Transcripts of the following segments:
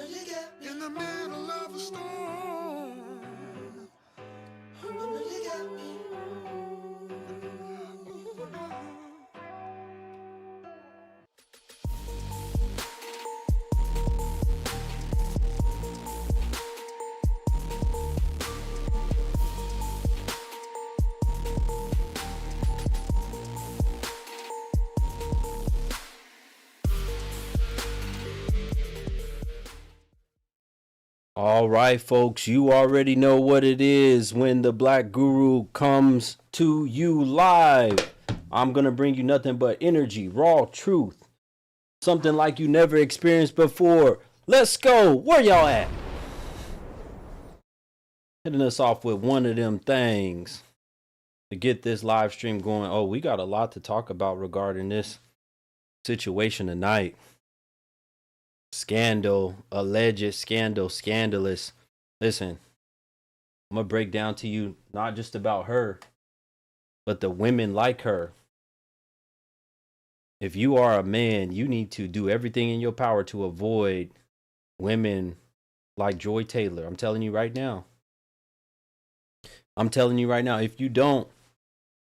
In the middle of a storm. All right, folks, you already know what it is when the Black Guru comes to you live. I'm going to bring you nothing but energy, raw truth, something like you never experienced before. Let's go. Where y'all at? Hitting us off with one of them things to get this live stream going. Oh, we got a lot to talk about regarding this situation tonight. Scandal, alleged scandal, scandalous. Listen, I'm going to break down to you not just about her, but the women like her. If you are a man, you need to do everything in your power to avoid women like Joy Taylor. I'm telling you right now. If you don't,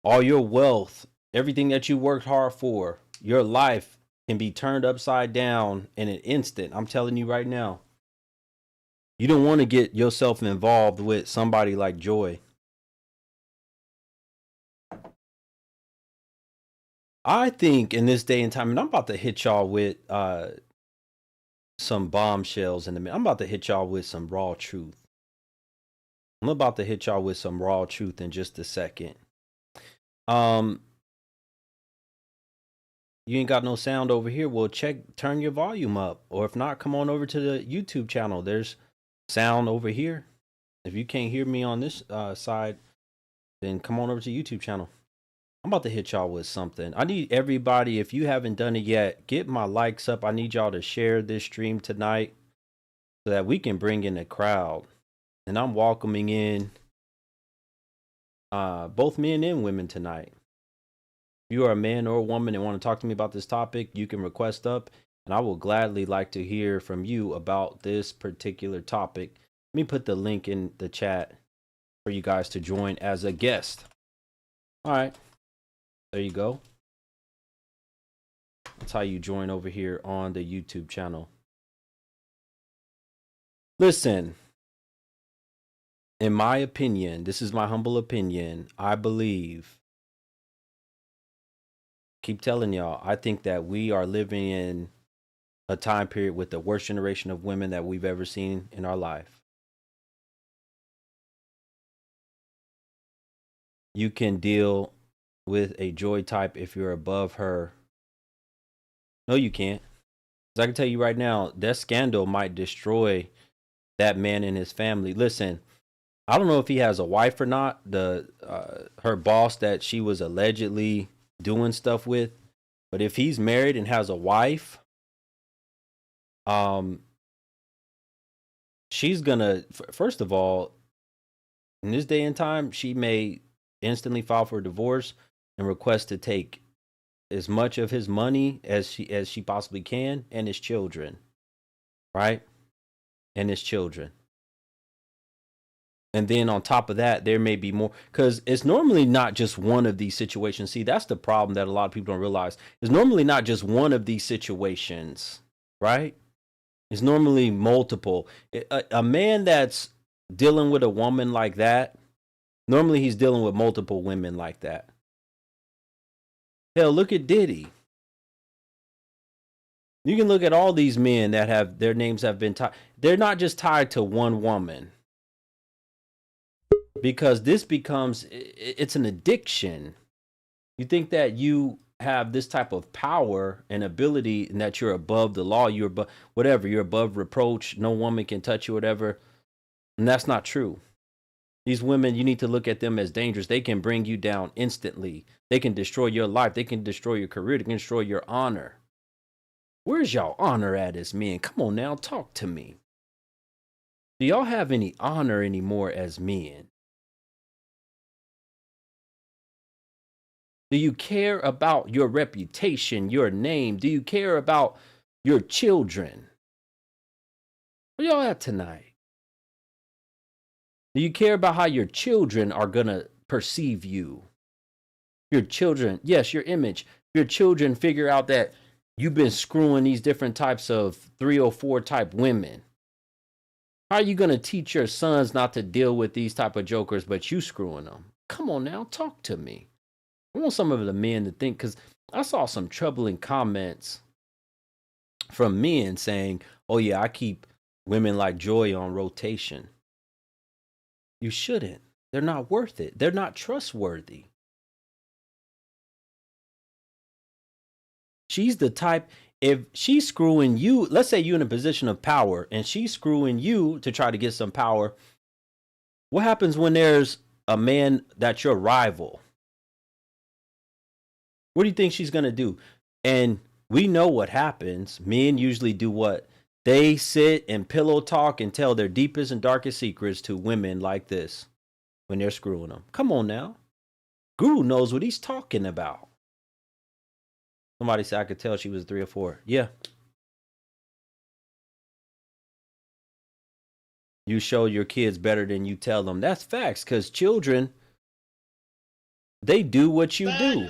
all your wealth, everything that you worked hard for, your life can be turned upside down in an instant. I'm telling you right now. You don't want to get yourself involved with somebody like Joy. I think in this day and time, and I'm about to hit y'all with some bombshells in a minute. I'm about to hit y'all with some raw truth. I'm about to hit y'all with some raw truth in just a second. You ain't got no sound over here. Well, turn your volume up. Or if not, come on over to the YouTube channel. There's sound over here. If you can't hear me on this side, then come on over to the YouTube channel. I'm about to hit y'all with something. I need everybody, if you haven't done it yet, get my likes up. I need y'all to share this stream tonight so that we can bring in a crowd. And I'm welcoming in both men and women tonight. If you are a man or a woman and want to talk to me about this topic, you can request up, and I will gladly like to hear from you about this particular topic. Let me put the link in the chat for you guys to join as a guest. All right. There you go. That's how you join over here on the YouTube channel. Listen, in my opinion, this is my humble opinion, I believe, keep telling y'all, I think that we are living in a time period with the worst generation of women that we've ever seen in our life. You can deal with a Joy type if you're above her. No, you can't. Because I can tell you right now, that scandal might destroy that man and his family. Listen, I don't know if he has a wife or not. Her boss that she was allegedly doing stuff with, but if he's married and has a wife, she's gonna, first of all, in this day and time, she may instantly file for a divorce and request to take as much of his money as she possibly can, and his children, right? And his children. And then on top of that, there may be more, because it's normally not just one of these situations. See, that's the problem that a lot of people don't realize. It's normally not just one of these situations, right? It's normally multiple. A man that's dealing with a woman like that, normally he's dealing with multiple women like that. Hell, look at Diddy. You can look at all these men that have their names have been tied. They're not just tied to one woman. Because this becomes, it's an addiction. You think that you have this type of power and ability and that you're above the law, you're above whatever, you're above reproach, no woman can touch you, whatever. And that's not true. These women, you need to look at them as dangerous. They can bring you down instantly. They can destroy your life. They can destroy your career. They can destroy your honor. Where's y'all honor at as men? Come on now, talk to me. Do y'all have any honor anymore as men? Do you care about your reputation, your name? Do you care about your children? Where y'all at tonight? Do you care about how your children are going to perceive you? Your children, yes, your image. Your children figure out that you've been screwing these different types of 304 type women. How are you going to teach your sons not to deal with these type of jokers, but you screwing them? Come on now, talk to me. I want some of the men to think, because I saw some troubling comments from men saying, oh yeah, I keep women like Joy on rotation. You shouldn't. They're not worth it. They're not trustworthy. She's the type, if she's screwing you, let's say you're in a position of power and she's screwing you to try to get some power. What happens when there's a man that's your rival? What do you think she's going to do? And we know what happens. Men usually do what? They sit and pillow talk and tell their deepest and darkest secrets to women like this when they're screwing them. Come on now. Guru knows what he's talking about. Somebody said I could tell she was 3 or 4. Yeah. You show your kids better than you tell them. That's facts, because children, they do what you do.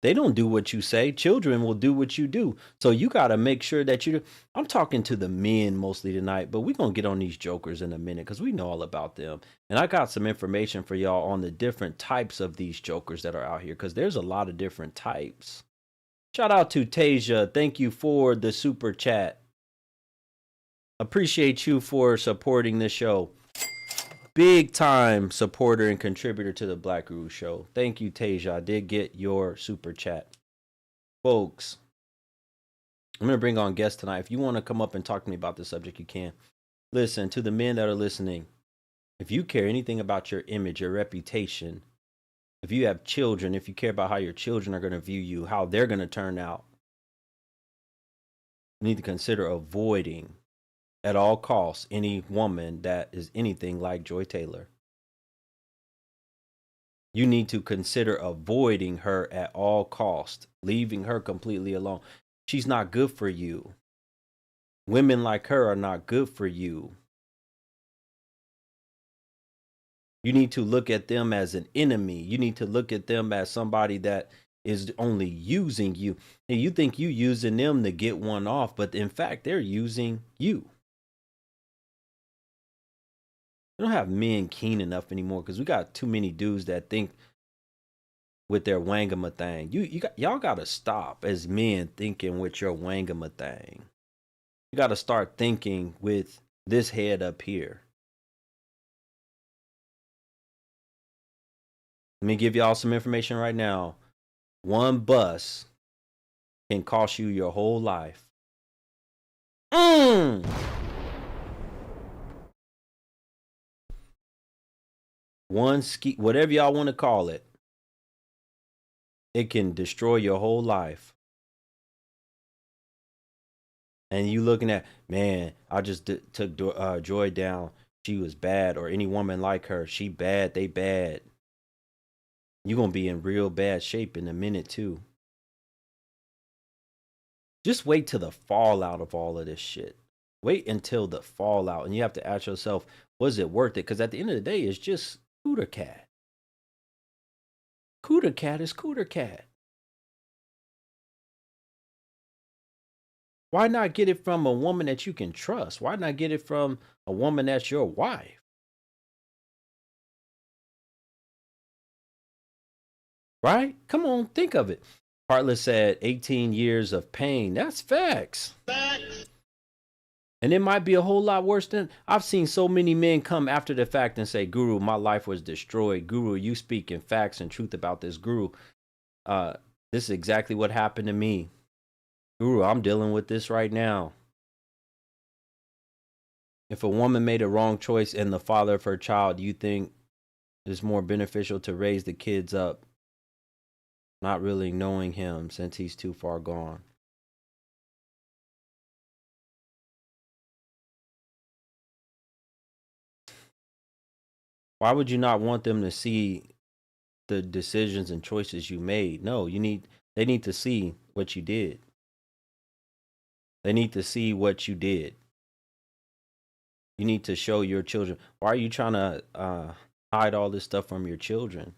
They don't do what you say. Children will do what you do. So you got to make sure that you do. I'm talking to the men mostly tonight, but we're going to get on these jokers in a minute because we know all about them. And I got some information for y'all on the different types of these jokers that are out here, because there's a lot of different types. Shout out to Tasia. Thank you for the super chat. Appreciate you for supporting this show. Big time supporter and contributor to the Black Guru Show. Thank you, Tasia. I did get your super chat. Folks, I'm going to bring on guests tonight. If you want to come up and talk to me about this subject, you can. Listen, to the men that are listening, if you care anything about your image, your reputation, if you have children, if you care about how your children are going to view you, how they're going to turn out, you need to consider avoiding at all costs any woman that is anything like Joy Taylor. You need to consider avoiding her at all costs, leaving her completely alone. She's not good for you. Women like her are not good for you. You need to look at them as an enemy. You need to look at them as somebody that is only using you. And you think you using them to get one off, but in fact, they're using you. We don't have men keen enough anymore because we got too many dudes that think with their wangama thing. Y'all gotta stop as men thinking with your wangama thing. You gotta start thinking with this head up here. Let me give y'all some information right now. One bus can cost you your whole life. One ski, whatever y'all want to call it, it can destroy your whole life. And you looking at, man, I just took Joy down. She was bad, or any woman like her, she bad, they bad. You're going to be in real bad shape in a minute too. Just wait till the fallout of all of this shit. Wait until the fallout, and you have to ask yourself, was it worth it? Because at the end of the day, it's just Cooter Cat. Cooter Cat is Cooter Cat. Why not get it from a woman that you can trust? Why not get it from a woman that's your wife? Right? Come on, think of it. Heartless said 18 years of pain. That's facts. And it might be a whole lot worse than, I've seen so many men come after the fact and say, Guru, my life was destroyed. Guru, you speak in facts and truth about this. Guru, this is exactly what happened to me. Guru, I'm dealing with this right now. If a woman made a wrong choice and the father of her child, you think it's more beneficial to raise the kids up, not really knowing him since he's too far gone? Why would you not want them to see the decisions and choices you made? No, they need to see what you did. They need to see what you did. You need to show your children. Why are you trying to hide all this stuff from your children?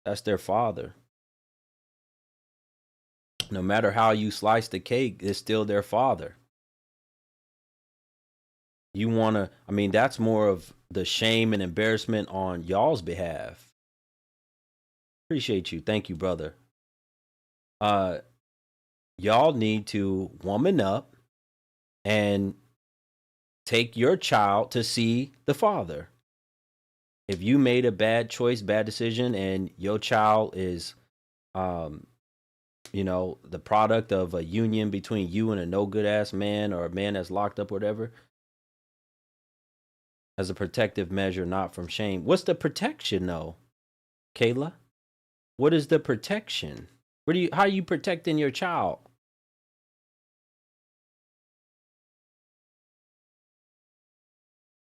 That's their father. No matter how you slice the cake, it's still their father. You want to, I mean, that's more of the shame and embarrassment on y'all's behalf. Appreciate you. Thank you, brother. Y'all need to woman up and take your child to see the father. If you made a bad choice, bad decision, and your child is, the product of a union between you and a no good ass man or a man that's locked up or whatever, as a protective measure, not from shame. What's the protection though, Kayla? What is the protection? How are you protecting your child?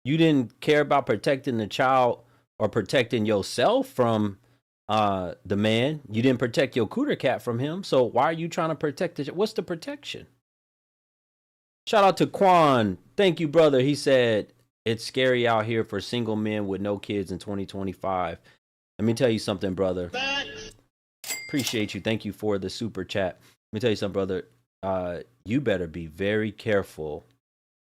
You didn't care about protecting the child or protecting yourself from the man. You didn't protect your cooter cat from him. So why are you trying to protect it? What's the protection? Shout out to Quan. Thank you, brother. He said it's scary out here for single men with no kids in 2025. Let me tell you something, brother. Appreciate you. Thank you for the super chat. Let me tell you something, brother. You better be very careful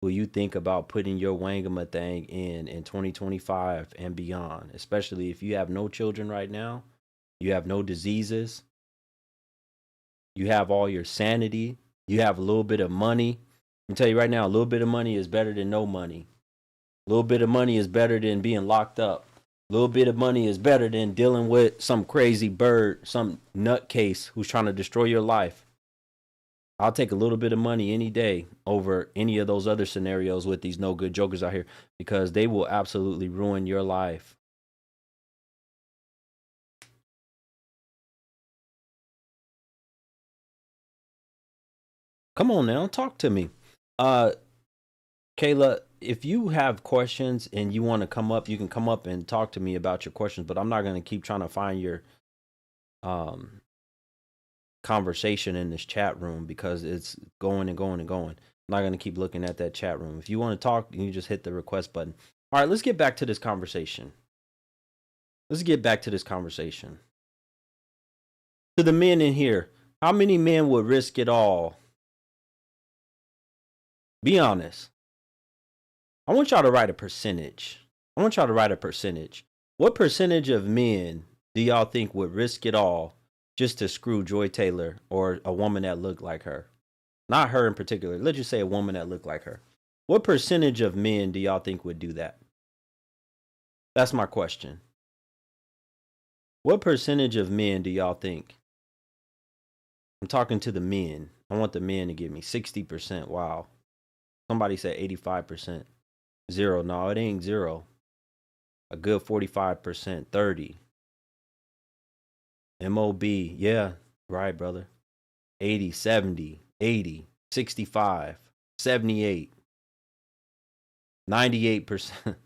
who you think about putting your wangama thing in 2025 and beyond, especially if you have no children right now, you have no diseases, you have all your sanity, you have a little bit of money. Let me tell you right now, a little bit of money is better than no money. A little bit of money is better than being locked up. A little bit of money is better than dealing with some crazy bird, some nutcase who's trying to destroy your life. I'll take a little bit of money any day over any of those other scenarios with these no good jokers out here, because they will absolutely ruin your life. Come on now, talk to me. Kayla, if you have questions and you want to come up, you can come up and talk to me about your questions, but I'm not going to keep trying to find your conversation in this chat room because it's going and going and going. I'm not going to keep looking at that chat room. If you want to talk, you just hit the request button. All right, let's get back to this conversation. To the men in here, how many men would risk it all? Be honest. I want y'all to write a percentage. What percentage of men do y'all think would risk it all just to screw Joy Taylor or a woman that looked like her? Not her in particular. Let's just say a woman that looked like her. What percentage of men do y'all think would do that? That's my question. What percentage of men do y'all think? I'm talking to the men. I want the men to give me 60%. Wow. Somebody said 85%. Zero. No, it ain't zero. A good 45%. 30. MOB. Yeah. Right, brother. 80, 70, 80, 65, 78, 98%.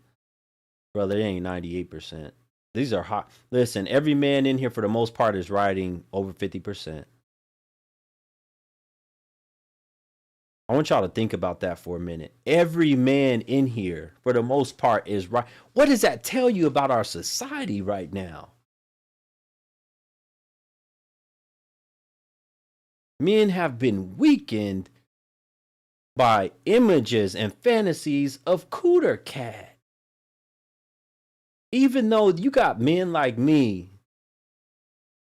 Brother, it ain't 98%. These are hot. Listen, every man in here for the most part is riding over 50%. I want y'all to think about that for a minute. Every man in here, for the most part, is right. What does that tell you about our society right now? Men have been weakened by images and fantasies of cooter cat. Even though you got men like me,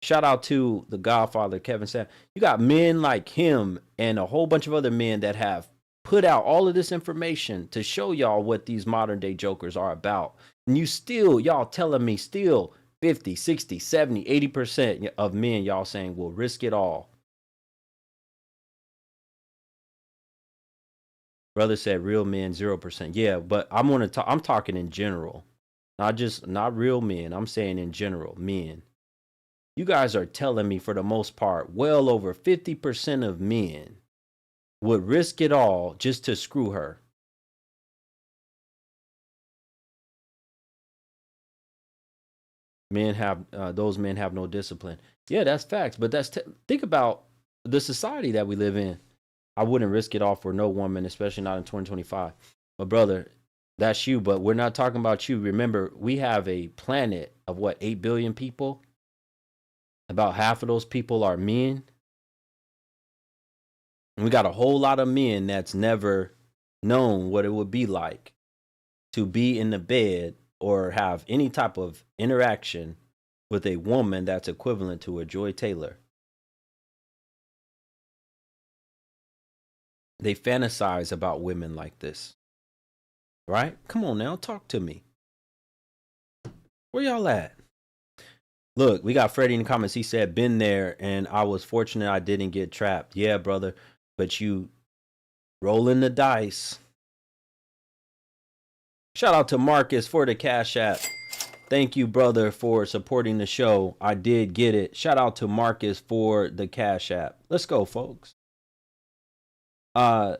shout out to the Godfather, Kevin Sam. You got men like him and a whole bunch of other men that have put out all of this information to show y'all what these modern day jokers are about. And y'all telling me 50, 60, 70, 80% of men y'all saying will risk it all. Brother said real men 0%. Yeah, but I'm talking in general. Not real men. I'm saying in general, men. You guys are telling me for the most part, well over 50% of men would risk it all just to screw her. Those men have no discipline. Yeah, that's facts. But think about the society that we live in. I wouldn't risk it all for no woman, especially not in 2025. But brother, that's you. But we're not talking about you. Remember, we have a planet of what, 8 billion people? About half of those people are men. And we got a whole lot of men that's never known what it would be like to be in the bed or have any type of interaction with a woman that's equivalent to a Joy Taylor. They fantasize about women like this, right? Come on now, talk to me. Where y'all at? Look, we got Freddie in the comments. He said, been there, and I was fortunate I didn't get trapped. Yeah, brother, but you rolling the dice. Shout out to Marcus for the Cash App. Thank you, brother, for supporting the show. I did get it. Shout out to Marcus for the Cash App. Let's go, folks. I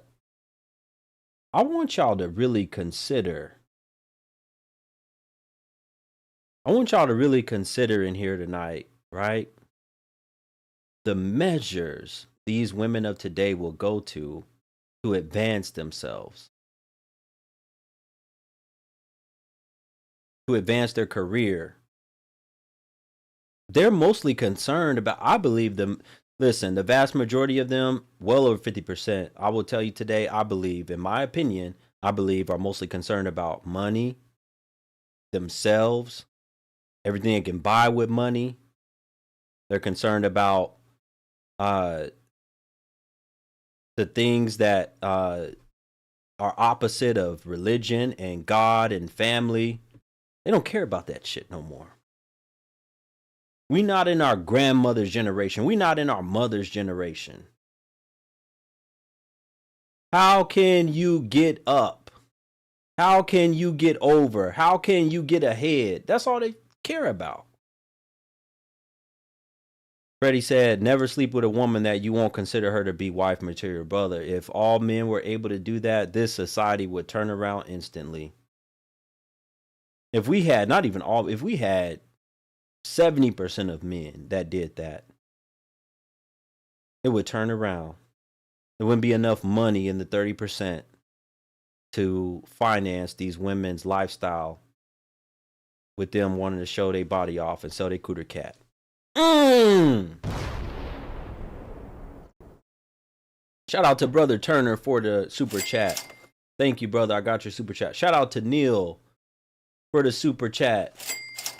want y'all to really consider. I want y'all to really consider in here tonight, right? The measures these women of today will go to advance themselves, to advance their career. They're mostly concerned about, I believe them. Listen, the vast majority of them, well over 50%, I will tell you today, I believe, in my opinion, I believe are mostly concerned about money, themselves, everything they can buy with money. They're concerned about the things that are opposite of religion and God and family. They don't care about that shit no more. We not in our grandmother's generation. We not in our mother's generation. How can you get up? How can you get over? How can you get ahead? That's all they care about. Freddie said, never sleep with a woman that you won't consider her to be wife material. Brother, if all men were able to do that, this society would turn around instantly. If we had, not even all, if we had 70% of men that did that, it would turn around. There wouldn't be enough money in the 30% to finance these women's lifestyle with them wanting to show their body off and sell their cooter cat. Shout out to Brother Turner for the super chat. Thank you, brother. I got your super chat. Shout out to Neil for the super chat.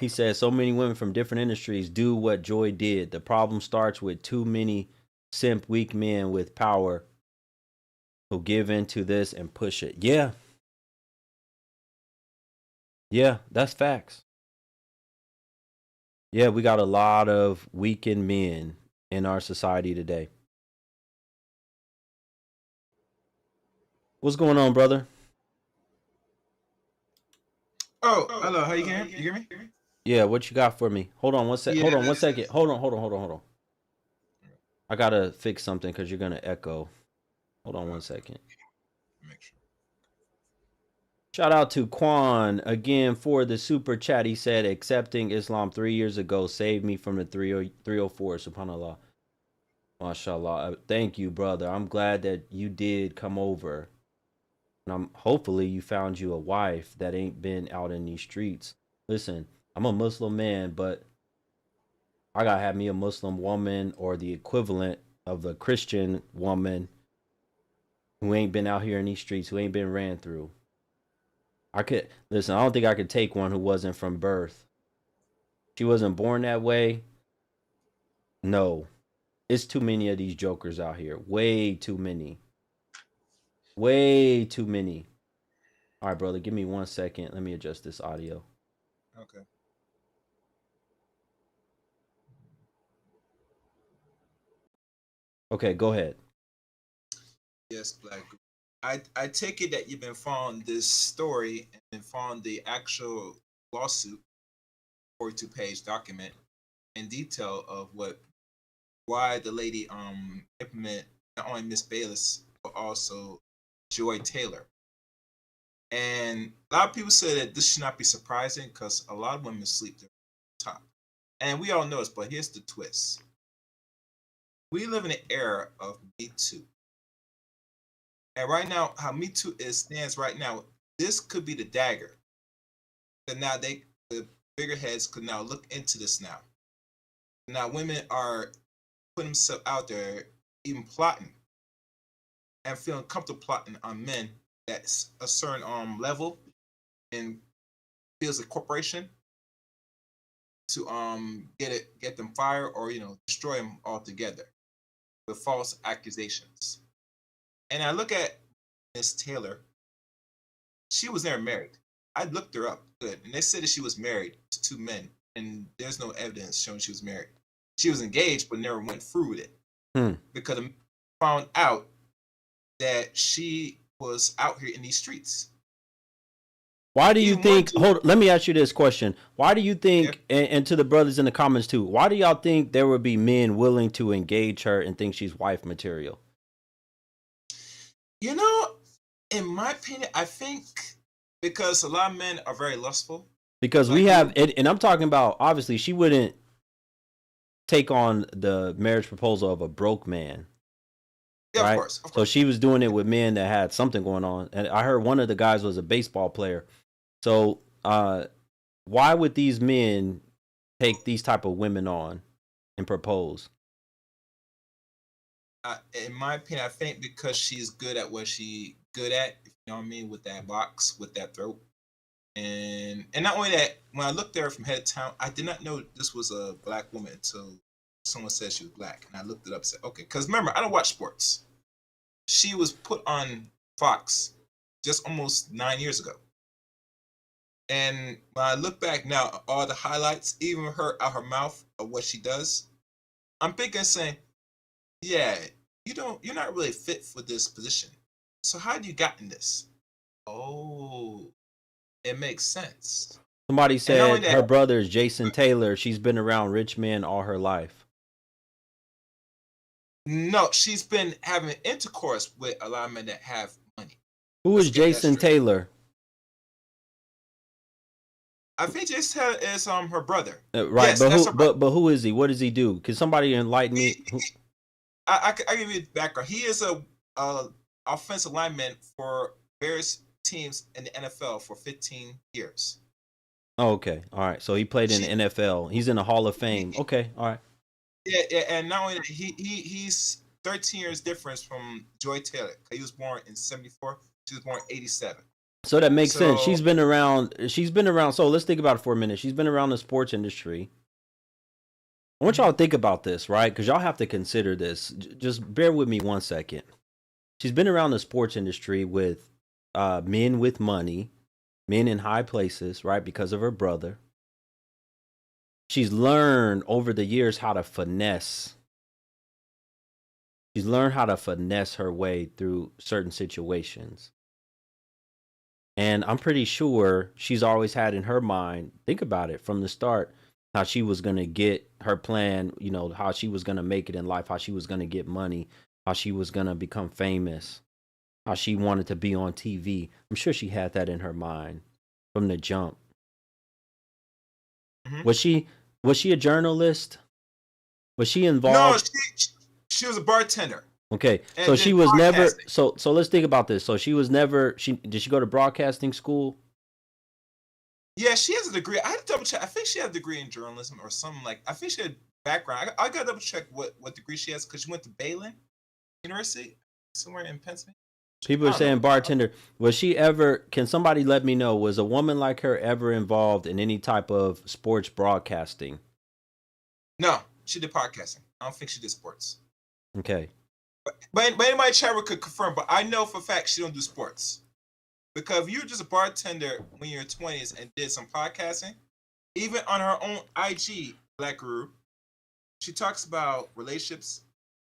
He says, so many women from different industries do what Joy did. The problem starts with too many simp weak men with power who give into this and push it. Yeah. Yeah, that's facts. Yeah, we got a lot of weakened men in our society today. What's going on, brother? Oh, hello. How you can you hear me? Yeah, what you got for me? Hold on one sec. Yeah. Hold on one second. Hold on. I gotta fix something because you're gonna echo. Hold on one second. Make sure. Shout out to Quan again for the super chat. He said, accepting Islam 3 years ago saved me from the 304. SubhanAllah. MashaAllah. Thank you, brother. I'm glad that you did come over. And hopefully you found you a wife that ain't been out in these streets. Listen, I'm a Muslim man, but I gotta have me a Muslim woman or the equivalent of a Christian woman who ain't been out here in these streets, who ain't been ran through. I don't think I could take one who wasn't from birth. She wasn't born that way. No. It's too many of these jokers out here. Way too many. Way too many. All right, brother, give me 1 second. Let me adjust this audio. Okay. Okay, go ahead. Yes, Black. I take it that you've been following this story and found the actual lawsuit, 42-page document in detail of why the lady implemented not only Miss Bayless but also Joy Taylor. And a lot of people say that this should not be surprising because a lot of women sleep their top. And we all know this, but here's the twist. We live in an era of Me Too. And right now, how Me Too is stands right now, this could be the dagger. And now the bigger heads could now look into this now. Now women are putting themselves out there, even plotting and feeling comfortable plotting on men that's a certain level and feels a corporation to get them fired or destroy them altogether with false accusations. And I look at Miss Taylor. She was never married. I looked her up good, and they said that she was married to two men, and there's no evidence showing she was married. She was engaged, but never went through with it because I found out that she was out here in these streets. Why do you think? Let me ask you this question. Why do you think, and to the brothers in the comments too, why do y'all think there would be men willing to engage her and think she's wife material? In my opinion, I think because a lot of men are very lustful. Because we have, and I'm talking about, obviously, she wouldn't take on the marriage proposal of a broke man. Yeah, right? of course. So she was doing it with men that had something going on. And I heard one of the guys was a baseball player. So why would these men take these type of women on and propose? In my opinion, I think because she's good at what she good at, you know what I mean, with that box, with that throat. And not only that, when I looked at her from head to toe, I did not know this was a black woman until someone said she was black. And I looked it up and said, okay, because remember, I don't watch sports. She was put on Fox just almost 9 years ago. And when I look back now, all the highlights, even her out her mouth of what she does, I'm thinking saying, yeah, you're not really fit for this position. So how do you got in this? Oh, it makes sense. Somebody said her brother is Jason Taylor. She's been around rich men all her life. No, she's been having intercourse with a lot of men that have money. Who is Jason Taylor? I think Jason Taylor is her brother. Right, yes, but who is he? What does he do? Can somebody enlighten me? I give you the background. He is a offensive lineman for various teams in the NFL for 15 years. Oh, okay, all right. So he played in the NFL. He's in the Hall of Fame. Okay, all right. Yeah, and not only that, he's 13 years difference from Joy Taylor. He was born in 74. She was born in 87. So that makes sense. She's been around. So let's think about it for a minute. She's been around the sports industry. I want y'all to think about this, right? Because y'all have to consider this. Just bear with me 1 second. She's been around the sports industry with men with money, men in high places, right? Because of her brother. She's learned over the years how to finesse. She's learned how to finesse her way through certain situations. And I'm pretty sure she's always had in her mind, think about it from the start, how she was going to get her plan, how she was going to make it in life, how she was going to get money, how she was going to become famous, how she wanted to be on TV. I'm sure she had that in her mind from the jump. Mm-hmm. Was she a journalist? Was she involved? No, she was a bartender. Okay, so she was never. So let's think about this. So she was never. Did she go to broadcasting school? Yeah, she has a degree. I had to double check. I think she had a degree in journalism or something like. I think she had background. I got to double check what degree she has because she went to Baylor University somewhere in Pennsylvania. People are saying bartender. Was she ever? Can somebody let me know? Was a woman like her ever involved in any type of sports broadcasting? No, she did podcasting. I don't think she did sports. Okay. But anybody in chat could confirm. But I know for a fact she don't do sports. Because if you're just a bartender when you're in your 20s and did some podcasting, even on her own IG, Black Guru, she talks about relationships,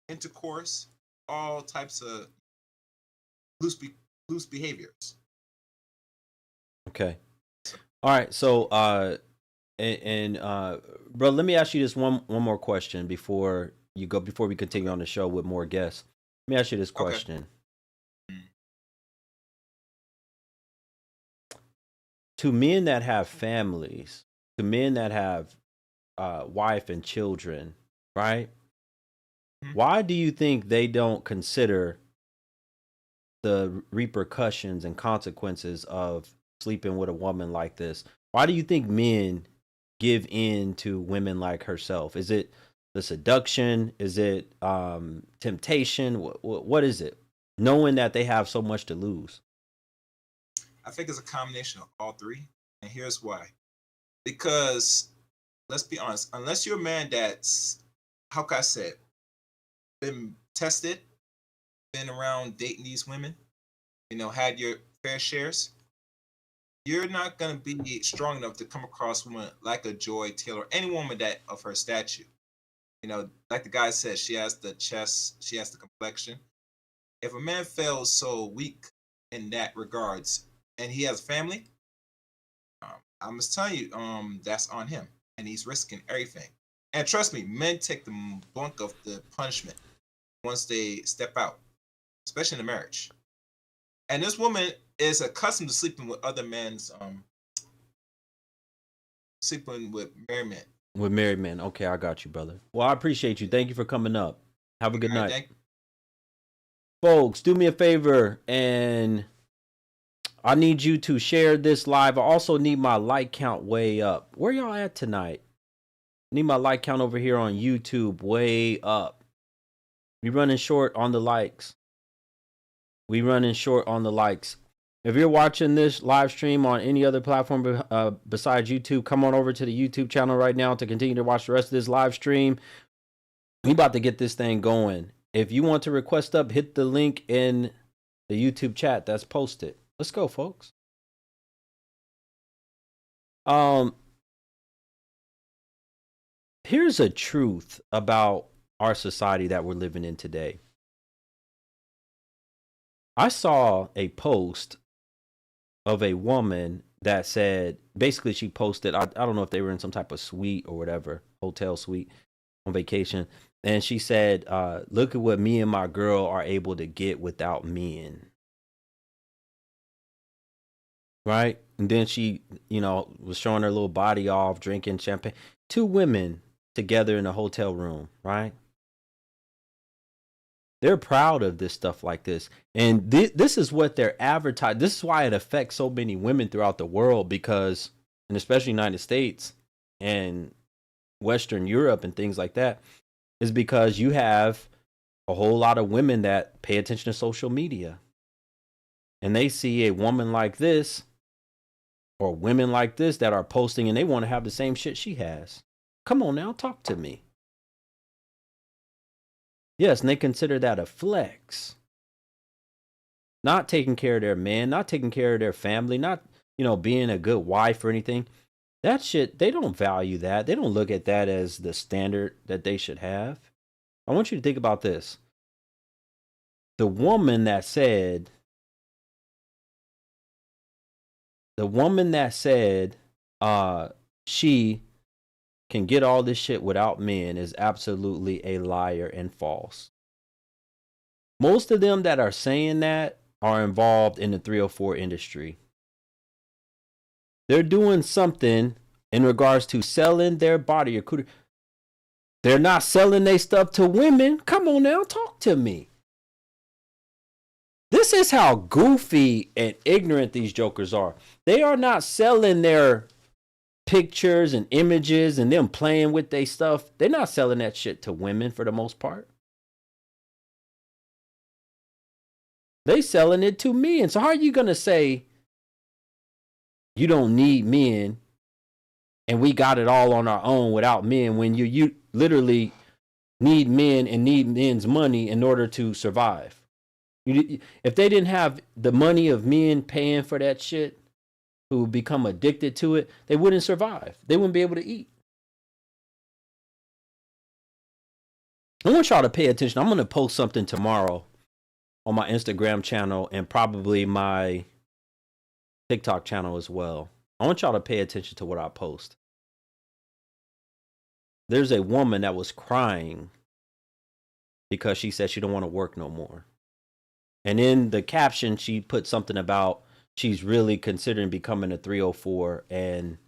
intercourse, all types of loose behaviors. Okay. All right. So, bro, let me ask you this one more question before we continue on the show with more guests. Let me ask you this question. Okay. To men that have families, to men that have wife and children, right? Mm-hmm. Why do you think they don't consider the repercussions and consequences of sleeping with a woman like this? Why do you think men give in to women like herself? Is it the seduction? Is it temptation? What is it? Knowing that they have so much to lose. I think it's a combination of all three, and here's why. Because let's be honest, unless you're a man that's, how can I say it, been tested, been around dating these women, had your fair shares, you're not gonna be strong enough to come across women like a Joy Taylor, any woman that of her stature. Like the guy said, she has the chest, she has the complexion. If a man feels so weak in that regards, and he has a family, I must tell you, that's on him, and he's risking everything. And trust me, men take the brunt of the punishment once they step out, especially in a marriage. And this woman is accustomed to sleeping with other men's, sleeping with married men. With married men. Okay, I got you, brother. Well, I appreciate you. Thank you for coming up. Have a good All right, night. Folks, do me a favor, and I need you to share this live. I also need my like count way up. Where y'all at tonight? Need my like count over here on YouTube way up. We running short on the likes. We running short on the likes. If you're watching this live stream on any other platform besides YouTube, come on over to the YouTube channel right now to continue to watch the rest of this live stream. We about to get this thing going. If you want to request up, hit the link in the YouTube chat that's posted. Let's go, folks. Here's a truth about our society that we're living in today. I saw a post of a woman that said, basically she posted, I don't know if they were in some type of suite or whatever, hotel suite on vacation. And she said, look at what me and my girl are able to get without men. Right? And then she, was showing her little body off, drinking champagne. 2 women together in a hotel room, right? They're proud of this stuff like this. And this is what they're advertising. This is why it affects so many women throughout the world, because, and especially United States and Western Europe and things like that, is because you have a whole lot of women that pay attention to social media. And they see a woman like this or women like this that are posting, and they want to have the same shit she has. Come on now, talk to me. Yes, and they consider that a flex. Not taking care of their man, not taking care of their family, not, being a good wife or anything. That shit, they don't value that. They don't look at that as the standard that they should have. I want you to think about this. The woman that said she can get all this shit without men is absolutely a liar and false. Most of them that are saying that are involved in the 304 industry. They're doing something in regards to selling their body. They're not selling their stuff to women. Come on now, talk to me. This is how goofy and ignorant these jokers are. They are not selling their pictures and images and them playing with their stuff. They're not selling that shit to women for the most part. They selling it to men. So how are you going to say you don't need men and we got it all on our own without men, when you literally need men and need men's money in order to survive? If they didn't have the money of men paying for that shit, who become addicted to it, they wouldn't survive. They wouldn't be able to eat. I want y'all to pay attention. I'm going to post something tomorrow on my Instagram channel and probably my TikTok channel as well. I want y'all to pay attention to what I post. There's a woman that was crying because she said she don't want to work no more. And in the caption, she put something about she's really considering becoming a 304 and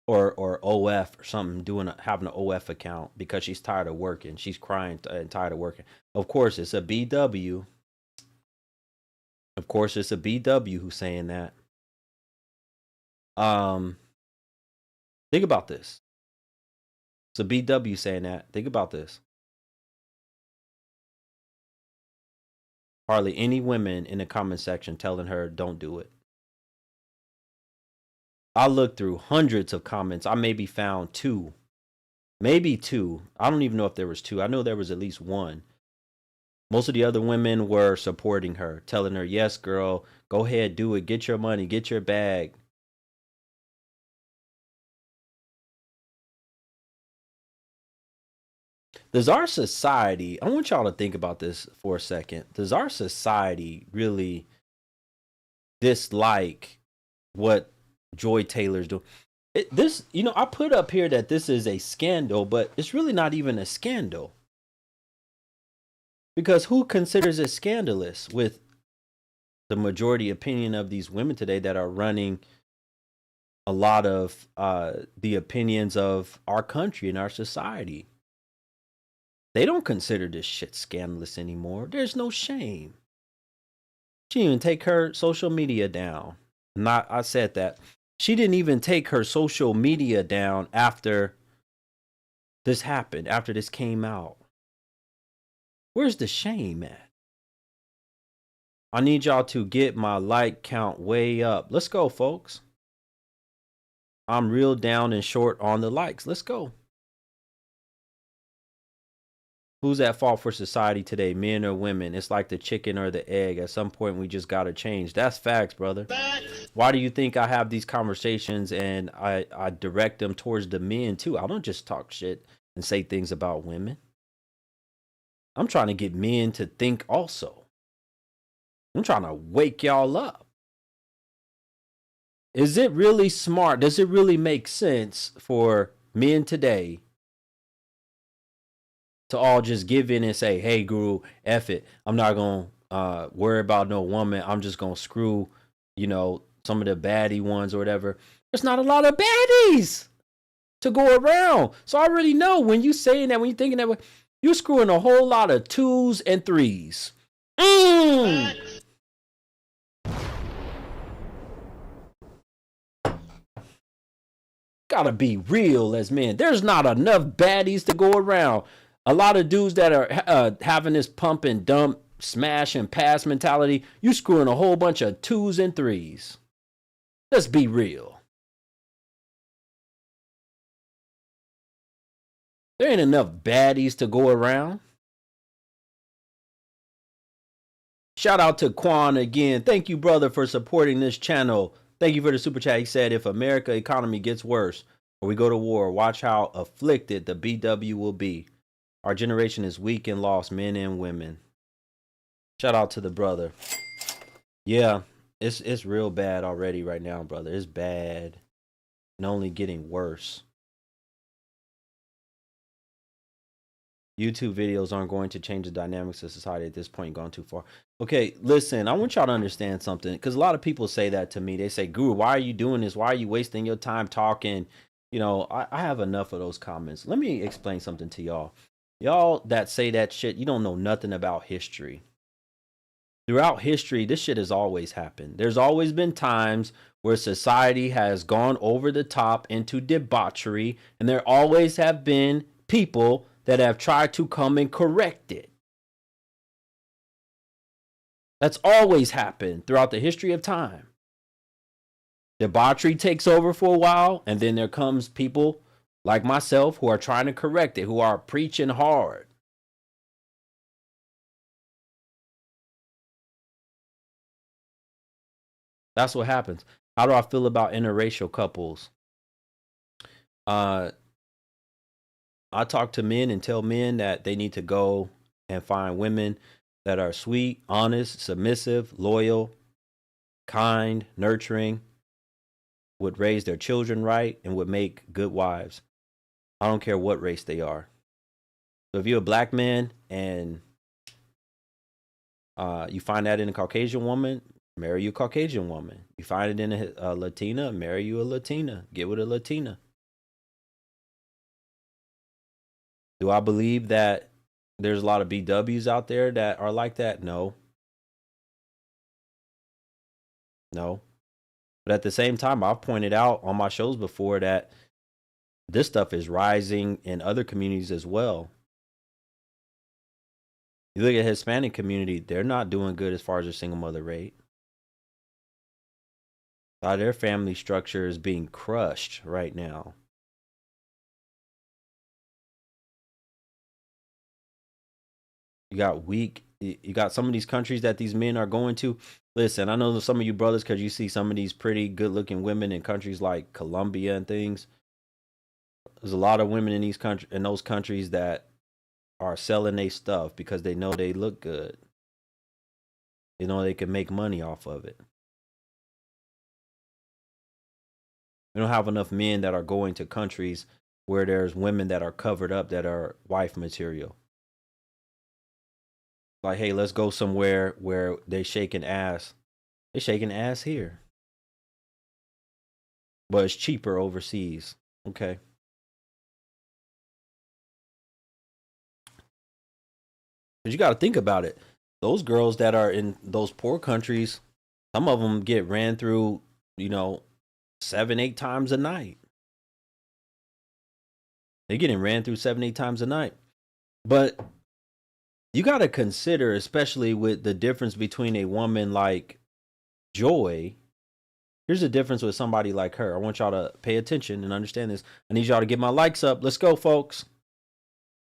or OF or something, having an OF account because she's tired of working. She's crying and tired of working. Of course, it's a BW. Of course, it's a BW who's saying that. Think about this. It's a BW saying that. Think about this. Hardly any women in the comment section telling her don't do it. I looked through hundreds of comments. I maybe found two. Maybe two. I don't even know if there was two. I know there was at least one. Most of the other women were supporting her, telling her, yes, girl, go ahead, do it. Get your money, get your bag. Does our society, I want y'all to think about this for a second. Does our society really dislike what Joy Taylor's doing? I put up here that this is a scandal, but it's really not even a scandal. Because who considers it scandalous with the majority opinion of these women today that are running a lot of the opinions of our country and our society? They don't consider this shit scandalous anymore. There's no shame. She didn't even take her social media down. I said that. She didn't even take her social media down after this happened, after this came out. Where's the shame at? I need y'all to get my like count way up. Let's go, folks. I'm real down and short on the likes. Let's go. Who's at fault for society today, men or women? It's like the chicken or the egg. At some point, we just got to change. That's facts, brother. Facts. Why do you think I have these conversations and I direct them towards the men, too? I don't just talk shit and say things about women. I'm trying to get men to think also. I'm trying to wake y'all up. Is it really smart? Does it really make sense for men today to all just give in and say, hey, Guru, F it. I'm not going to worry about no woman. I'm just going to screw, some of the baddie ones or whatever. There's not a lot of baddies to go around. So I already know when you saying that, when you're thinking that way, you're screwing a whole lot of 2s and 3s. Gotta be real as men. There's not enough baddies to go around. A lot of dudes that are having this pump and dump, smash and pass mentality, you screwing a whole bunch of 2s and 3s. Let's be real. There ain't enough baddies to go around. Shout out to Quan again. Thank you, brother, for supporting this channel. Thank you for the super chat. He said, if America economy gets worse or we go to war, watch how afflicted the BW will be. Our generation is weak and lost, men and women. Shout out to the brother. Yeah, it's real bad already right now, brother. It's bad and only getting worse. YouTube videos aren't going to change the dynamics of society at this point, gone too far. Okay, listen, I want y'all to understand something, because a lot of people say that to me. They say, Guru, why are you doing this? Why are you wasting your time talking? I have enough of those comments. Let me explain something to y'all. Y'all that say that shit, you don't know nothing about history. Throughout history, this shit has always happened. There's always been times where society has gone over the top into debauchery, and there always have been people that have tried to come and correct it. That's always happened throughout the history of time. Debauchery takes over for a while, and then there comes people like myself who are trying to correct it, who are preaching hard. That's what happens. How do I feel about interracial couples? I talk to men and tell men that they need to go and find women that are sweet, honest, submissive, loyal, kind, nurturing, would raise their children right, and would make good wives. I don't care what race they are. So if you're a black man and you find that in a Caucasian woman, marry you a Caucasian woman. You find it in a Latina, marry you a Latina. Get with a Latina. Do I believe that there's a lot of BWs out there that are like that? No. No. But at the same time, I've pointed out on my shows before that this stuff is rising in other communities as well. You look at Hispanic community, they're not doing good as far as their single mother rate. A lot of their family structure is being crushed right now. You got some of these countries that these men are going to. Listen, I know some of you brothers, because you see some of these pretty good looking women in countries like Colombia and things. There's a lot of women in those countries that are selling their stuff because they know they look good. They know they can make money off of it. We don't have enough men that are going to countries where there's women that are covered up that are wife material. Like, hey, let's go somewhere where they shaking ass. They shaking ass here. But it's cheaper overseas. Okay. But you got to think about it. Those girls that are in those poor countries, some of them get ran through, 7, 8 times a night. They're getting ran through 7, 8 times a night. But you got to consider, especially with the difference between a woman like Joy. Here's the difference with somebody like her. I want y'all to pay attention and understand this. I need y'all to get my likes up. Let's go, folks.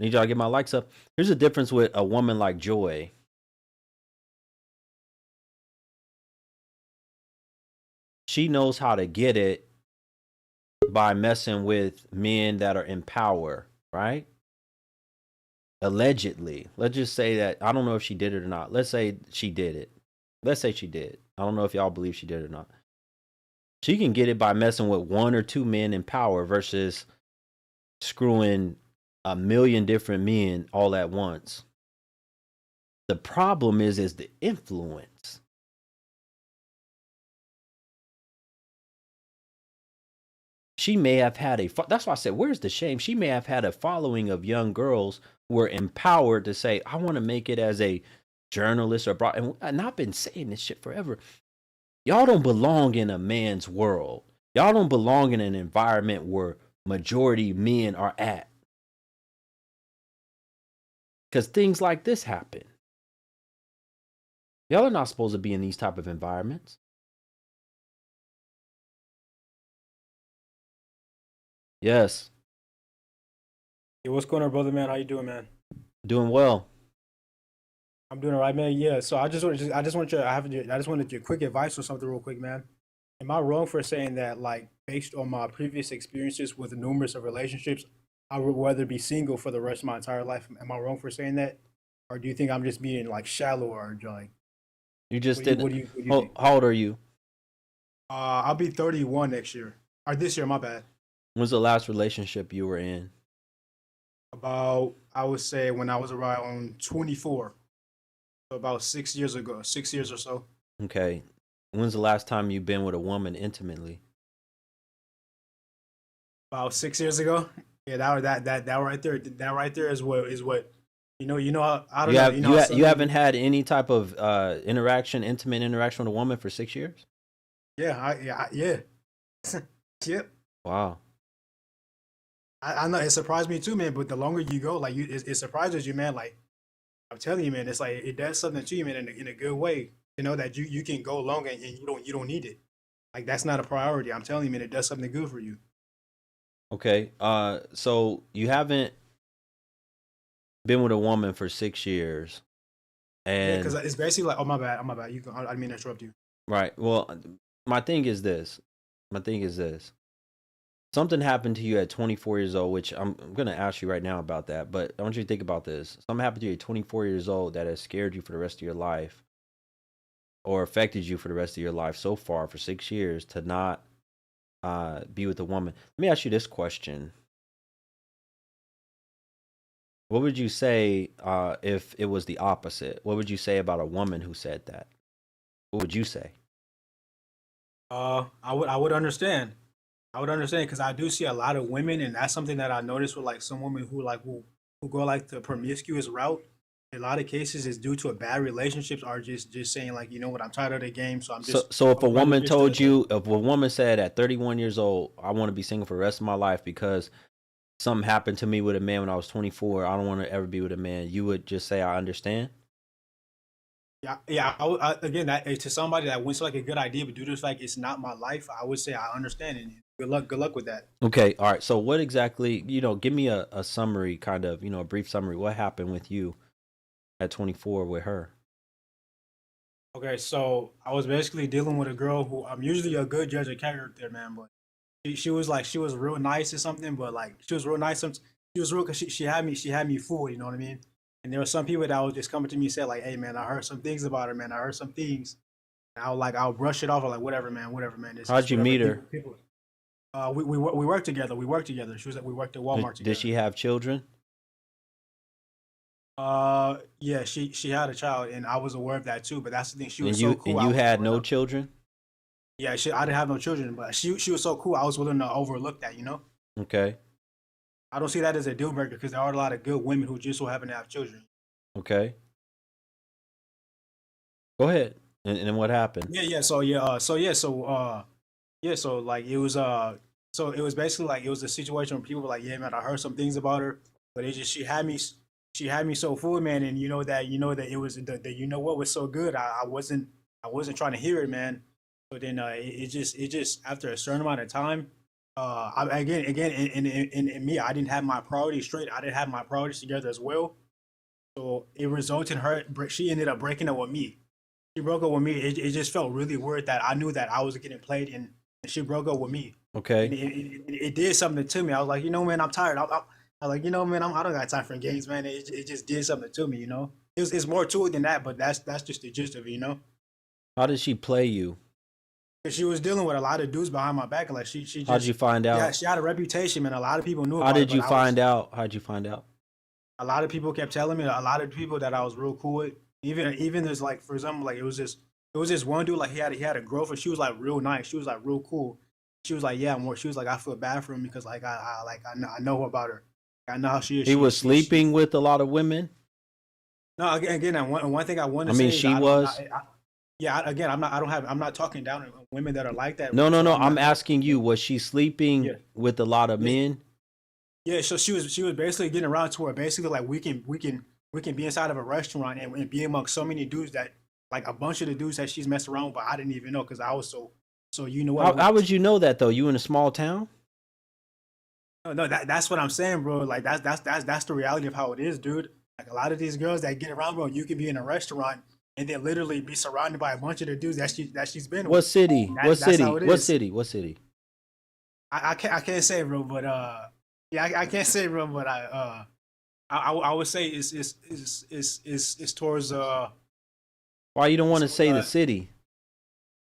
I need y'all to get my likes up. Here's the difference with a woman like Joy. She knows how to get it by messing with men that are in power, right? Allegedly. Let's just say that. I don't know if she did it or not. Let's say she did it. Let's say she did. I don't know if y'all believe she did it or not. She can get it by messing with 1 or 2 men in power versus screwing a million different men all at once. The problem is the influence. She may have had that's why I said, where's the shame? She may have had a following of young girls who were empowered to say, I want to make it as a journalist or and I've been saying this shit forever. Y'all don't belong in a man's world. Y'all don't belong in an environment where majority men are at. Because things like this happen. Y'all are not supposed to be in these type of environments. Yes. Hey, what's going on, brother, man? How you doing, man? Doing well. I'm doing all right, man. Yeah. So I just wanted your quick advice or something real quick, man. Am I wrong for saying that, like, based on my previous experiences with numerous of relationships, I would rather be single for the rest of my entire life? Am I wrong for saying that? Or do you think I'm just being, like, shallow or, like, You just what didn't. do you think? How old are you? I'll be 31 next year. Or this year, my bad. When's the last relationship you were in? About, I would say, when I was around 24. So about 6 years ago, 6 years or so. Okay. When's the last time you've been with a woman intimately? About 6 years ago. Yeah, that right there. That right there is what I don't know. You haven't had any type of intimate interaction with a woman for 6 years? Yeah. Yep. Wow. I know it surprised me too, man. But the longer you go, like it surprises you, man. Like I'm telling you, man, it's like it does something to you, man, in a good way. You know that you can go long and you don't need it. Like that's not a priority. I'm telling you, man, it does something good for you. Okay. So you haven't been with a woman for 6 years, Yeah, and because it's basically like, oh my bad. You can, I didn't mean to interrupt you. right. Well, my thing is this. Something happened to you at 24 years old, which I'm going to ask you right now about that. But I want you to think about this. Something happened to you at 24 years old that has scared you for the rest of your life, or affected you for the rest of your life so far for 6 years to not be with a woman. Let me ask you this question. What would you say if it was the opposite? What would you say about a woman who said that? What would you say? I would understand. I would understand because I do see a lot of women, and that's something that I noticed with like some women who go like the promiscuous route, a lot of cases is due to a bad relationships or just saying like, you know what, I'm tired of the game, so So if I a would rather woman just told you, if a woman said at 31 years old, I want to be single for the rest of my life because something happened to me with a man when I was 24, I don't want to ever be with a man, you would just say, I understand? yeah, again, that to somebody that wants like a good idea, but due to the fact it's not my life, I would say I understand and good luck with that. Okay, all right. So what exactly, give me a summary, kind of, a brief summary. What happened with you at 24 with her? Okay, so I was basically dealing with a girl who I'm usually a good judge of character, man, but she was like she was real nice or something, but like she was real nice. She was real because she had me fooled, you know what I mean? And there were some people that would just come to me and say like, "Hey, man, I heard some things about her, man. I heard some things." And I'll brush it off. I'm like, whatever, man. This How'd is you whatever meet her? people. We worked together. We worked together. She was we worked at Walmart Did together. she have children? Yeah, she had a child, and I was aware of that too. But that's the thing. She And was so you cool. and I you was had willing no to, children? yeah, I didn't have no children, but she was so cool. I was willing to overlook that. You know, Okay. I don't see that as a deal breaker because there are a lot of good women who just so happen to have children. Okay. Go ahead. And then what happened? Yeah. So like it was so it was basically like it was a situation where people were like, yeah, man, I heard some things about her, but it just she had me so full, man, and you know that it was the you know what was so good. I wasn't trying to hear it, man. But then it just after a certain amount of time, again in me, I didn't have my priorities straight. I didn't have my priorities together as well. So it resulted in her. She ended up breaking up with me. She broke up with me. It just felt really weird that I knew that I was getting played, and she broke up with me. And Okay. it did something to me. I was like, you know, man, I'm tired. I was like, you know, man, I don't got time for games, man. It just did something to me, you know. It's more to it than that, but that's just the gist of it, you know. How did she play you? 'Cause she was dealing with a lot of dudes behind my back, and like she How'd you just find yeah, out? she had a reputation, man. A lot of people knew How about it, did but you I was find out? How'd you find out? a lot of people kept telling me, a lot of people that I was real cool with. Even there's like for example, like it was this one dude like he had a girlfriend. She was like real nice. She was like real cool. She was like yeah, more. She was like I feel bad for him because like I know about her. I know how she is. He was sleeping with a lot of women? No, again, one thing I want I to mean, say is she was. yeah. Again, I'm not talking down on women that are like that. No, no, So no. I'm I'm not. asking you, was she sleeping Yeah, with a lot of yeah, men? yeah. So she was basically getting around to where basically like we can be inside of a restaurant and be among so many dudes that like a bunch of the dudes that she's messed around with, but I didn't even know because I was so you know what? How would you know that though? You in a small town? No, that's what I'm saying, bro. Like that's the reality of how it is, dude. Like a lot of these girls that get around, bro, you can be in a restaurant and then literally be surrounded by a bunch of the dudes that she's been What with. city? What That's city? how it What is. city? What city? I can't say, bro, but yeah, I can't say, bro, but I would say it's towards Why you don't want to so say the city?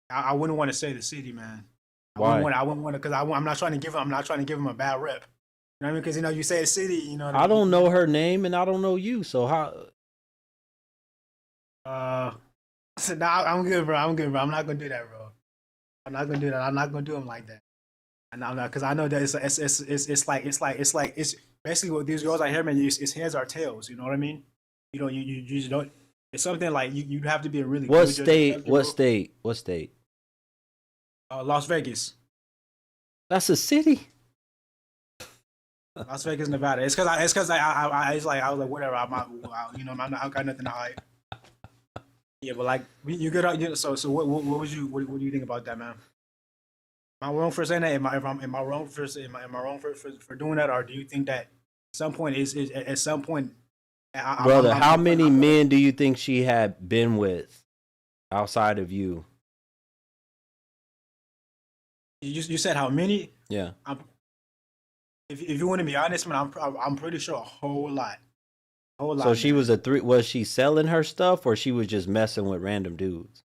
I wouldn't want to say the city, man. Why? I wouldn't want to because I'm not trying to give him a bad rep. You know what I mean? Because you know you say a city, you know what I I mean. don't know her name and I don't know you. So how? So now I'm good, bro. I'm good, bro. I'm not gonna do that, bro. I'm not gonna do that. I'm not gonna do him like that. And I'm not because I know that it's basically what these girls out here, man. It's heads or tails. You know what I mean? You just don't. It's something like you have to be a really What good judge of state? character, What bro. state? What state? Las Vegas, That's a city. Las Vegas, Nevada. It's because it's like I was like whatever. You know I don't got nothing to hide. Yeah, but like you get out. So what was you what do you think about that, man? Am I wrong for saying that? Am I wrong for am I wrong for doing that, or do you think that at some point is at some point Brother, how many I'm gonna men do you think she had been with outside of you? you said how many? Yeah. I'm, if you want to be honest, man, I'm pretty sure a whole So lot, she man. was a three. Was she selling her stuff or she was just messing with random dudes?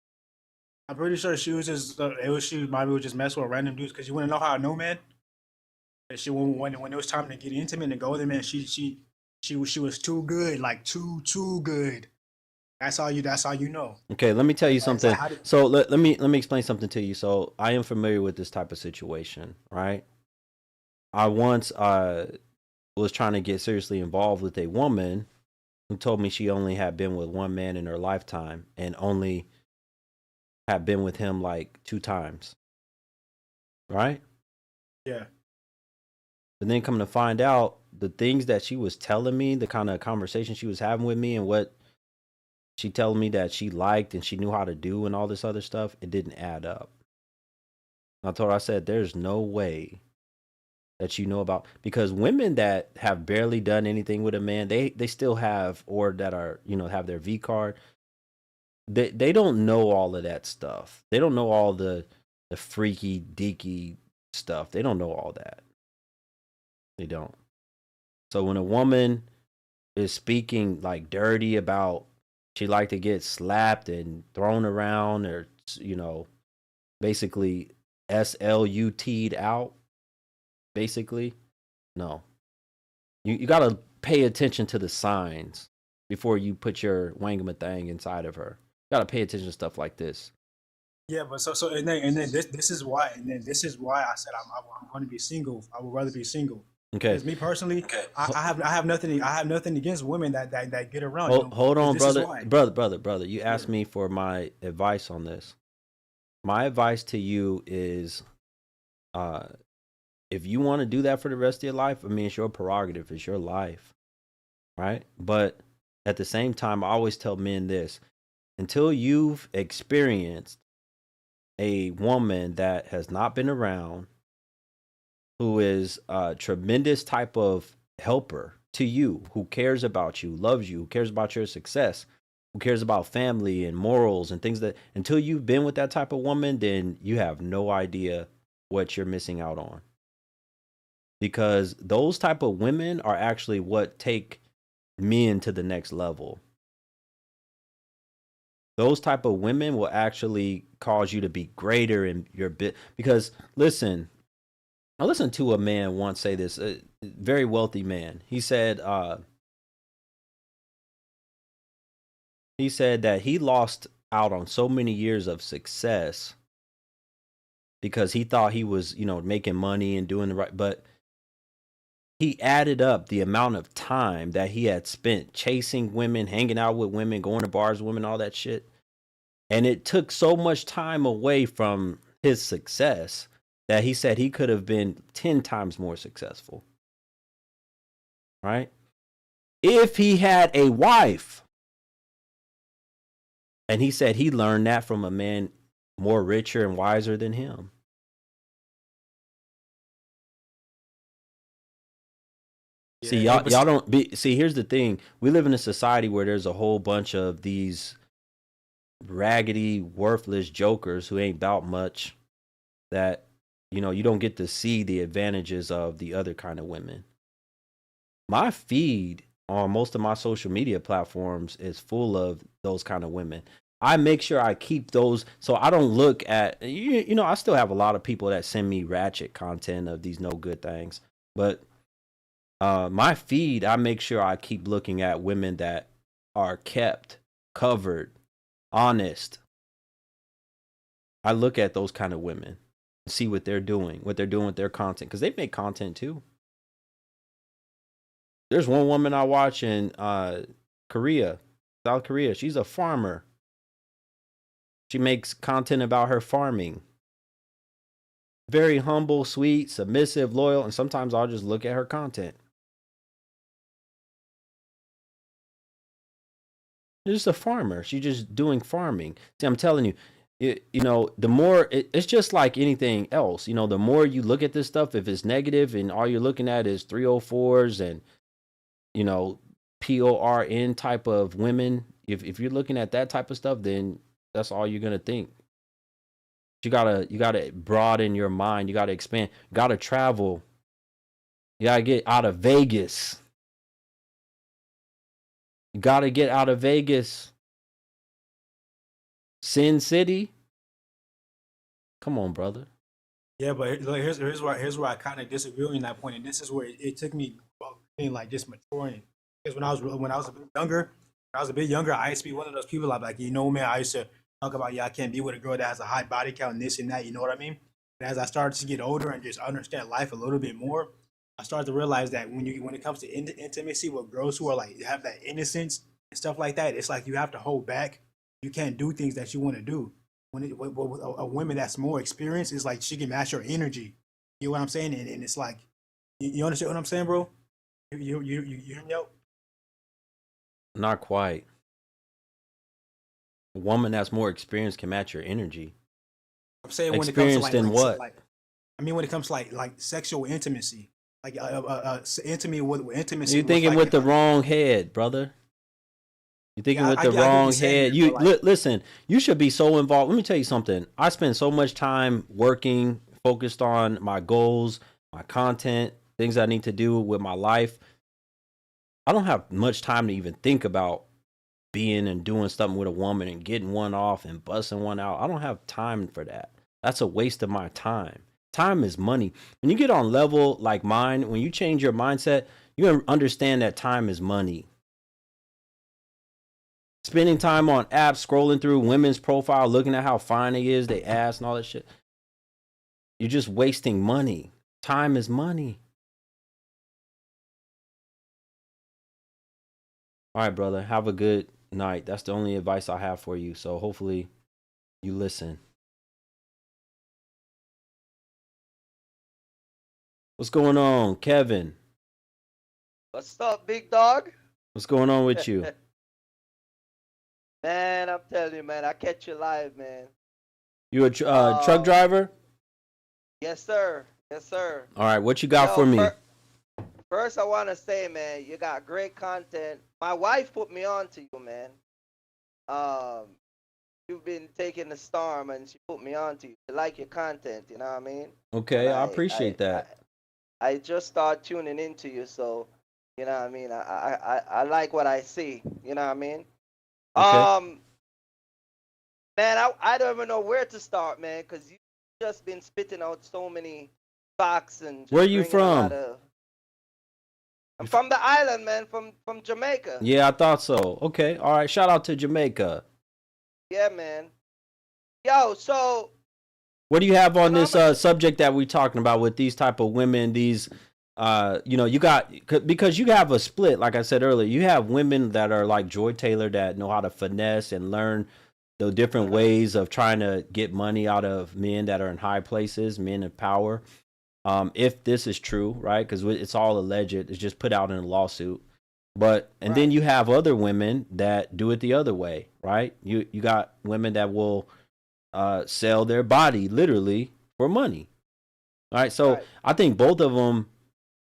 I'm pretty sure she was just she maybe was just messing with random dudes because you want to know how I know, man. That she when it was time to get intimate and go there, man, she was too good, like too good. That's all you know. Okay, let me tell you It's like something. how did So let me explain something to you. So I am familiar with this type of situation, right? I once was trying to get seriously involved with a woman, who told me she only had been with one man in her lifetime and only had been with him like 2 times. Right? Yeah. But then come to find out, the things that she was telling me, the kind of conversation she was having with me, and what she telling me that she liked and she knew how to do and all this other stuff, it didn't add up. I told her, I said, there's no way that you know about, because women that have barely done anything with a man, they still have, or that are, have their V card. They don't know all of that stuff. They don't know all the freaky deaky stuff. They don't know all that. They don't. So when a woman is speaking like dirty about she like to get slapped and thrown around, or basically SLUT'd out, basically, no. You gotta pay attention to the signs before you put your wangama thing inside of her. You gotta pay attention to stuff like this. Yeah, but so and then this is why, I said I'm going to be single. I would rather be single. Okay. Because me personally, I have nothing against women that get around. Hold on, brother. Brother. You asked me for my advice on this. My advice to you is, if you want to do that for the rest of your life, I mean, it's your prerogative, it's your life, right? But at the same time, I always tell men this: until you've experienced a woman that has not been around, who is a tremendous type of helper to you, who cares about you, loves you, who cares about your success, who cares about family and morals and things, that until you've been with that type of woman, then you have no idea what you're missing out on. Because those type of women are actually what take men to the next level. Those type of women will actually cause you to be greater in your bit. Because listen, I listened to a man once say this, a very wealthy man. He said that he lost out on so many years of success because he thought he was, making money and doing the right, but he added up the amount of time that he had spent chasing women, hanging out with women, going to bars with women, all that shit. And it took so much time away from his success that he said he could have been 10 times more successful. Right? If he had a wife. And he said he learned that from a man more richer and wiser than him. Yeah, see, y'all don't be, see, here's the thing. We live in a society where there's a whole bunch of these raggedy, worthless jokers who ain't about much, that, you don't get to see the advantages of the other kind of women. My feed on most of my social media platforms is full of those kind of women. I make sure I keep those, so I don't look at, I still have a lot of people that send me ratchet content of these no good things, but my feed, I make sure I keep looking at women that are kept, covered, honest. I look at those kind of women, see what they're doing with their content, because they make content too. There's one woman I watch in South Korea. She's a farmer. She makes content about her farming. Very humble, sweet, submissive, loyal, and sometimes I'll just look at her content. She's just a farmer. She's just doing farming. See, I'm telling you, the more, it's just like anything else. The more you look at this stuff, if it's negative and all you're looking at is 304s and, PORN type of women, if you're looking at that type of stuff, then that's all you're going to think. You gotta broaden your mind. You gotta expand. You gotta travel. You gotta get out of Vegas. You gotta get out of Vegas. Sin City. Come on, brother. Yeah, but here's where I kind of disagree on that point, and this is where it took me being like just maturing. Because when I was a bit younger, I used to be one of those people like, man, I used to talk about, I can't be with a girl that has a high body count and this and that, you know what I mean? And as I started to get older and just understand life a little bit more, I started to realize that when it comes to intimacy with girls who are like have that innocence and stuff like that, it's like you have to hold back. You can't do things that you want to do. With a woman that's more experienced, it's like she can match your energy. You know what I'm saying? And it's like you understand what I'm saying, bro? You hear me out? Not quite. A woman that's more experienced can match your energy. I'm saying when it comes to Experienced in what? I mean when it comes to like sexual intimacy, like intimacy with intimacy. You're thinking with the wrong head, brother. You're thinking with the I get what you're wrong saying, head. man, You but like, listen. You should be so involved. Let me tell you something. I spend so much time working, focused on my goals, my content, things I need to do with my life. I don't have much time to even think about being and doing something with a woman and getting one off and busting one out. I don't have time for that. That's a waste of my time. Time is money. When you get on level like mine, when you change your mindset, you understand that time is money. Spending time on apps, scrolling through women's profile, looking at how fine they is, they ass and all that shit. You're just wasting money. Time is money. All right, brother. Have a good night. That's the only advice I have for you. So hopefully you listen. What's going on, Kevin? What's up, big dog? What's going on with you? Man, I'm telling you, man, I catch you live, man. You a truck driver? Yes, sir. Yes, sir. All right, what you got Yo, for me? First, I want to say, man, you got great content. My wife put me on to you, man. You've been taking the storm, and she put me on to you. I like your content, you know what I mean? Okay, And I appreciate that. I just start tuning into you, so you know what I mean. I like what I see, you know what I mean. Okay. Man, I don't even know where to start, man, because you just been spitting out so many facts and just Where you bringing a lot from? of. I'm from the island, man, from Jamaica. Yeah, I thought so. Okay, all right. Shout out to Jamaica. Yeah, man. Yo, so What do you have on you know, this subject that we're talking about with these type of women? These, you got because you have a split. Like I said earlier, you have women that are like Joy Taylor that know how to finesse and learn the different ways of trying to get money out of men that are in high places, men of power. If this is true, right? Because it's all alleged. It's just put out in a lawsuit. But and then you have other women that do it the other way, right? You got women that will sell their body literally for money. All right. So I think both of them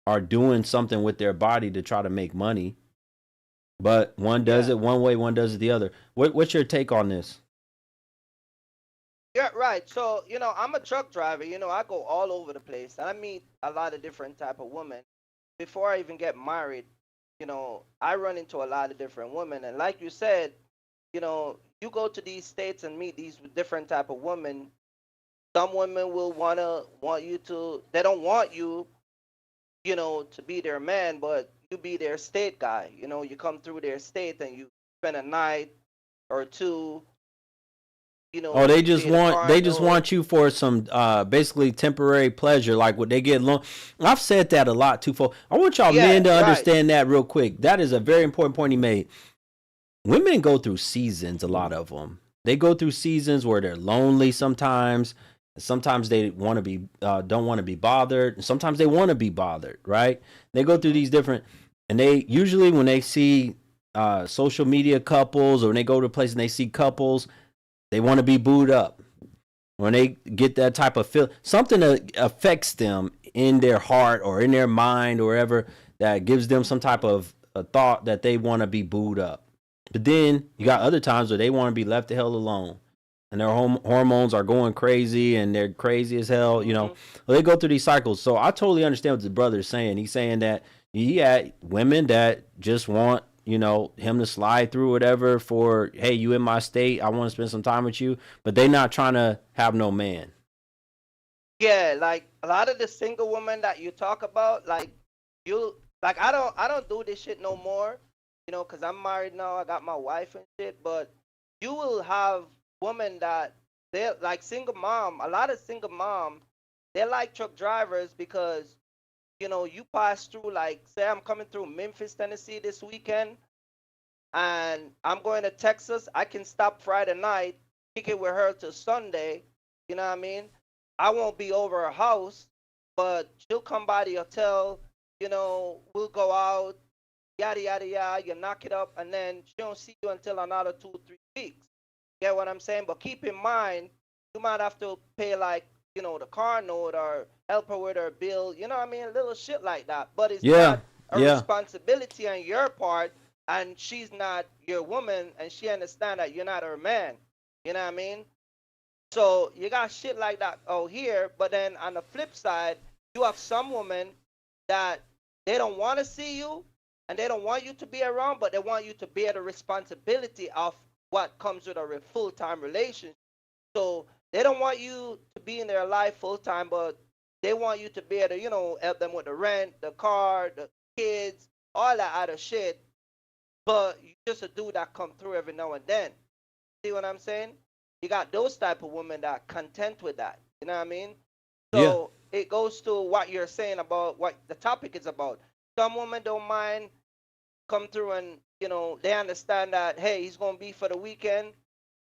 are doing something with their body to try to make money. But one does it one way, one does it the other. What's your take on this? yeah, right. So you know, I'm a truck driver. You know, I go all over the place, and I meet a lot of different type of women. Before I even get married, you know, I run into a lot of different women, and like you said, you know, you go to these states and meet these different type of women. Some women will want you to. They don't want you, you know, to be their man, but you be their state guy. You know, you come through their state and you spend a night or two. You know, Oh, they you just pay the car note. you for some basically temporary pleasure, like what they get long. I've said that a lot too. For I want y'all Yeah, men to right. understand that real quick. That is a very important point he made. Women go through seasons. A lot of them they go through seasons where they're lonely. Sometimes they want to be don't want to be bothered. And sometimes they want to be bothered. Right? They go through these different, and they usually when they see social media couples or when they go to a place and they see couples. They want to be booed up. When they get that type of feel, something that affects them in their heart or in their mind or wherever that gives them some type of a thought that they want to be booed up. But then you got other times where they want to be left the hell alone. And their hormones are going crazy and they're crazy as hell. You know, well, they go through these cycles. So I totally understand what the brother is saying. He's saying that he had women that just want him to slide through whatever for, hey, you in my state, I want to spend some time with you, but they not trying to have no man. Yeah, like a lot of the single women that you talk about, like I don't do this shit no more, you know, because I'm married now. I got my wife and shit. But you will have women that they like single mom. A lot of single mom, they like truck drivers because you pass through, like, say I'm coming through Memphis, Tennessee this weekend, and I'm going to Texas. I can stop Friday night, kick it with her till Sunday. You know what I mean? I won't be over her house, but she'll come by the hotel. We'll go out, yada yada yada. You knock it up, and then she don't see you until another 2 3 weeks. Get what I'm saying? But keep in mind, you might have to pay, like, the car note, or help her with her bill. You know what I mean? Little shit like that. But it's Yeah, not a yeah, responsibility on your part, and she's not your woman, and she understand that you're not her man. You know what I mean? So you got shit like that out here, but then on the flip side, you have some women that they don't want to see you, and they don't want you to be around, but they want you to bear the responsibility of what comes with a full-time relationship. So they don't want you to be in their life full time, but they want you to be able to, help them with the rent, the car, the kids, all that other shit. But you just a dude that come through every now and then. See what I'm saying? You got those type of women that are content with that. You know what I mean? yeah. So it goes to what you're saying about what the topic is about. Some women don't mind come through, and they understand that, hey, he's gonna be for the weekend.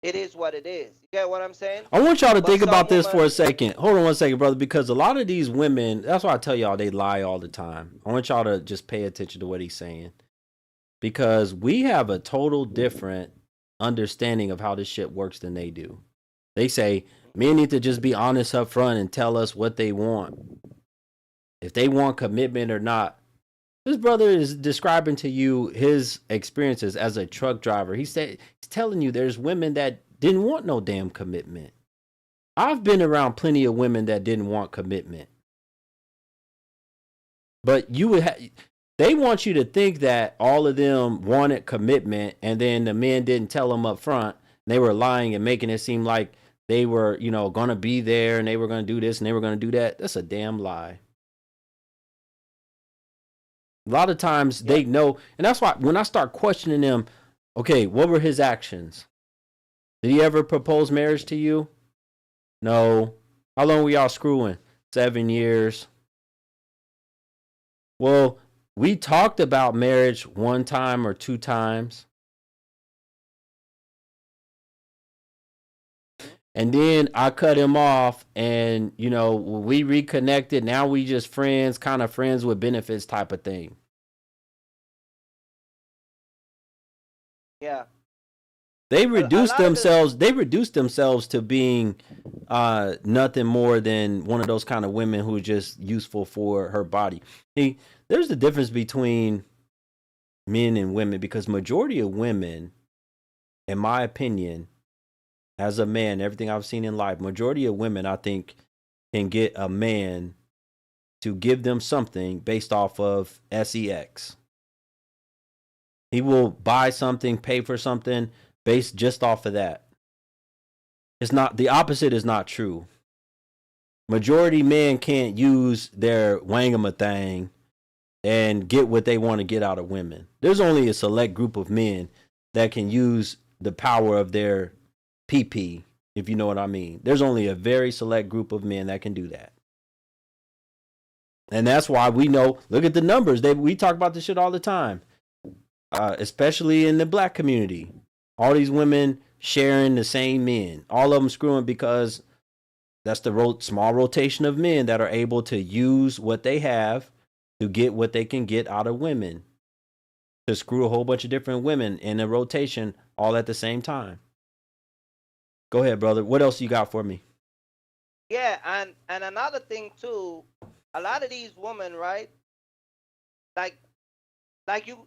It is what it is. You get what I'm saying? I want y'all to But think some about this for a women, second. Hold on one second, brother, because a lot of these women, that's why I tell y'all they lie all the time. I want y'all to just pay attention to what he's saying, because we have a total different understanding of how this shit works than they do. They say men need to just be honest up front and tell us what they want, if they want commitment or not. This brother is describing to you his experiences as a truck driver. He said he's telling you there's women that didn't want no damn commitment. I've been around plenty of women that didn't want commitment. But they want you to think that all of them wanted commitment, and then the men didn't tell them up front. They were lying and making it seem like they were, going to be there, and they were going to do this and they were going to do that. That's a damn lie. A lot of times yeah, they know, and that's why when I start questioning them, okay, what were his actions? Did he ever propose marriage to you? No. How long were y'all screwing? 7 years. Well, we talked about marriage one time or two times. And then I cut him off, and we reconnected. Now we just friends, kind of friends with benefits type of thing. yeah. They A reduced lot of the themselves to being nothing more than one of those kind of women who are just useful for her body. See, there's the difference between men and women, because majority of women, in my opinion, as a man, everything I've seen in life, majority of women, I think, can get a man to give them something based off of sex. He will buy something, pay for something based just off of that. It's not, the opposite is not true. Majority men can't use their wangama thing and get what they want to get out of women. There's only a select group of men that can use the power of their PP, if you know what I mean. There's only a very select group of men that can do that. And that's why we know, look at the numbers. We talk about this shit all the time, especially in the black community. All these women sharing the same men, all of them screwing, because that's the small rotation of men that are able to use what they have to get what they can get out of women, to screw a whole bunch of different women in a rotation all at the same time. Go ahead, brother. What else you got for me? Yeah, and another thing too, a lot of these women, right? Like like you,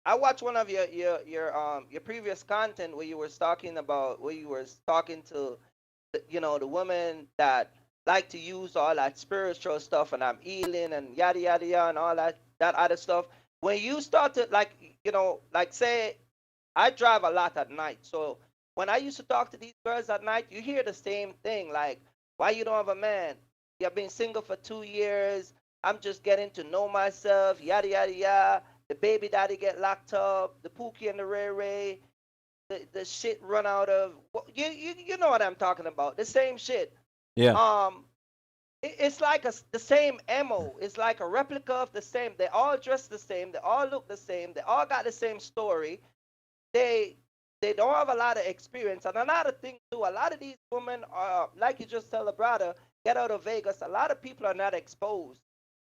I watched one of your previous content where you were talking about, where you were talking to the women that like to use all that spiritual stuff, and I'm healing and yada yada yada and all that other stuff. When you start to, like, like, say I drive a lot at night, so when I used to talk to these girls at night, you hear the same thing, like, why you don't have a man? You've been single for 2 years. I'm just getting to know myself, yada yada yada. The baby daddy get locked up, the Pookie and the Ray Ray, the shit run out of, you know what I'm talking about. The same shit. Yeah. Um it's like the same MO. It's like a replica of the same. They all dress the same. They all look the same. They all got the same story. They they don't have a lot of experience. And another thing too, a lot of these women are like you just tell a brother, get out of Vegas. A lot of people are not exposed.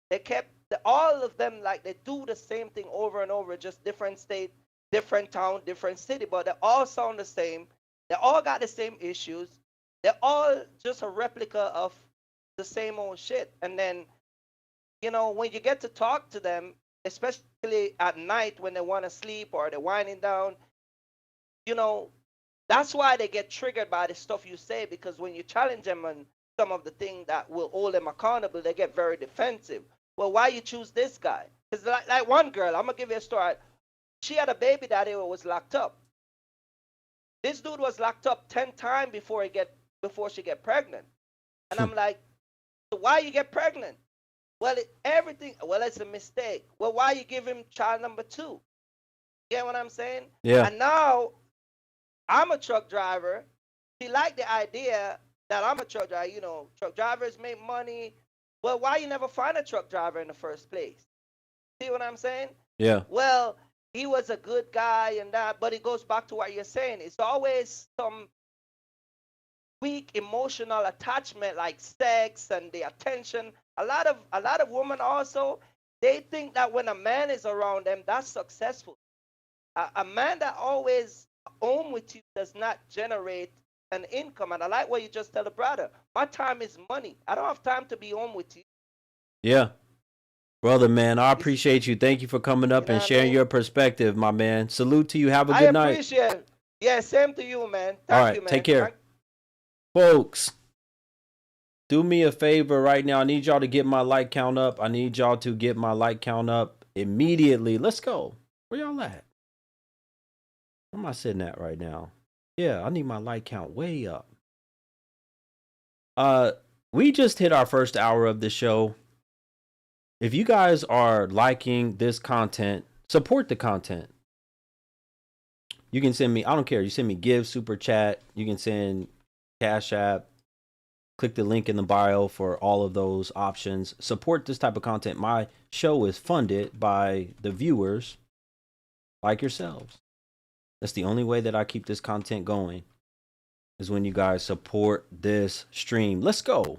They kept all of them like they do the same thing over and over, just different state, different town, different city, but they all sound the same. They all got the same issues. They're all just a replica of the same old shit. And then, when you get to talk to them, especially at night when they want to sleep or they're winding down, you know, that's why they get triggered by the stuff you say, because when you challenge them on some of the things that will hold them accountable, they get very defensive. Well, why you choose this guy? Because like one girl, I'm gonna give you a story. She had a baby daddy who was locked up. This dude was locked up 10 times before she get pregnant. And I'm like, so why you get pregnant? Well, it's a mistake. Well, why you give him child number 2? You get what I'm saying? Yeah. And now I'm a truck driver. She liked the idea that I'm a truck driver. Truck drivers make money. Well, why you never find a truck driver in the first place? See what I'm saying? Yeah. Well, he was a good guy and that, but it goes back to what you're saying. It's always some weak emotional attachment like sex and the attention. A lot of women also, they think that when a man is around them, that's successful. A man that always home with you does not generate an income. And I like what you just tell the brother. My time is money. I don't have time to be home with you. Yeah. Brother, man, I appreciate you. Thank you for coming up and sharing your perspective, my man. Salute to you. Have a good night. I appreciate it. Yeah, same to you, man. All Thank right, you, man. take care. Folks, do me a favor right now. I need y'all to get my like count up. I need y'all to get my like count up immediately. Let's go. Where y'all at? Where am I sitting at right now? Yeah, I need my like count way up. We just hit our first hour of the show. If you guys are liking this content, support the content. You can send me, I don't care. You send me Give, Super Chat. You can send Cash App. Click the link in the bio for all of those options. Support this type of content. My show is funded by the viewers like yourselves. That's the only way that I keep this content going, is when you guys support this stream. Let's go.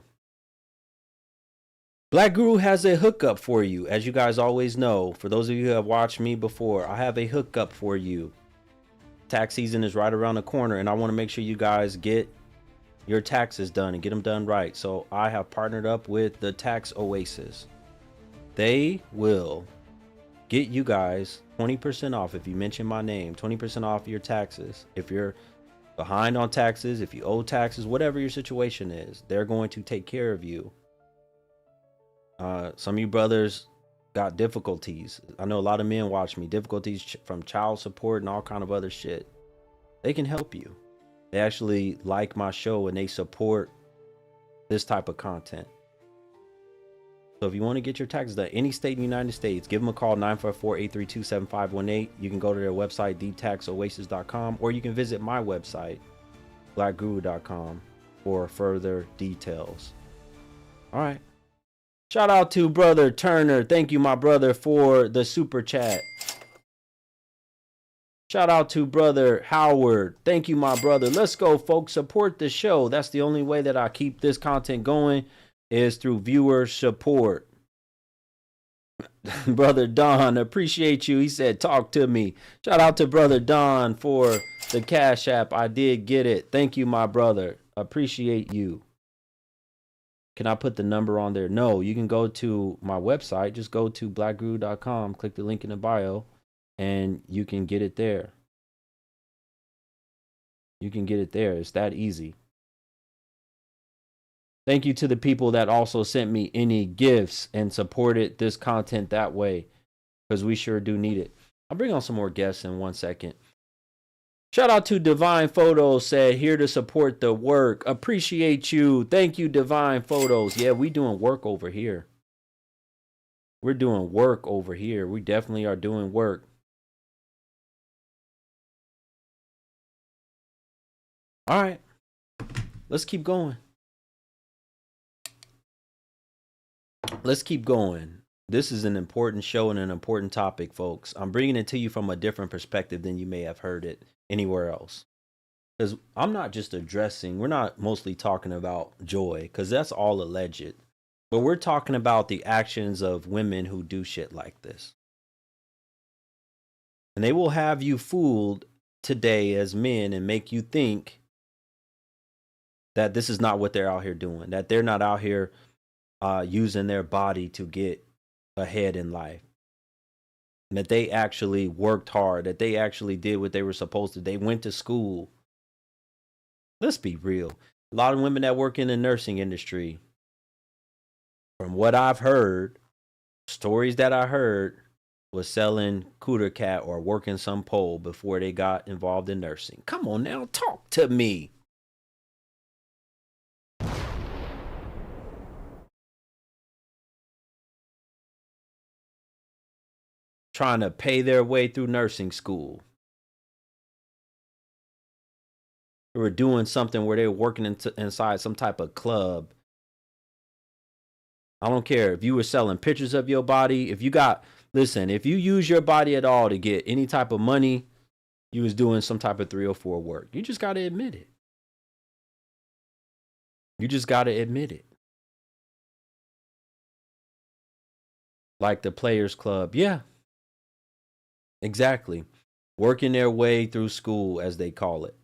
Black Guru has a hookup for you. As you guys always know, for those of you who have watched me before, I have a hookup for you. Tax season is right around the corner, and I want to make sure you guys get your taxes done and get them done right. So I have partnered up with the Tax Oasis. They will get you guys 20% off if you mention my name, 20% off your taxes. If you're behind on taxes, if you owe taxes, whatever your situation is, they're going to take care of you. Some of you brothers got difficulties. I know a lot of men watch me, difficulties from child support and all kind of other shit. They can help you. They actually like my show and they support this type of content. So if you want to get your taxes done, any state in the United States, give them a call, 954-832-7518. You can go to their website, thetaxoasis.com, or you can visit my website, blackguru.com, for further details. All right. Shout out to Brother Turner. Thank you, my brother, for the super chat. Shout out to Brother Howard. Thank you, my brother. Let's go, folks. Support the show. That's the only way that I keep this content going, is through viewer support. Brother Don, appreciate you. He said, talk to me. Shout out to Brother Don for the Cash App. I did get it. Thank you, my brother. Appreciate you. Can I put the number on there? No, you can go to my website. Just go to blackguru.com, click the link in the bio, and you can get it there. You can get it there. It's that easy. Thank you to the people that also sent me any gifts and supported this content that way, because we sure do need it. I'll bring on some more guests in 1 second. Shout out to Divine Photos, said here to support the work. Appreciate you. Thank you, Divine Photos. Yeah, we doing work over here. We're doing work over here. We definitely are doing work. All right. Let's keep going. let's keep going. This is an important show and an important topic, folks. I'm bringing it to you from a different perspective than you may have heard it anywhere else. Because I'm not just addressing, we're not mostly talking about joy, because that's all alleged. But we're talking about the actions of women who do shit like this. And they will have you fooled today as men and make you think that this is not what they're out here doing, that they're not out here using their body to get ahead in life, and that they actually worked hard, that they actually did what they were supposed to. They went to school. Let's be real. A lot of women that work in the nursing industry, from what I've heard, stories that I heard, was selling cooter cat or working some pole before they got involved in nursing. Come on now, talk to me. Trying to pay their way through nursing school. They were doing something where they were working inside some type of club. I don't care if you were selling pictures of your body. If you use your body at all to get any type of money, you was doing some type of 304 work. You just got to admit it. You just got to admit it. Like the Players Club. Yeah. Exactly. Working their way through school, as they call it.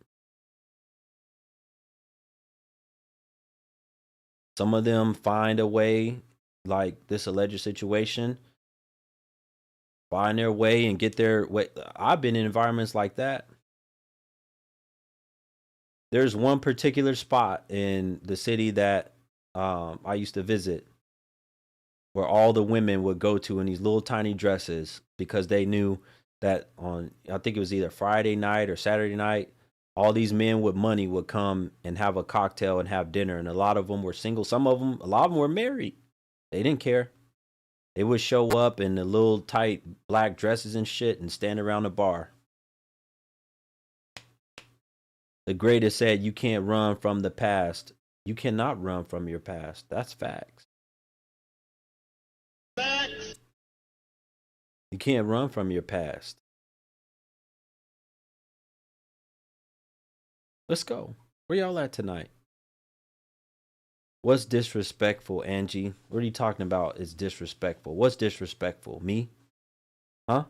Some of them find a way, like this alleged situation, find their way and get their way. I've been in environments like that. There's one particular spot in the city that I used to visit where all the women would go to in these little tiny dresses because they knew that on, I think it was either Friday night or Saturday night, all these men with money would come and have a cocktail and have dinner. And a lot of them were single. A lot of them were married. They didn't care. They would show up in the little tight black dresses and shit and stand around the bar. The greatest said, you can't run from the past. You cannot run from your past. That's facts. Facts. You can't run from your past. Let's go. Where y'all at tonight? What's disrespectful, Angie? What are you talking about? It's disrespectful. What's disrespectful? Me? Huh?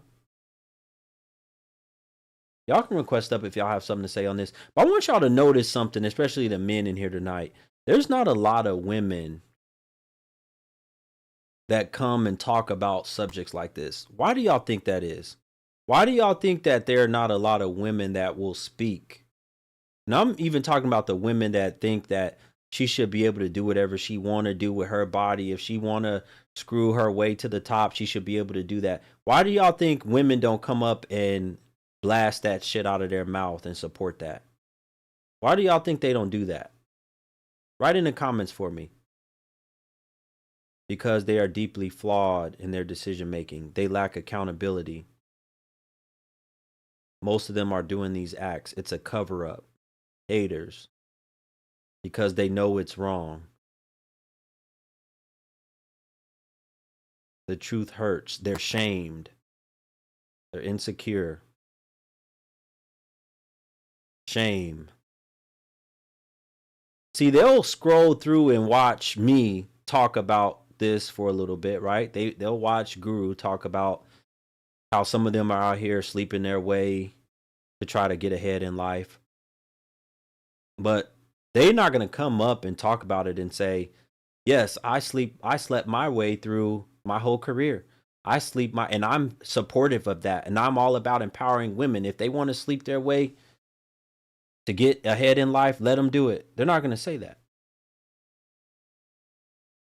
Y'all can request up if y'all have something to say on this. But I want y'all to notice something, especially the men in here tonight. There's not a lot of women that come and talk about subjects like this. Why do y'all think that is? Why do y'all think that there are not a lot of women that will speak? And I'm even talking about the women that think that she should be able to do whatever she want to do with her body. If she want to screw her way to the top, she should be able to do that. Why do y'all think women don't come up and blast that shit out of their mouth and support that? Why do y'all think they don't do that? Write in the comments for me. Because they are deeply flawed in their decision making. They lack accountability. Most of them are doing these acts. It's a cover up. Haters. Because they know it's wrong. The truth hurts. They're shamed. They're insecure. Shame. See, they'll scroll through and watch me talk about this for a little bit, right? They'll watch Guru talk about how some of them are out here sleeping their way to try to get ahead in life. But they're not going to come up and talk about it and say, yes, I slept my way through my whole career. And I'm supportive of that. And I'm all about empowering women. If they want to sleep their way to get ahead in life, let them do it. They're not going to say that.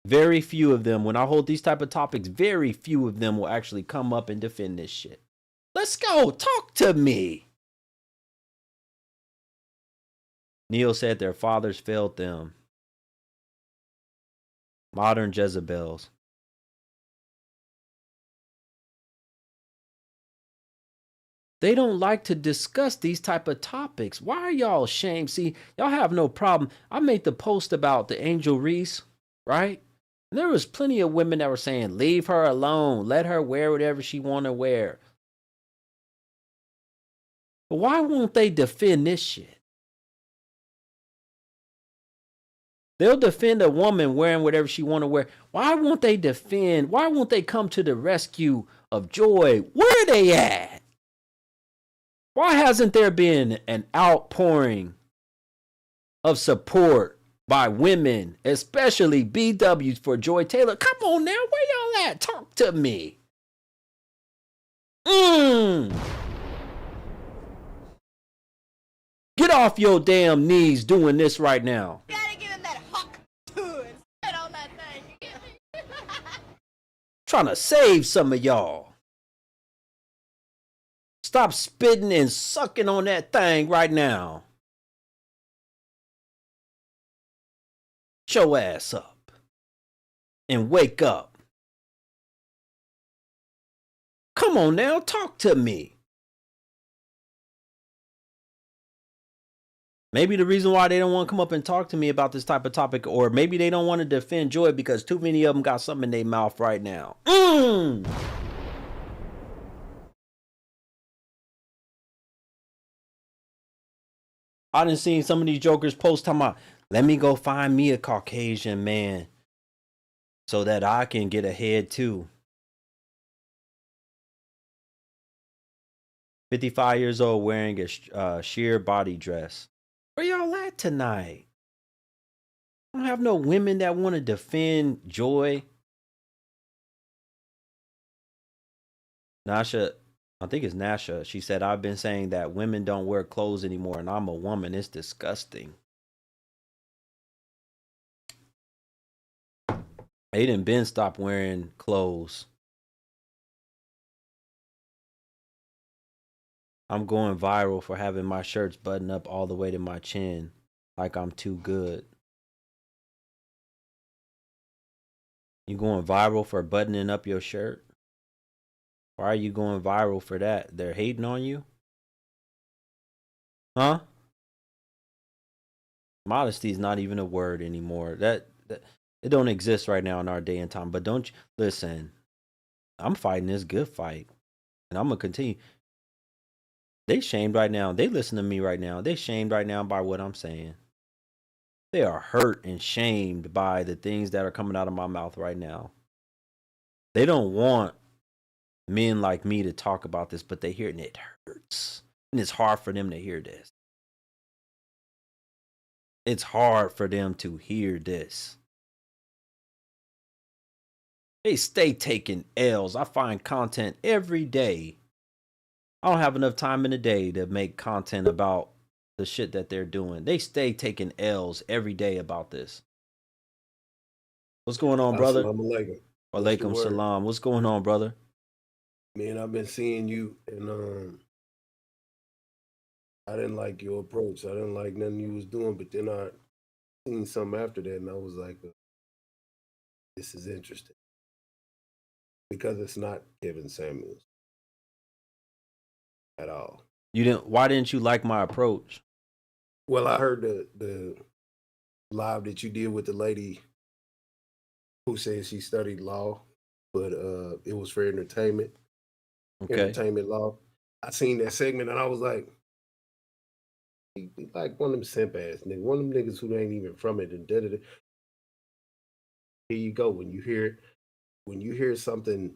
Very few of them, when I hold these type of topics, very few of them will actually come up and defend this shit. Let's go. Talk to me. Neil said their fathers failed them. Modern Jezebels. They don't like to discuss these type of topics. Why are y'all ashamed? See, y'all have no problem. I made the post about the Angel Reese, right? And there was plenty of women that were saying, leave her alone. Let her wear whatever she want to wear. But why won't they defend this shit? They'll defend a woman wearing whatever she want to wear. Why won't they defend? Why won't they come to the rescue of Joy? Where are they at? Why hasn't there been an outpouring of support by women, especially BWs for Joy Taylor? Come on now, where y'all at? Talk to me. Get off your damn knees doing this right now. You gotta give him that hawk to it. Spit on that thing. You get me? Trying to save some of y'all. Stop spitting and sucking on that thing right now. Show ass up and wake up. Come on now, talk to me. Maybe the reason why they don't want to come up and talk to me about this type of topic, or maybe they don't want to defend Joy because too many of them got something in their mouth right now. I done seen some of these jokers post talking about, let me go find me a Caucasian man so that I can get ahead too. 55 years old wearing a sheer body dress. Where y'all at tonight? I don't have no women that want to defend Joy. Nasha, I think it's Nasha. She said, I've been saying that women don't wear clothes anymore and I'm a woman. It's disgusting. Aiden Ben stopped wearing clothes. I'm going viral for having my shirts buttoned up all the way to my chin, like I'm too good. You going viral for buttoning up your shirt? Why are you going viral for that? They're hating on you? Huh? Modesty is not even a word anymore. That it don't exist right now in our day and time. But don't you listen, I'm fighting this good fight. And I'm gonna continue. They shamed right now. They listen to me right now. They shamed right now by what I'm saying. They are hurt and shamed by the things that are coming out of my mouth right now. They don't want men like me to talk about this, but they hear it and it hurts. And it's hard for them to hear this. It's hard for them to hear this. They stay taking L's. I find content every day. I don't have enough time in the day to make content about the shit that they're doing. They stay taking L's every day about this. What's going on, brother? Assalamu alaikum. Walaikum salam. What's going on, brother? Man, I've been seeing you, and I didn't like your approach. I didn't like nothing you was doing, but then I seen something after that, and I was like, this is interesting. Because it's not Kevin Samuels at all. Why didn't you like my approach? Well, I heard the live that you did with the lady who said she studied law, but it was for entertainment. Okay. Entertainment law. I seen that segment and I was like, he like one of them simp ass niggas, one of them niggas who ain't even from it. And here you go. When you hear something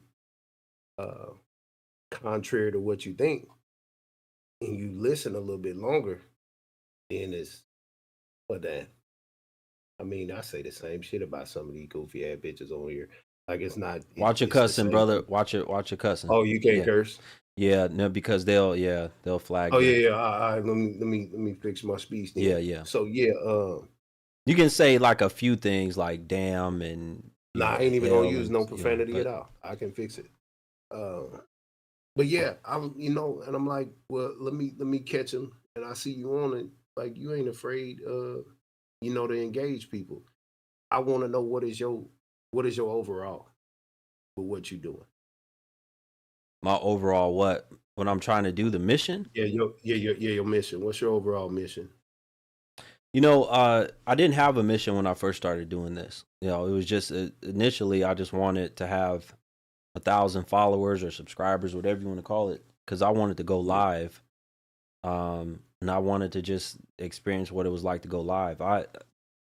contrary to what you think, and you listen a little bit longer, then it's what that. I mean, I say the same shit about some of these goofy ass bitches on here. Like it's not. Watch your cussing, brother. Watch your cussing. Oh, you can't curse. Yeah, no, because they'll flag. Oh you. yeah. All right, let me fix my speech. Then. Yeah. So yeah, you can say like a few things like damn and. Nah, I ain't even gonna use no profanity at all. I can fix it. But yeah, and I'm like, well, let me catch him, and I see you on it. Like you ain't afraid, to engage people. I want to know what is your overall with what you doing. My overall what I'm trying to do, the mission? Yeah, your mission. What's your overall mission? I didn't have a mission when I first started doing this. It was just initially I just wanted to have 1,000 followers or subscribers, whatever you want to call it, because I wanted to go live. And I wanted to just experience what it was like to go live. I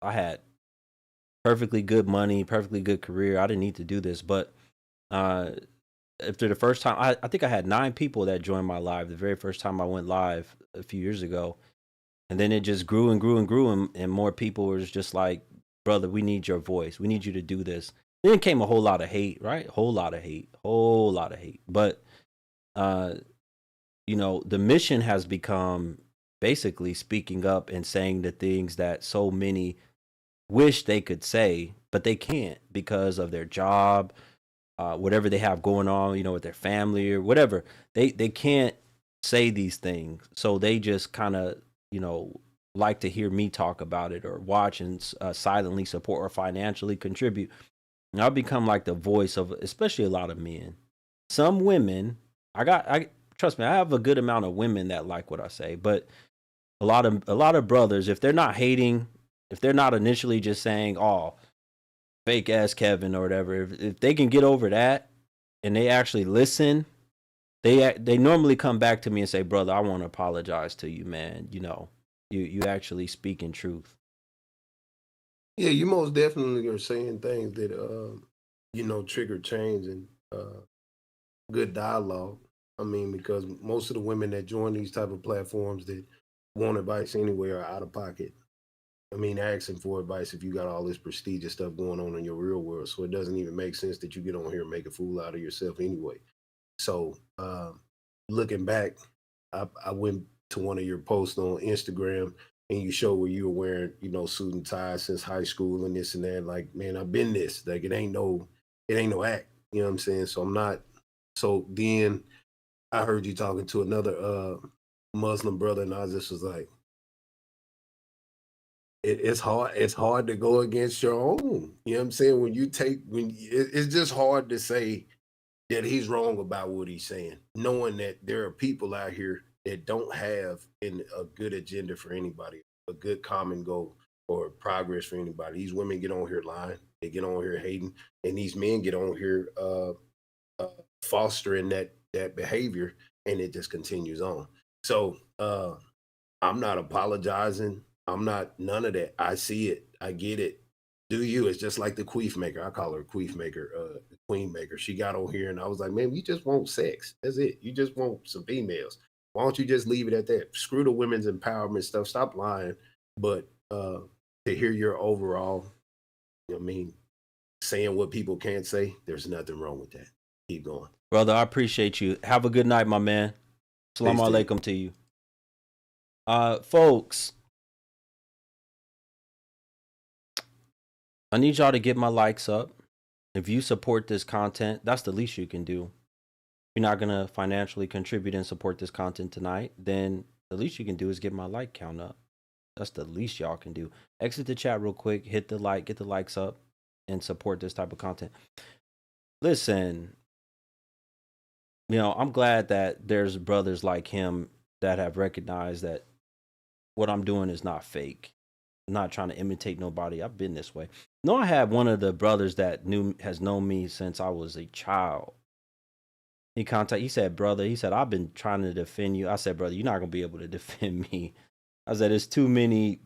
had perfectly good money, perfectly good career. I didn't need to do this, but after the first time, I think I had 9 people that joined my live the very first time I went live a few years ago. And then it just grew and grew and grew, and more people was just like, brother, we need your voice. We need you to do this. Then came a whole lot of hate, right? Whole lot of hate. But, the mission has become basically speaking up and saying the things that so many wish they could say, but they can't because of their job, whatever they have going on, with their family or whatever. They can't say these things. So they just kind of, like to hear me talk about it or watch and silently support or financially contribute. And I've become like the voice of especially a lot of men. Some women, I trust me, I have a good amount of women that like what I say, but a lot of brothers, if they're not hating, if they're not initially just saying, "Oh, fake ass Kevin" or whatever, if they can get over that and they actually listen, they normally come back to me and say, "Brother, I want to apologize to you, man. You actually speaking truth." Yeah, you most definitely are saying things that trigger change and good dialogue. I mean, because most of the women that join these type of platforms that want advice anyway are out of pocket. I mean, asking for advice if you got all this prestigious stuff going on in your real world. So it doesn't even make sense that you get on here and make a fool out of yourself anyway. So looking back, I went to one of your posts on Instagram and you show where you were wearing, suit and tie since high school and this and that. Like, man, I've been this. Like it ain't no act. You know what I'm saying? So I'm not. So then I heard you talking to another Muslim brother, and I just was like, it's hard. It's hard to go against your own. You know what I'm saying? It's just hard to say that he's wrong about what he's saying, knowing that there are people out here that don't have a good agenda for anybody, a good common goal or progress for anybody. These women get on here lying, they get on here hating, and these men get on here fostering that behavior, and it just continues on. So I'm not apologizing. I'm not none of that. I see it. I get it. Do you? It's just like the queef maker. I call her a queef maker, queen maker. She got on here and I was like, man, you just want sex. That's it. You just want some females. Why don't you just leave it at that? Screw the women's empowerment stuff. Stop lying. But to hear your overall, saying what people can't say, there's nothing wrong with that. Keep going. Brother, I appreciate you. Have a good night, my man. Salam alaikum to you. Folks, I need y'all to get my likes up. If you support this content, that's the least you can do. If you're not going to financially contribute and support this content tonight, then the least you can do is get my like count up. That's the least y'all can do. Exit the chat real quick, hit the like, get the likes up, and support this type of content. Listen, I'm glad that there's brothers like him that have recognized that what I'm doing is not fake. I'm not trying to imitate nobody. I've been this way. No, I had one of the brothers that has known me since I was a child. He said, brother, I've been trying to defend you. I said, brother, you're not going to be able to defend me. I said, there's too many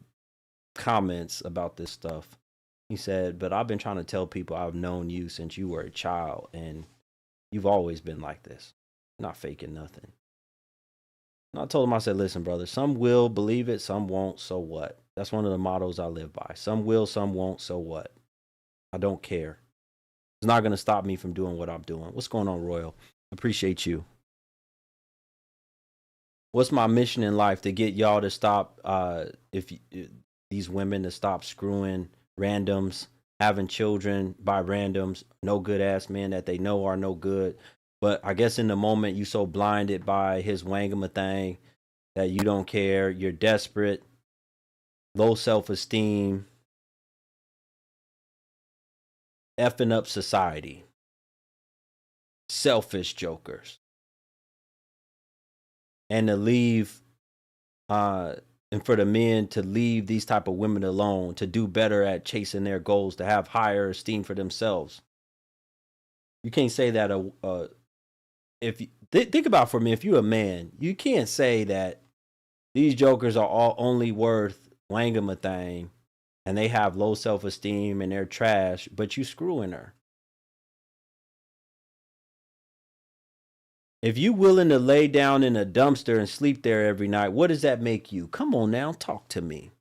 comments about this stuff. He said, but I've been trying to tell people I've known you since you were a child, and you've always been like this. Not faking nothing. And I told him, I said, listen, brother, some will believe it, some won't, so what? That's one of the mottos I live by. Some will, some won't, so what? I don't care. It's not going to stop me from doing what I'm doing. What's going on, Royal? Appreciate you. What's my mission in life? To get y'all to stop, these women to stop screwing randoms, having children by randoms, no good ass men that they know are no good. But I guess in the moment you so blinded by his wangama thing that you don't care. You're desperate, low self-esteem, effing up society, selfish jokers. And to leave and for the men to leave these type of women alone, to do better at chasing their goals, to have higher esteem for themselves. You can't say that if you, think about for me, if you're a man, you can't say that these jokers are all only worth wanging a thing and they have low self-esteem and they're trash, but you screwing her. If you willing to lay down in a dumpster and sleep there every night, what does that make you? Come on now, talk to me.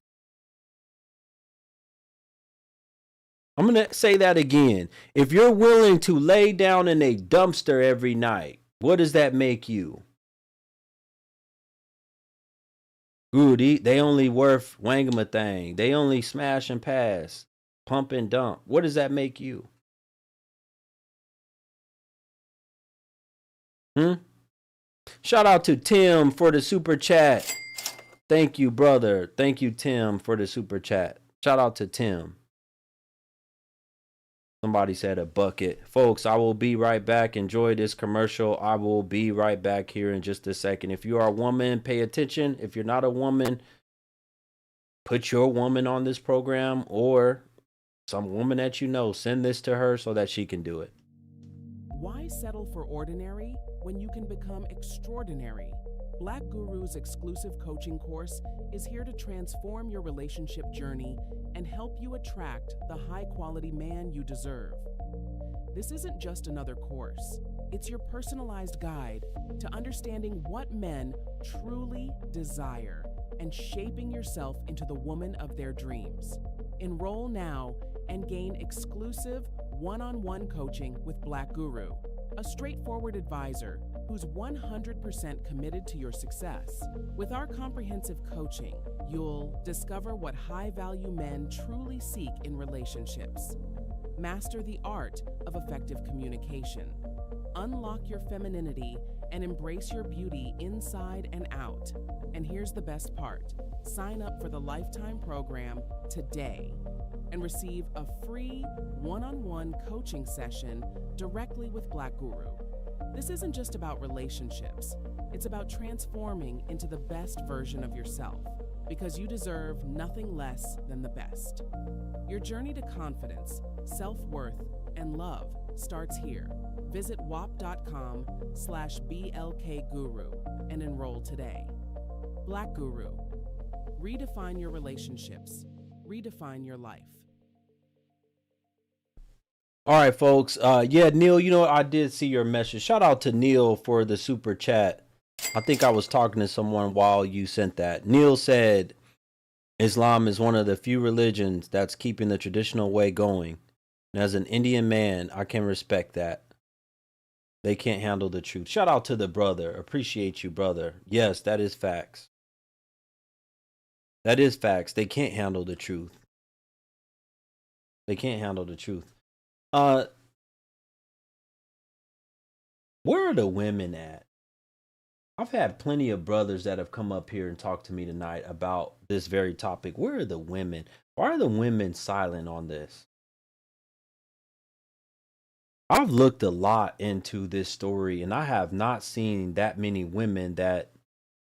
I'm going to say that again. If you're willing to lay down in a dumpster every night, what does that make you? Guru, they only worth wangama thing. They only smash and pass, pump and dump. What does that make you? Shout out to Tim for the super chat. Thank you, brother. Thank you, Tim, for the super chat. Shout out to Tim. Somebody said a bucket. Folks, I will be right back. Enjoy this commercial. I will be right back here in just a second. If you are a woman, pay attention. If you're not a woman, put your woman on this program, or some woman that you know, send this to her so that she can do it. Why settle for ordinary when you can become extraordinary? Black Guru's exclusive coaching course is here to transform your relationship journey and help you attract the high-quality man you deserve. This isn't just another course. It's your personalized guide to understanding what men truly desire and shaping yourself into the woman of their dreams. Enroll now and gain exclusive one-on-one coaching with Black Guru, a straightforward advisor who's 100% committed to your success. With our comprehensive coaching, you'll discover what high-value men truly seek in relationships, master the art of effective communication, unlock your femininity, and embrace your beauty inside and out. And here's the best part. Sign up for the lifetime program today and receive a free one-on-one coaching session directly with Black Guru. This isn't just about relationships. It's about transforming into the best version of yourself, because you deserve nothing less than the best. Your journey to confidence, self-worth, and love starts here. Visit wap.com/BLKGURU and enroll today. Black Guru. Redefine your relationships. Redefine your life. All right, folks. Yeah, Neil, you know, I did see your message. Shout out to Neil for the super chat. I think I was talking to someone while you sent that. Neil said Islam is one of the few religions that's keeping the traditional way going. And as an Indian man, I can respect that. They can't handle the truth. Shout out to the brother. Appreciate you, brother. Yes, that is facts. That is facts. They can't handle the truth. They can't handle the truth. Where are the women at? I've had plenty of brothers that have come up here and talked to me tonight about this very topic. Where are the women? Why are the women silent on this? I've looked a lot into this story, and I have not seen that many women that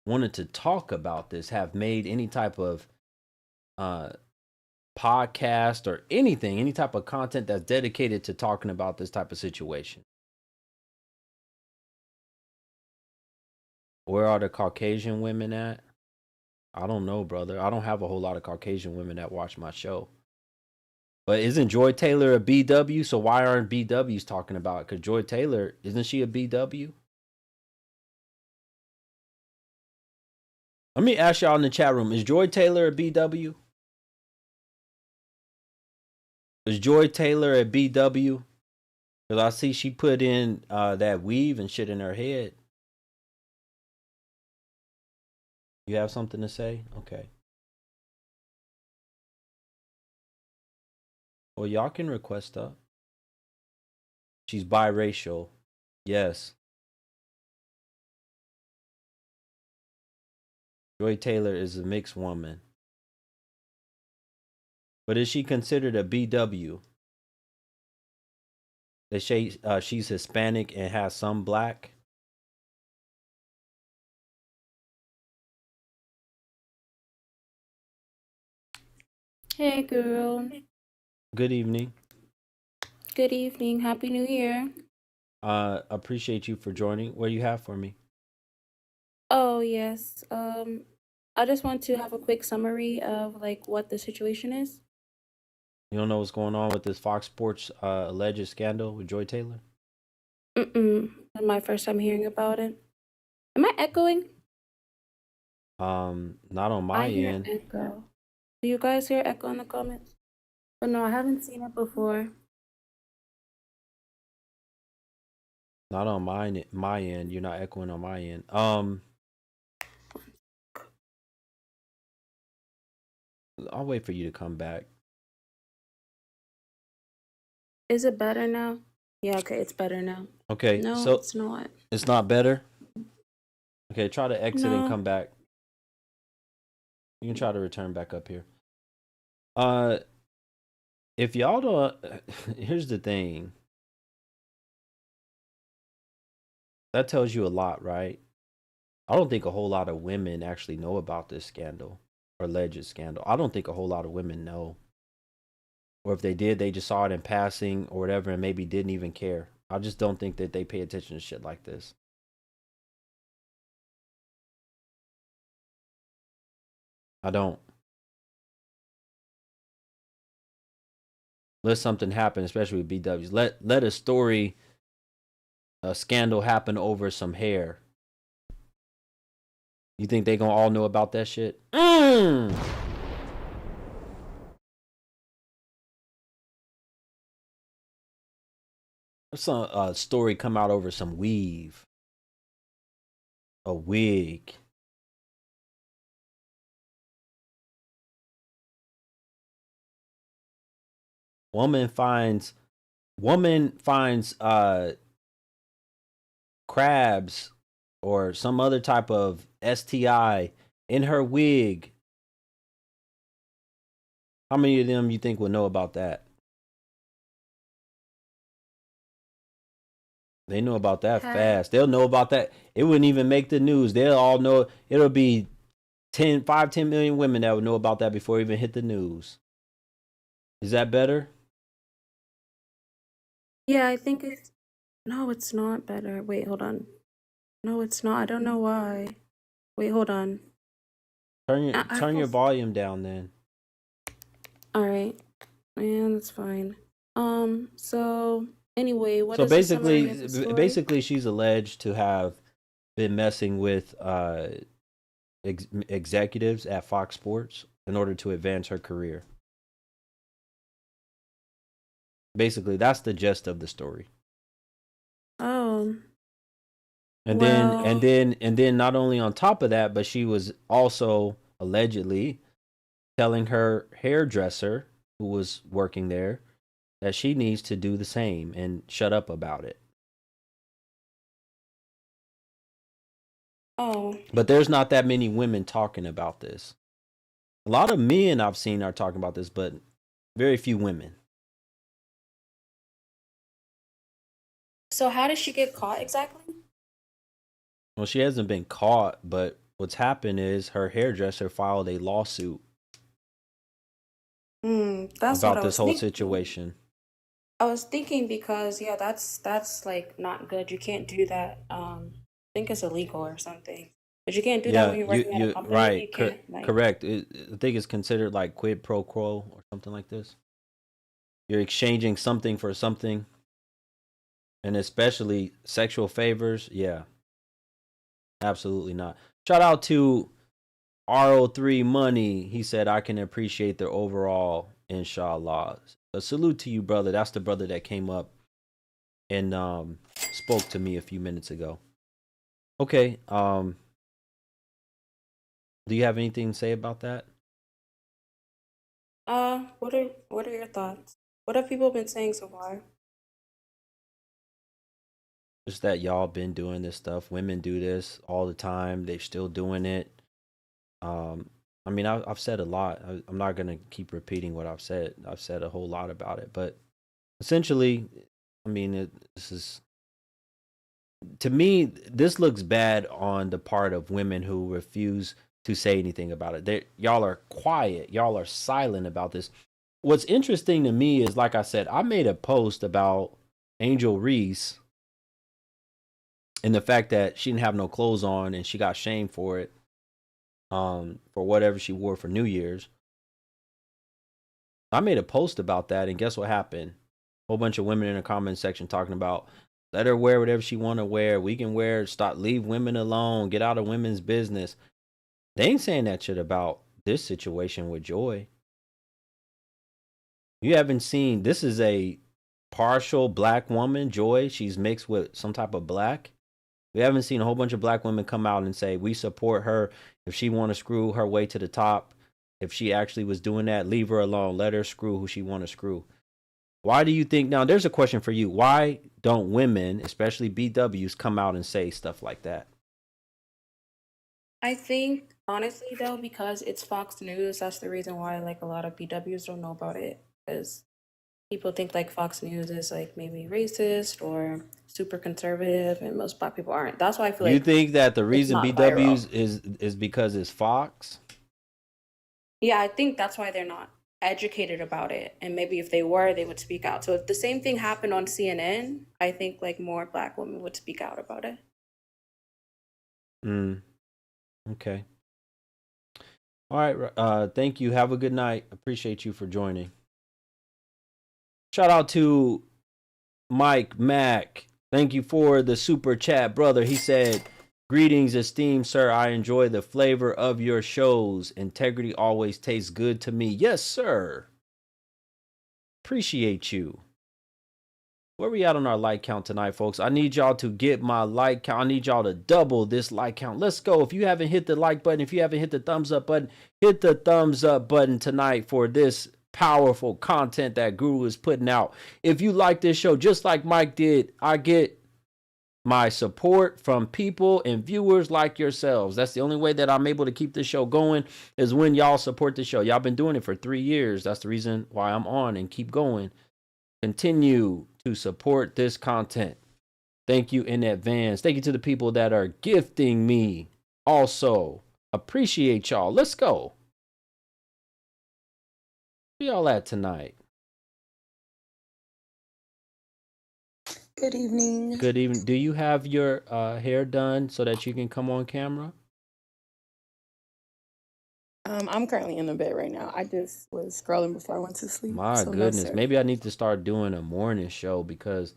wanted to talk about this have made any type of podcast or anything, any type of content that's dedicated to talking about this type of situation. Where are the Caucasian women at? I don't know, brother. I don't have a whole lot of Caucasian women that watch my show. But isn't Joy Taylor a BW? So why aren't BWs talking about it? Because Joy Taylor, isn't she a BW? Let me ask y'all in the chat room. Is Joy Taylor a BW? Is Joy Taylor a BW? Because I see she put in that weave and shit in her head. You have something to say? Okay. Well, y'all can request up. She's biracial. Yes. Joy Taylor is a mixed woman. But is she considered a BW? That she's Hispanic and has some black? Hey, Guru. Good evening. Good evening. Happy New Year. Appreciate you for joining. What do you have for me? Oh, yes. I just want to have a quick summary of like what the situation is. You don't know what's going on with this Fox Sports alleged scandal with Joy Taylor? Mm-mm. This is my first time hearing about it. Am I echoing? Not on my I hear end. echo. Do you guys hear echo in the comments? But no, I haven't seen it before. Not on my end. You're not echoing on my end. I'll wait for you to come back. Is it better now? Yeah, okay, it's better now. Okay, No, so it's not. it's not better. Okay, try to exit and No. come back. You can try to return back up here. If y'all don't, here's the thing. That tells you a lot, right? I don't think a whole lot of women actually know about this scandal or alleged scandal. I don't think a whole lot of women know. Or if they did, they just saw it in passing or whatever and maybe didn't even care. I just don't think that they pay attention to shit like this. I don't. Let something happen, especially with BWs. Let a story, a scandal happen over some hair. You think they gonna all know about that shit? Some story come out over some weave, a wig. Woman finds crabs or some other type of STI in her wig. How many of them you think would know about that? They know about that fast. They'll know about that. It wouldn't even make the news. They'll all know. It'll be 10 million women that would know about that before it even hit the news. Is that better? Yeah, I think it's. No, it's not better. Wait, hold on. No, it's not. I don't know why. Wait, hold on. Turn your volume down then. All right. Yeah, that's fine. So anyway, what So is the summary of the story? basically she's alleged to have been messing with executives at Fox Sports in order to advance her career. Basically, that's the gist of the story. Oh. And Well, then not only on top of that, but she was also allegedly telling her hairdresser who was working there that she needs to do the same and shut up about it. oh. But there's not that many women talking about this. A lot of men I've seen are talking about this, but very few women. So how did she get caught exactly? Well, she hasn't been caught, but what's happened is her hairdresser filed a lawsuit That's what about I this was whole thinking. situation. I was thinking because yeah, that's like not good. You can't do that. I think it's illegal or something. But you can't do that when you're working at a company. Right, You can't like. correct. I think it's considered like quid pro quo or something like this. You're exchanging something for something, and especially sexual favors. Yeah, absolutely not. Shout out to RO3 Money. He said, I can appreciate the overall, inshallah. A salute to you, brother. That's the brother that came up and spoke to me a few minutes ago. Okay. Do you have anything to say about that? What are your thoughts? What have people been saying so far? Just that y'all been doing this stuff. Women do this all the time. They're still doing it. I mean, I've said a lot. I'm not gonna keep repeating what I've said. I've said a whole lot about it, but essentially, I mean, this is, to me, this looks bad on the part of women who refuse to say anything about it. Y'all are quiet. Y'all are silent about this. What's interesting to me is, like I said, I made a post about Angel Reese and the fact that she didn't have no clothes on and she got shamed for it, for whatever she wore for New Year's. I made a post about that, and guess what happened? A whole bunch of women in the comment section talking about, let her wear whatever she want to wear. We can wear, stop, leave women alone, get out of women's business. They ain't saying that shit about this situation with Joy. You haven't seen, this is a partial black woman, Joy. She's mixed with some type of black. We haven't seen a whole bunch of black women come out and say, we support her. If she want to screw her way to the top, if she actually was doing that, leave her alone. Let her screw who she want to screw. Why do you think, now there's a question for you. Why don't women, especially BWs, come out and say stuff like that? I think, honestly, though, because it's Fox News, that's the reason why, like, a lot of BWs don't know about it. Because people think, like, Fox News is, like, maybe racist or super conservative, and most black people aren't. That's why I feel like... You think that the reason not BWs viral. is because it's Fox? Yeah, I think that's why they're not educated about it. And maybe if they were, they would speak out. So if the same thing happened on CNN, I think, like, more black women would speak out about it. Okay. All right. Thank you. Have a good night. Appreciate you for joining. Shout out to Mike Mack. Thank you for the super chat, brother. He said, greetings, esteemed sir. I enjoy the flavor of your shows. Integrity always tastes good to me. Yes, sir. Appreciate you. Where we at on our like count tonight, folks? I need y'all to get my like count. I need y'all to double this like count. Let's go. If you haven't hit the like button, if you haven't hit the thumbs up button, hit the thumbs up button tonight for this powerful content that Guru is putting out. If you like this show, just like Mike did, I get my support from people and viewers like yourselves. That's the only way that I'm able to keep this show going, is when y'all support the show. Y'all been doing it for 3 years. That's the reason why I'm on and keep going. Continue to support this content. Thank you in advance. Thank you to the people that are gifting me. Also, appreciate y'all. Let's go. Where y'all at tonight? Good evening. Good evening. Do you have your hair done so that you can come on camera? I'm currently in the bed right now. I just was scrolling before I went to sleep. My so goodness. No, sir. Maybe I need to start doing a morning show because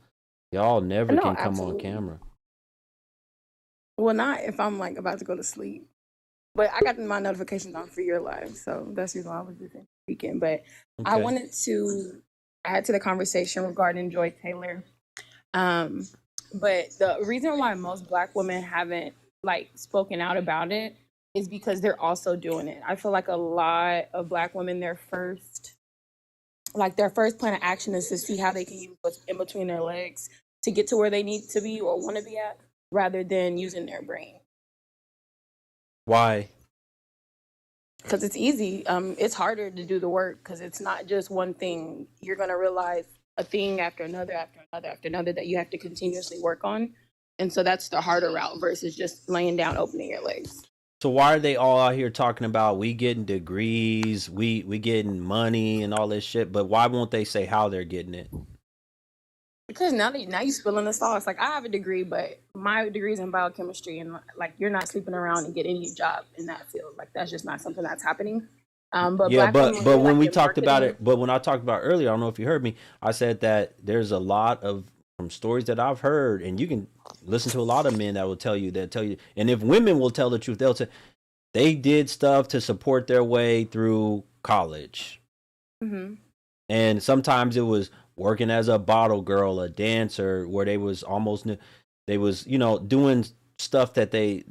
y'all never No, can come absolutely. on camera. Well, not if I'm like about to go to sleep. But I got my notifications on for your live, so that's the reason why I was just speaking. But I Okay. wanted to add to the conversation regarding Joy Taylor. But the reason why most Black women haven't like spoken out about it is because they're also doing it. I feel like a lot of Black women, their first plan of action is to see how they can use what's in between their legs to get to where they need to be or want to be at, rather than using their brain. Why? Because it's easy. It's harder to do the work because it's not just one thing. You're going to realize a thing after another, after another, after another that you have to continuously work on. And so that's the harder route versus just laying down, opening your legs. So why are they all out here talking about we getting degrees, we getting money and all this shit, but why won't they say how they're getting it? Because now you spilling the sauce. Like, I have a degree, but my degree is in biochemistry, and like you're not sleeping around and getting any job in that field. Like, that's just not something that's happening. But Yeah, Black women, but when like, we in talked about marketing- it, but when I talked about earlier, I don't know if you heard me, I said that there's a lot of from stories that I've heard, and you can listen to a lot of men that will tell you, and if women will tell the truth, they'll say they did stuff to support their way through college. Mm-hmm. And sometimes it was working as a bottle girl, a dancer, where they was doing stuff that they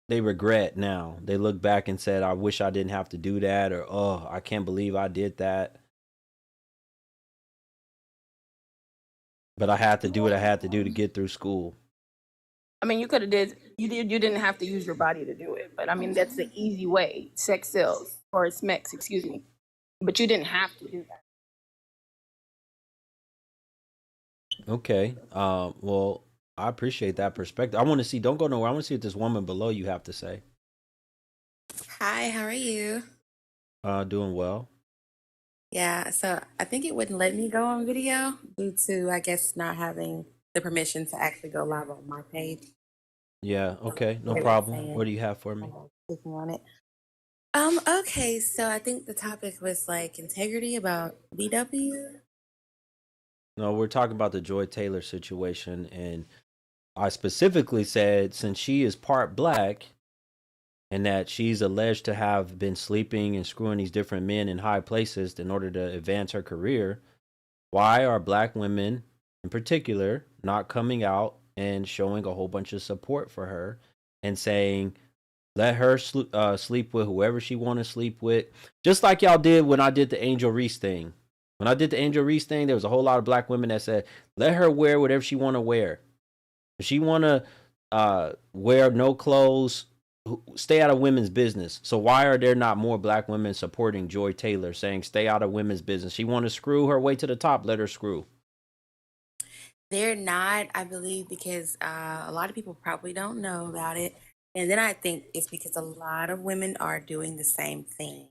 regret now. They look back and said, I wish I didn't have to do that, or oh, I can't believe I did that. But I had to do what I had to do to get through school. I mean, you didn't have to use your body to do it, but I mean, that's the easy way. Sex sells, or SMEX, excuse me. But you didn't have to do that. Okay. Well, I appreciate that perspective. I want to see, don't go nowhere. I want to see what this woman below you have to say. Hi, how are you? Doing well. Yeah, so I think it wouldn't let me go on video due to, I guess, not having the permission to actually go live on my page. Yeah, okay, no What it was problem. What saying. do you have for me? Clicking on it. Okay, so I think the topic was like integrity about BW. No, we're talking about the Joy Taylor situation, and I specifically said since she is part black and that she's alleged to have been sleeping and screwing these different men in high places in order to advance her career, why are black women in particular not coming out and showing a whole bunch of support for her and saying, let her sleep with whoever she want to sleep with, just like y'all did when I did the Angel Reese thing. When I did the Angel Reese thing, there was a whole lot of black women that said, let her wear whatever she want to wear. If she want to wear no clothes, stay out of women's business. So why are there not more black women supporting Joy Taylor, saying stay out of women's business? She want to screw her way to the top, let her screw. They're not, I believe, because a lot of people probably don't know about it. And then I think it's because a lot of women are doing the same thing.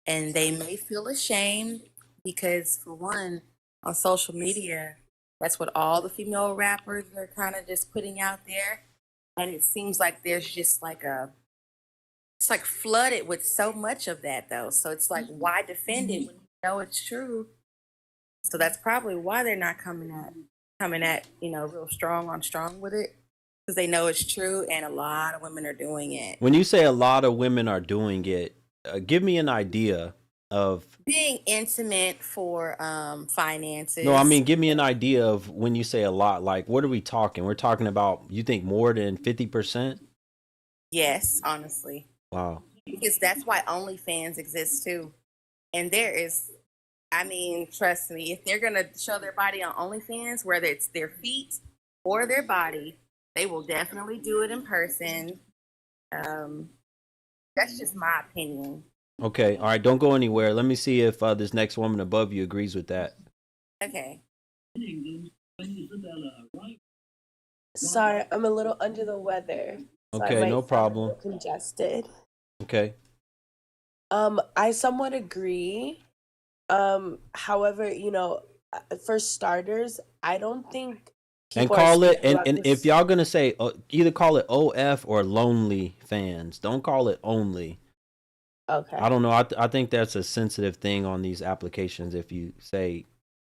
And they may feel ashamed because, for one, on social media, that's what all the female rappers are kind of just putting out there. And it seems like there's just like it's like flooded with so much of that, though. So it's like, why defend it when you know it's true? So that's probably why they're not coming at real strong on strong with it, because they know it's true, and a lot of women are doing it. When you say a lot of women are doing it, give me an idea of Being intimate for no, I finances. mean, give me an idea of when you say a lot, like what are we talking? We're talking about, you think more than 50%? Yes, honestly, Wow. because that's why OnlyFans exists too. And there is, I mean, trust me, if they're gonna show their body on OnlyFans, whether it's their feet or their body, they will definitely do it in person. Um, that's just my opinion. Okay. All right. Don't go anywhere. Let me see if this next woman above you agrees with that. Okay. Sorry, I'm a little under the weather, so I Okay. No might sound a problem. little congested. Okay. I somewhat agree. However, for starters, I don't think And people are call it, speaking about and if this. y'all gonna say either call it OF or lonely fans, don't call it only. Okay. I don't know. I think that's a sensitive thing on these applications if you say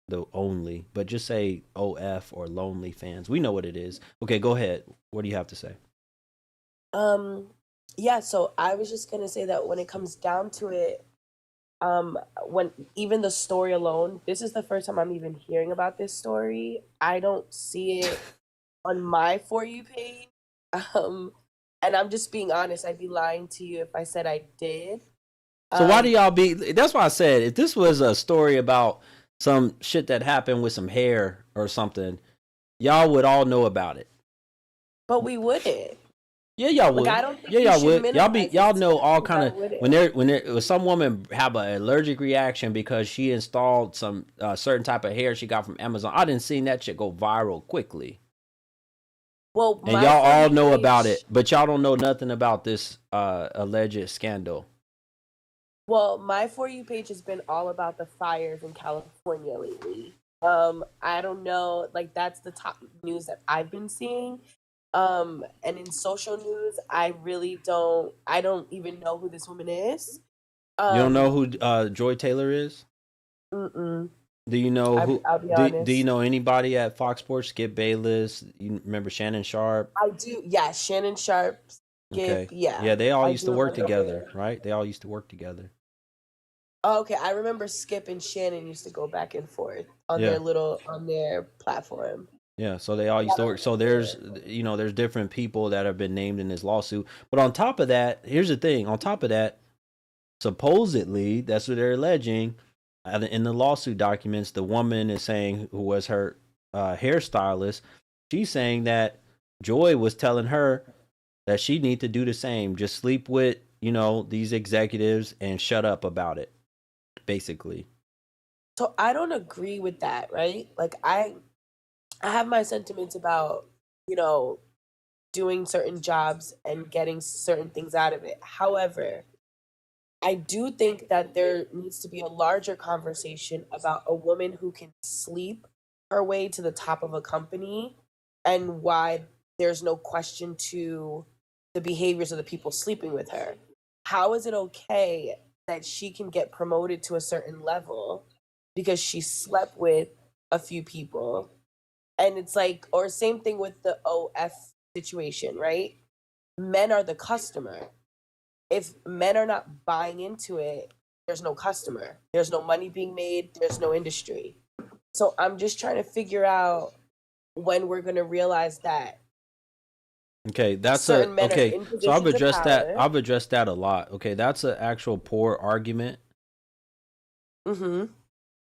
the only, but just say OF or lonely fans. We know what it is. Okay, go ahead. What do you have to say? Yeah, so I was just gonna say that when it comes down to it, when even the story alone, this is the first time I'm even hearing about this story. I don't see it on my For You page. And I'm just being honest. I'd be lying to you if I said I did. So why do y'all be? That's why I said if this was a story about some shit that happened with some hair or something, y'all would all know about it. But we wouldn't. Yeah, y'all would. I don't think Yeah, we y'all should would. minimize Y'all it to know that, all because kind I of wouldn't. when some woman have an allergic reaction because she installed some certain type of hair she got from Amazon. I didn't see that shit go viral quickly. Well, And my y'all For all You know about page. it, but y'all don't know nothing about this alleged scandal. Well, my For You page has been all about the fires in California lately. I don't know, like that's the top news that I've been seeing. And in social news, I don't even know who this woman is. You don't know Um, who Joy Taylor is? mm-mm. Do you know who? I'll be Do you honest. know anybody at Fox Sports? Skip Bayless. You remember Shannon Sharp? I do, yeah, Shannon Sharp, Skip, Okay. yeah. Yeah, they all I used to do work remember together, her. right? They all used to work together. Oh, okay, I remember Skip and Shannon used to go back and forth on Yeah. their platform. Yeah, so they all used That to I work. So remember. there's different people that have been named in this lawsuit. But on top of that, here's the thing. On top of that, supposedly, that's what they're alleging. In the lawsuit documents, the woman is saying who was her hairstylist. She's saying that Joy was telling her that she need to do the same. Just sleep with, these executives and shut up about it, basically. So I don't agree with that, right? Like I have my sentiments about, you know, doing certain jobs and getting certain things out of it. However, I do think that there needs to be a larger conversation about a woman who can sleep her way to the top of a company and why there's no question to the behaviors of the people sleeping with her. How is it okay that she can get promoted to a certain level because she slept with a few people? And it's like, or same thing with the OF situation, right? Men are the customer. If men are not buying into it, there's no customer. There's no money being made. There's no industry. So I'm just trying to figure out when we're going to realize that Okay, that's certain men are okay. in So I've positions of addressed that. power. I've addressed that a lot. Okay, that's an actual poor argument, Mm-hmm.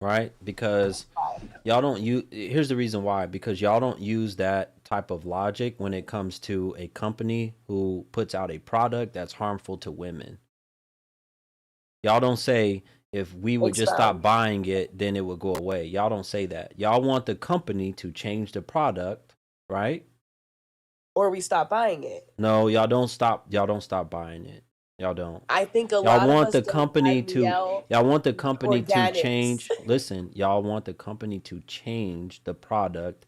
right? Because y'all don't use. Here's the reason why. Because y'all don't use that type of logic when it comes to a company who puts out a product that's harmful to women. Y'all don't say if we would just stop Expound. buying it, then it would go away. Y'all don't say that. Y'all want the company to change the product, right? Or we stop buying it. No, y'all don't stop. Y'all don't stop buying it. Y'all don't. I think a Y'all lot of want us the don't buy company to. Miel Y'all want the company to organics. change. Listen, y'all want the company to change the product.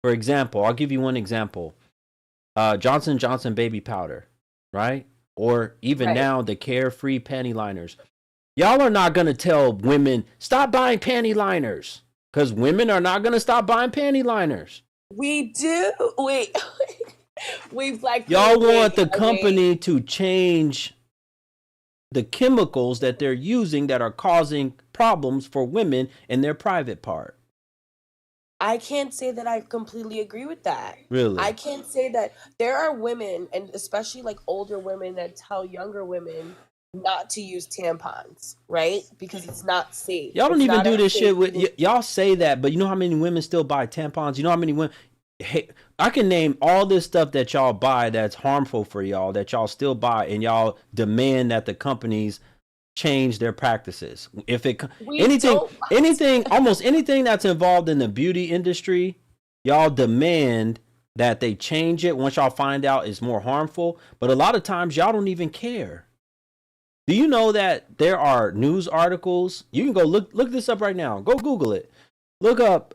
For example, I'll give you one example. Johnson Johnson baby powder, right? Or even Right. now the Carefree panty liners. Y'all are not gonna tell women stop buying panty liners because women are not gonna stop buying panty liners. We do. Wait. Wait, Black Y'all Queen, want the wait. company to change the chemicals that they're using that are causing problems for women in their private part. I can't say that I completely agree with that. Really? I can't say that there are women, and especially like older women, that tell younger women not to use tampons, right? Because it's not safe. Y'all don't It's even not do as this safe shit with eating. y'all say that, but you know how many women still buy tampons? You know how many women hey, I can name all this stuff that y'all buy that's harmful for y'all that y'all still buy and y'all demand that the companies change their practices. If it We don't. anything almost anything that's involved in the beauty industry, y'all demand that they change it once y'all find out it's more harmful, but a lot of times y'all don't even care. Do you know that there are news articles? You can go look this up right now. Go Google it. Look up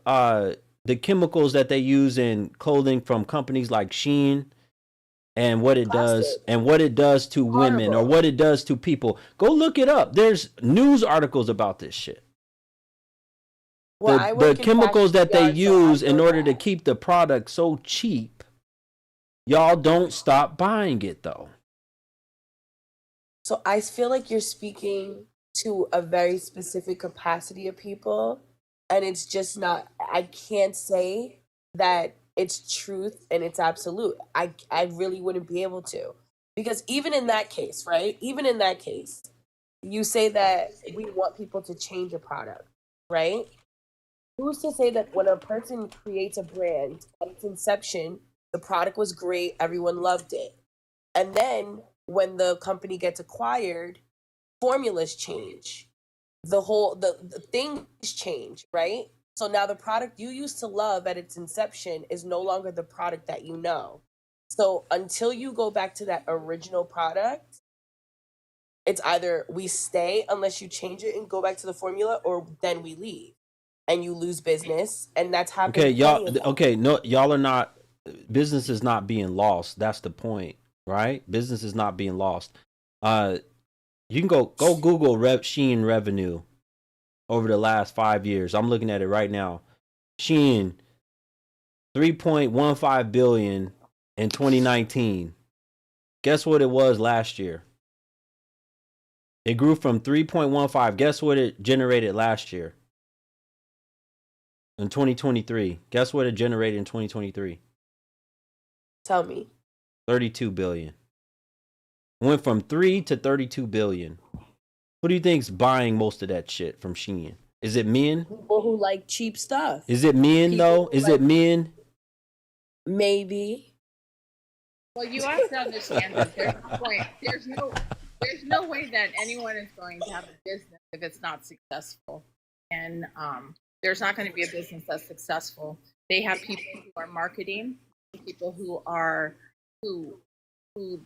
the chemicals that they use in clothing from companies like Shein and what it does to women or what it does to people. Go look it up. There's news articles about this shit. Well, I The work in chemicals fashion that they PR, so I use in know order to that. keep the product so cheap, y'all don't stop buying it though. So I feel like you're speaking to a very specific capacity of people, and it's just not. I can't say that it's truth and it's absolute. I really wouldn't be able to, because even in that case, right? Even in that case, you say that we want people to change a product, right? Who's to say that when a person creates a brand at its inception, the product was great, everyone loved it, and then when the company gets acquired, formulas change. The things change, right? So now the product you used to love at its inception is no longer the product that you know. So until you go back to that original product, it's either we stay unless you change it and go back to the formula, or then we leave and you lose business. And that's happened Okay, y'all. plenty of times. Okay, no, y'all are not. Business is not being lost. That's the point, right? Business is not being lost. You can go Google Shein revenue over the last 5 years. I'm looking at it right now. Shein 3.15 billion in 2019. Guess what it was last year? It grew from 3.15. Guess what it generated last year? In 2023. Guess what it generated in 2023? Tell me. 32 billion. Went from 3 to 32 billion. Who do you think's buying most of that shit from Shein? Is it men? People who like cheap stuff. Is it men People though? who Is like- it men? Maybe. Well, you have to understand that there's no point. There's no way that anyone is going to have a business if it's not successful, and there's not going to be a business that's successful. They have people who are marketing, people who are who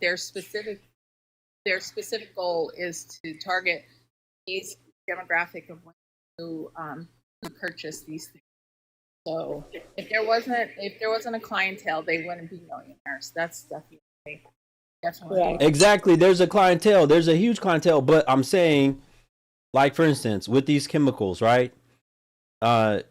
their specific goal is to target these demographic of women who purchase these things. So if there wasn't a clientele, they wouldn't be millionaires. That's definitely Exactly. There's a clientele. There's a huge clientele. But I'm saying, like for instance, with these chemicals, right? Y'all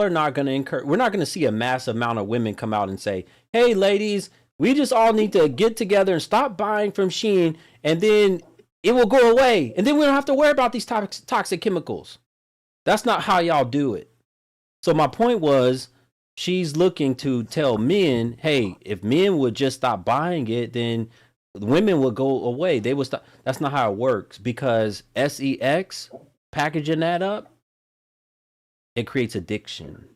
are not going to incur. We're not going to see a massive amount of women come out and say, "Hey, ladies, we just all need to get together and stop buying from Shein, and then it will go away, and then we don't have to worry about these toxic chemicals." That's not how y'all do it. So my point was, she's looking to tell men, hey, if men would just stop buying it, then women would go away. They would stop. That's not how it works, because sex, packaging that up, it creates addiction.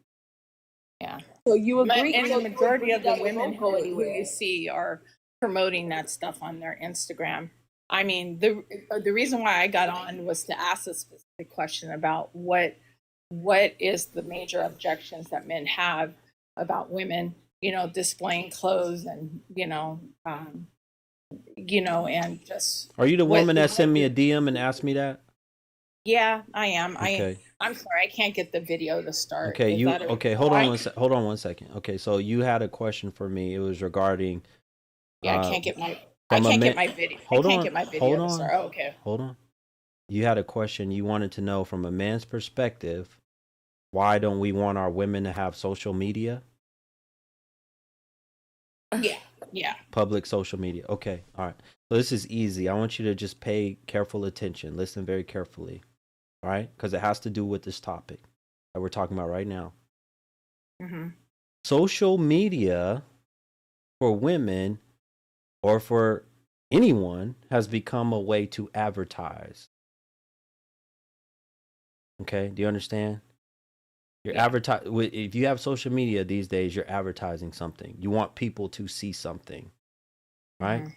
Yeah. So you agree? And the majority of the women who you see are promoting that stuff on their Instagram. I mean, the reason why I got on was to ask a specific question about what is the major objections that men have about women, displaying clothes and, and just. Are you the woman that sent me a DM and asked me that? Yeah, I am. Okay. I'm sorry, I can't get the video to start. Okay, hold on one second. Okay, so you had a question for me. It was regarding. Yeah, I can't get my video. Hold I can't on. get my video Hold to on. start. Oh, okay. Hold on. You had a question. You wanted to know from a man's perspective, why don't we want our women to have social media? Yeah. Public social media. Okay. All right. So this is easy. I want you to just pay careful attention. Listen very carefully. All right? Because it has to do with this topic that we're talking about right now. Mm-hmm. Social media for women or for anyone has become a way to advertise. Okay? Do you understand? If you have social media these days, you're advertising something. You want people to see something, right?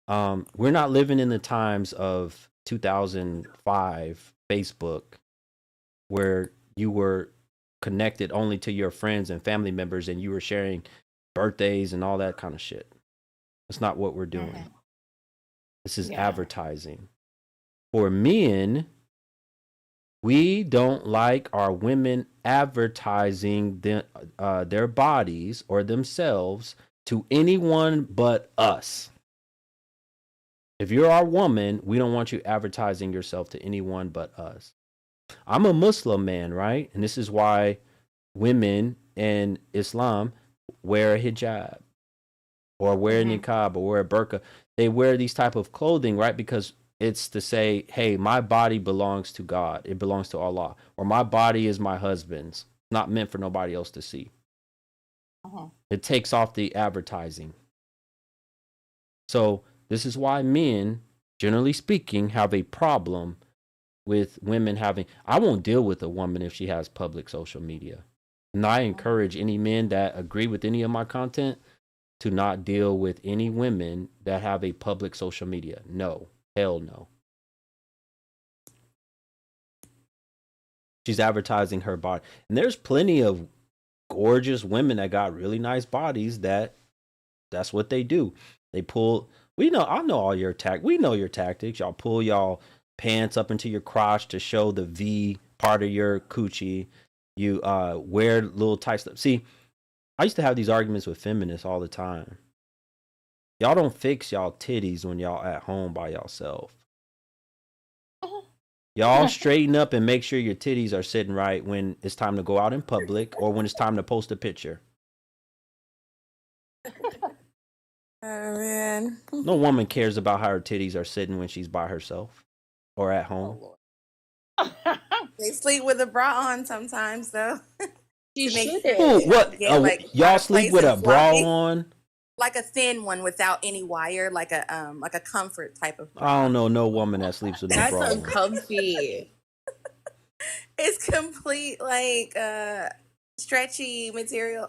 Mm-hmm. We're not living in the times of 2005 Facebook, where you were connected only to your friends and family members, and you were sharing birthdays and all that kind of shit. That's not what we're doing. Mm-hmm. This is advertising. For men, we don't like our women advertising their bodies or themselves to anyone but us. If you're our woman, we don't want you advertising yourself to anyone but us. I'm a Muslim man, right? And this is why women in Islam wear a hijab or wear a niqab or wear a burqa. They wear these type of clothing, right? Because it's to say, hey, my body belongs to God. It belongs to Allah. Or my body is my husband's. Not meant for nobody else to see. It takes off the advertising. So this is why men, generally speaking, have a problem with women having. I won't deal with a woman if she has public social media. And I encourage any men that agree with any of my content to not deal with any women that have a public social media. No. Hell no. She's advertising her body. And there's plenty of gorgeous women that got really nice bodies that's what they do. They pull, I know all your we know your tactics. Y'all pull y'all pants up into your crotch to show the V part of your coochie. You wear little tight stuff. See, I used to have these arguments with feminists all the time. Y'all don't fix y'all titties when y'all at home by yourself. Y'all straighten up and make sure your titties are sitting right when it's time to go out in public or when it's time to post a picture. Oh, man. No woman cares about how her titties are sitting when she's by herself or at home. They sleep with a bra on sometimes, though. You should. What? Y'all sleep with a bra on? Like a thin one without any wire, like a comfort type of bra. I don't know no woman that sleeps with no bra on. That's uncomfy. It's complete stretchy material.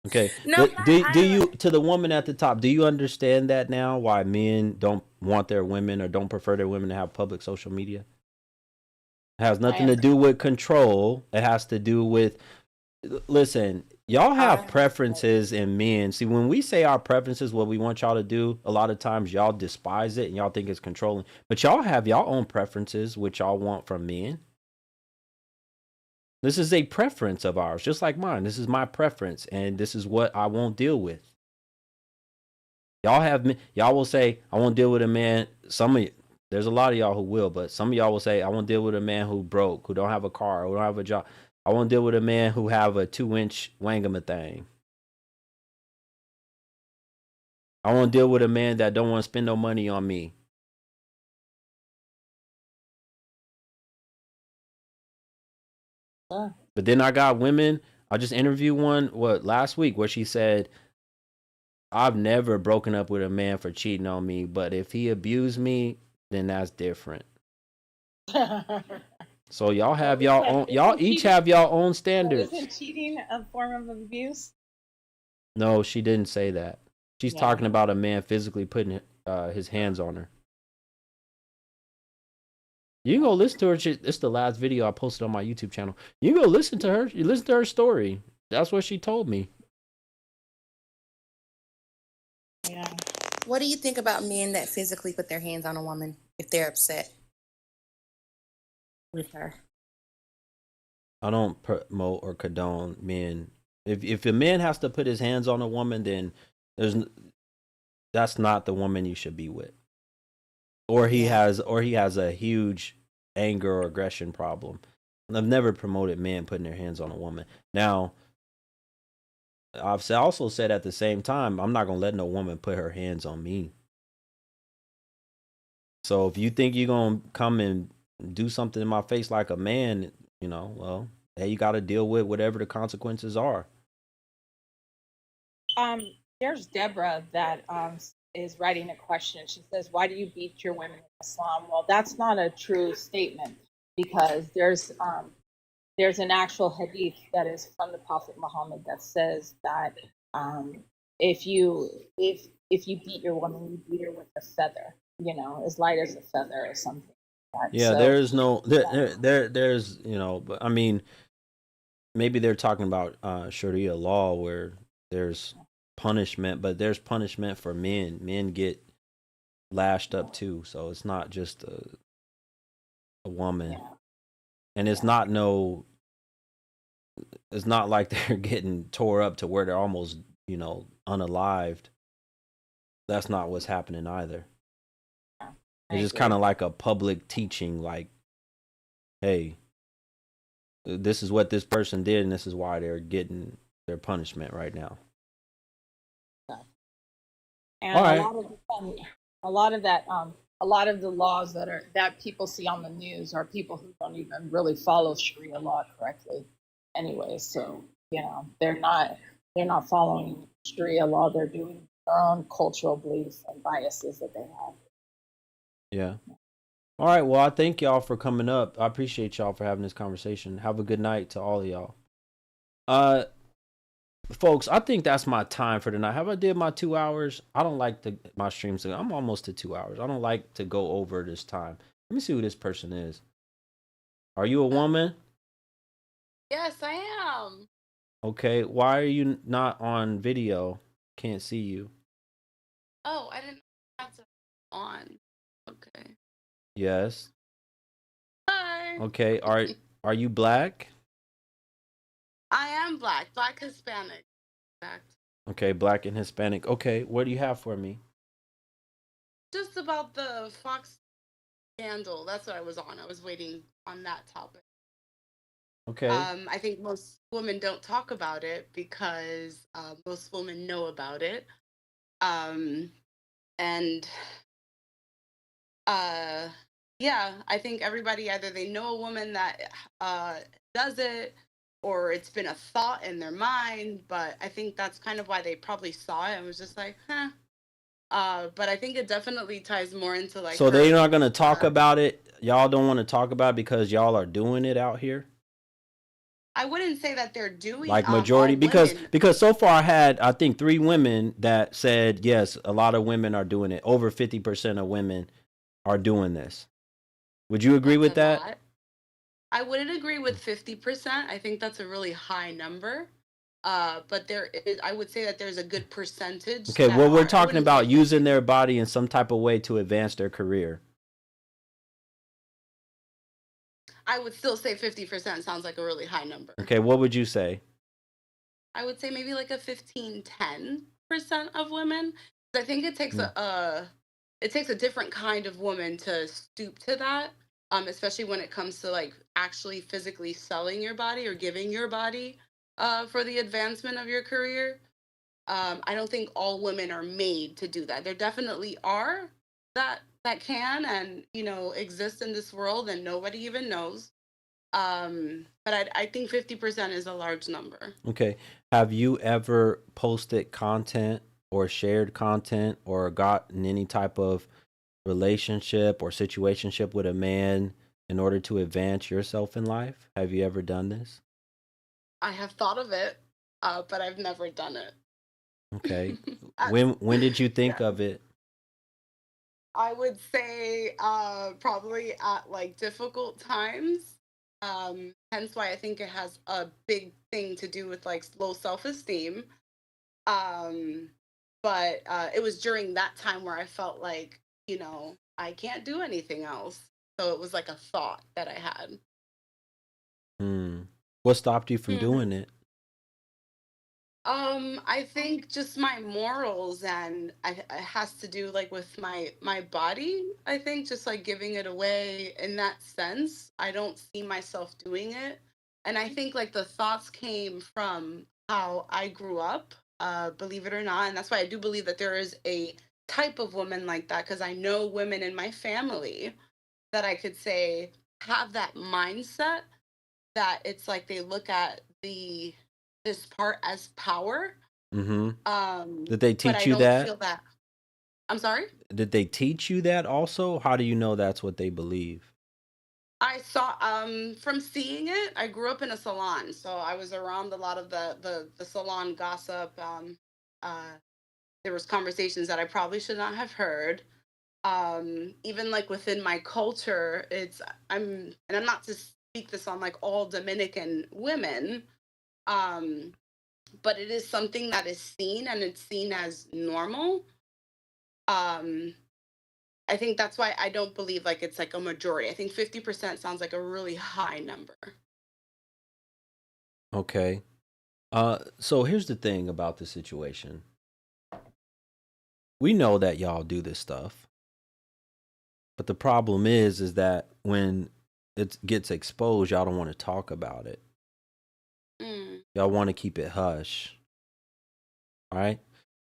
Okay. No, do you, to the woman at the top, do you understand that now? Why men don't want their women or don't prefer their women to have public social media? It has nothing to do with control. It has to do with, listen, y'all have preferences in men. See, when we say our preferences, what we want y'all to do, a lot of times y'all despise it and y'all think it's controlling. But y'all have y'all own preferences, which y'all want from men. This is a preference of ours, just like mine. This is my preference, and this is what I won't deal with. Y'all will say, I won't deal with a man. There's a lot of y'all who will, but some of y'all will say, I won't deal with a man who broke, who don't have a car, who don't have a job. I won't deal with a man who have a 2-inch wangama thing. I won't deal with a man that don't want to spend no money on me. But then I got women. I just interviewed one last week where she said, I've never broken up with a man for cheating on me, but if he abused me, then that's different. So y'all have y'all own. Y'all each have y'all own standards. Isn't cheating a form of abuse? No, she didn't say that. She's talking about a man physically putting his hands on her. You can go listen to her. It's the last video I posted on my YouTube channel. You can go listen to her. You listen to her story. That's what she told me. Yeah. What do you think about men that physically put their hands on a woman if they're upset with her? I don't promote or condone men. If a man has to put his hands on a woman, then that's not the woman you should be with. Or he has a huge anger or aggression problem. I've never promoted men putting their hands on a woman. Now, I've also said at the same time, I'm not gonna let no woman put her hands on me. So if you think you're gonna come and do something in my face like a man, well, hey, you got to deal with whatever the consequences are. There's Deborah that is writing a question. She says, "Why do you beat your women in Islam?" Well, that's not a true statement because there's an actual hadith that is from the Prophet Muhammad that says that if you beat your woman, you beat her with a feather, as light as a feather or something. Yeah, so, there's no there's but I mean, maybe they're talking about Sharia law where there's punishment, but there's punishment for men. Men get lashed up too, so it's not just a woman, and it's not it's not like they're getting tore up to where they're almost unalived. That's not what's happening either. It's just kind of like a public teaching, like, hey, this is what this person did, and this is why they're getting their punishment right now. And all right. a lot of the laws that people see on the news are people who don't even really follow Sharia law correctly, anyway. So they're not following Sharia law. They're doing their own cultural beliefs and biases that they have. Yeah. All right. Well, I thank y'all for coming up. I appreciate y'all for having this conversation. Have a good night to all of y'all. Folks, I think that's my time for tonight. Have I did my 2 hours? I don't like my streams. I'm almost to 2 hours. I don't like to go over this time. Let me see who this person is. Are you a woman? Yes, I am. Okay. Why are you not on video? Can't see you. Oh, I didn't have to on. Okay. Yes. Hi. Okay. Are you black? I am black Hispanic. Fact. Okay, black and Hispanic. Okay, what do you have for me? Just about the Fox scandal. That's what I was on. I was waiting on that topic. Okay. I think most women don't talk about it because most women know about it. Yeah, I think everybody either they know a woman that does it or it's been a thought in their mind, but I think that's kind of why they probably saw it and was just like, huh. But I think it definitely ties more into like. So they're not gonna talk about it. Y'all don't want to talk about it because y'all are doing it out here. I wouldn't say that they're doing like majority because so far I had I think 3 women that said yes, a lot of women are doing it. Over 50% of women are doing this. Would you agree with that? I wouldn't agree with 50%. I think that's a really high number. But there is, I would say that there's a good percentage. Okay, that well, we're aren't. I talking wouldn't say about 50. using their body in some type of way to advance their career. I would still say 50% sounds like a really high number. Okay, what would you say? I would say maybe like a 15-10% of women. I think it takes a different kind of woman to stoop to that, especially when it comes to like actually physically selling your body or giving your body for the advancement of your career. I don't think all women are made to do that. There definitely are that can and exist in this world and nobody even knows. But I think 50% is a large number. Okay. Have you ever posted content or shared content or gotten any type of relationship or situationship with a man in order to advance yourself in life? Have you ever done this? I have thought of it, but I've never done it. Okay. When did you think of it? I would say probably at like difficult times. Hence why I think it has a big thing to do with like low self-esteem. But it was during that time where I felt like, I can't do anything else. So it was like a thought that I had. What stopped you from doing it? I think just my morals and it has to do like with my body. I think just like giving it away in that sense. I don't see myself doing it. And I think like the thoughts came from how I grew up, believe it or not. And that's why I do believe that there is a type of woman like that, because I know women in my family that I could say have that mindset that it's like they look at this part as power. Did they But teach I you don't that? feel that. I'm sorry? Did they teach you that also? How do you know that's what they believe? I saw from seeing it, I grew up in a salon, so I was around a lot of the salon gossip. There was conversations that I probably should not have heard. Even like within my culture, I'm not to speak this on like all Dominican women, but it is something that is seen and it's seen as normal. I think that's why I don't believe like it's like a majority. I think 50% sounds like a really high number. Okay. So here's the thing about the situation. We know that y'all do this stuff. But the problem is that when it gets exposed, y'all don't want to talk about it. Y'all want to keep it hush. All right?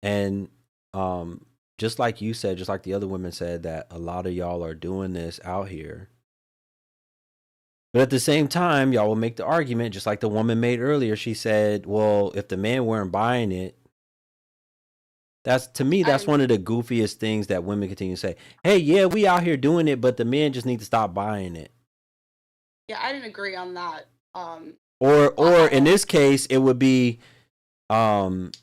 And just like you said, just like the other women said, that a lot of y'all are doing this out here. But at the same time, y'all will make the argument, just like the woman made earlier. She said, well, if the man weren't buying it, to me, that's one of the goofiest things that women continue to say. Hey, yeah, we out here doing it, but the men just need to stop buying it. Yeah, I didn't agree on that. Or in this case, it would be most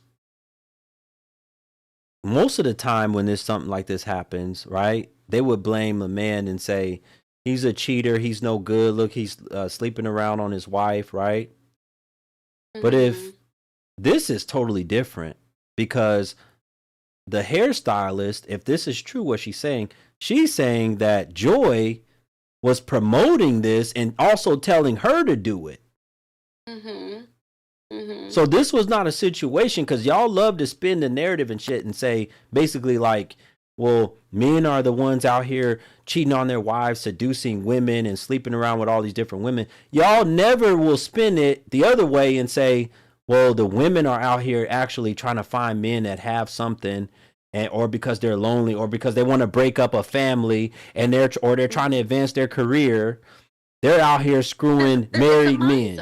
of the time when there's something like this happens, right? They would blame a man and say, he's a cheater, he's no good. Look, he's sleeping around on his wife, right? But if this is totally different, because the hairstylist, if this is true, what she's saying that Joy was promoting this and also telling her to do it. So this was not a situation, because y'all love to spin the narrative and shit and say basically like, well, men are the ones out here cheating on their wives, seducing women and sleeping around with all these different women. Y'all never will spin it the other way and say, well, the women are out here actually trying to find men that have something, or because they're lonely, or because they want to break up a family, and they're trying to advance their career. They're out here screwing married men.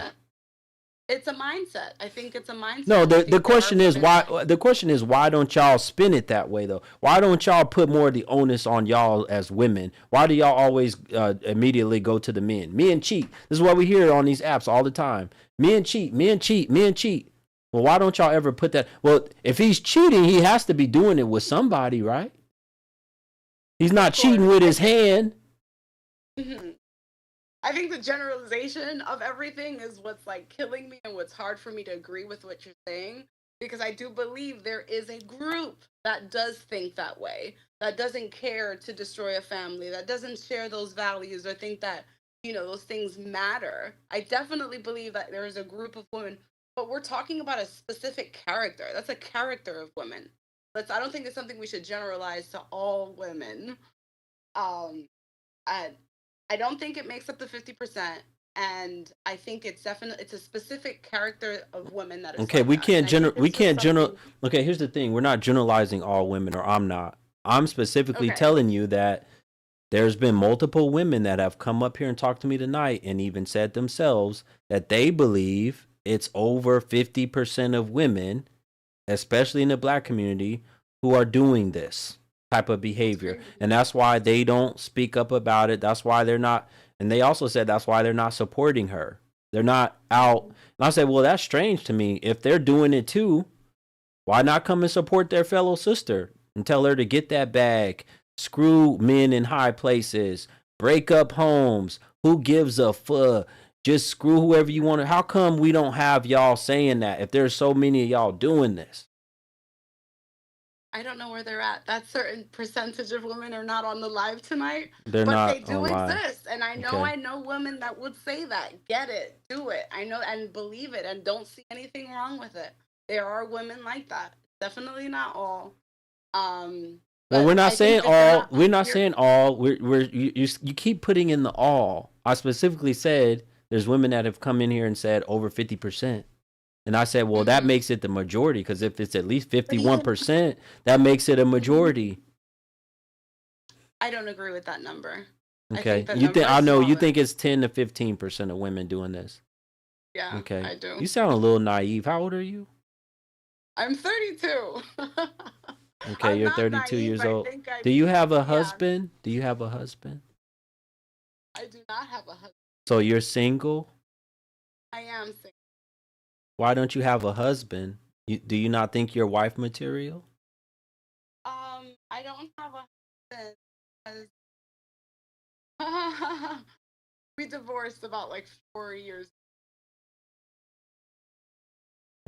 It's a mindset. I think it's a mindset. No, the question is why. The question is, why don't y'all spin it that way though? Why don't y'all put more of the onus on y'all as women? Why do y'all always immediately go to the men? Men cheat. This is what we hear on these apps all the time. Men cheat. Men cheat. Men cheat. Well, why don't y'all ever put that? Well, if he's cheating, he has to be doing it with somebody, right? He's not cheating with his hand. I think the generalization of everything is what's like killing me and what's hard for me to agree with what you're saying, because I do believe there is a group that does think that way, that doesn't care to destroy a family, that doesn't share those values or think that, you know, those things matter. I definitely believe that there is a group of women, but we're talking about a specific character. That's a character of women. I don't think it's something we should generalize to all women. I, I don't think it makes up the 50%. And I think it's definitely, it's a specific character of women that is Okay, like that. And I think we it's just can't general. something. Okay, here's the thing: we're not generalizing all women, or I'm not. I'm specifically Okay. telling you that there's been multiple women that have come up here and talked to me tonight, and even said themselves that they believe it's over 50% of women, especially in the black community, who are doing this type of behavior, and that's why they don't speak up about it. That's why they're not. And they also said that's why they're not supporting her. They're not out. And I said, well, that's strange to me. If they're doing it too, why not come and support their fellow sister and tell her to get that bag, screw men in high places, break up homes? Who gives a fuck? Just screw whoever you want to. How come we don't have y'all saying that if there's so many of y'all doing this? I don't know where they're at. That certain percentage of women are not on the live tonight, They're but not they do online. exist. And Okay. I know women that would say that. Get it, do it. I know and believe it and don't see anything wrong with it. There are women like that. Definitely not all. Well, But we're not I think saying that they're all. not We're not here. saying all. You keep putting in the all. I specifically said there's women that have come in here and said over 50%. And I said, well, that makes it the majority, because if it's at least 51%, that makes it a majority. I don't agree with that number. I Okay. think the You number think I is know you smaller. think it's 10 to 15% of women doing this. Yeah, Okay. I do. You sound a little naive. How old are you? I'm 32. Okay, I'm you're not 32 naive. years I old. think I, Do you have a yeah, husband? Do you have a husband? I do not have a husband. So you're single? I am single. Why don't you have a husband? Do you not think you're wife material? I don't have a husband because we divorced about like 4 years.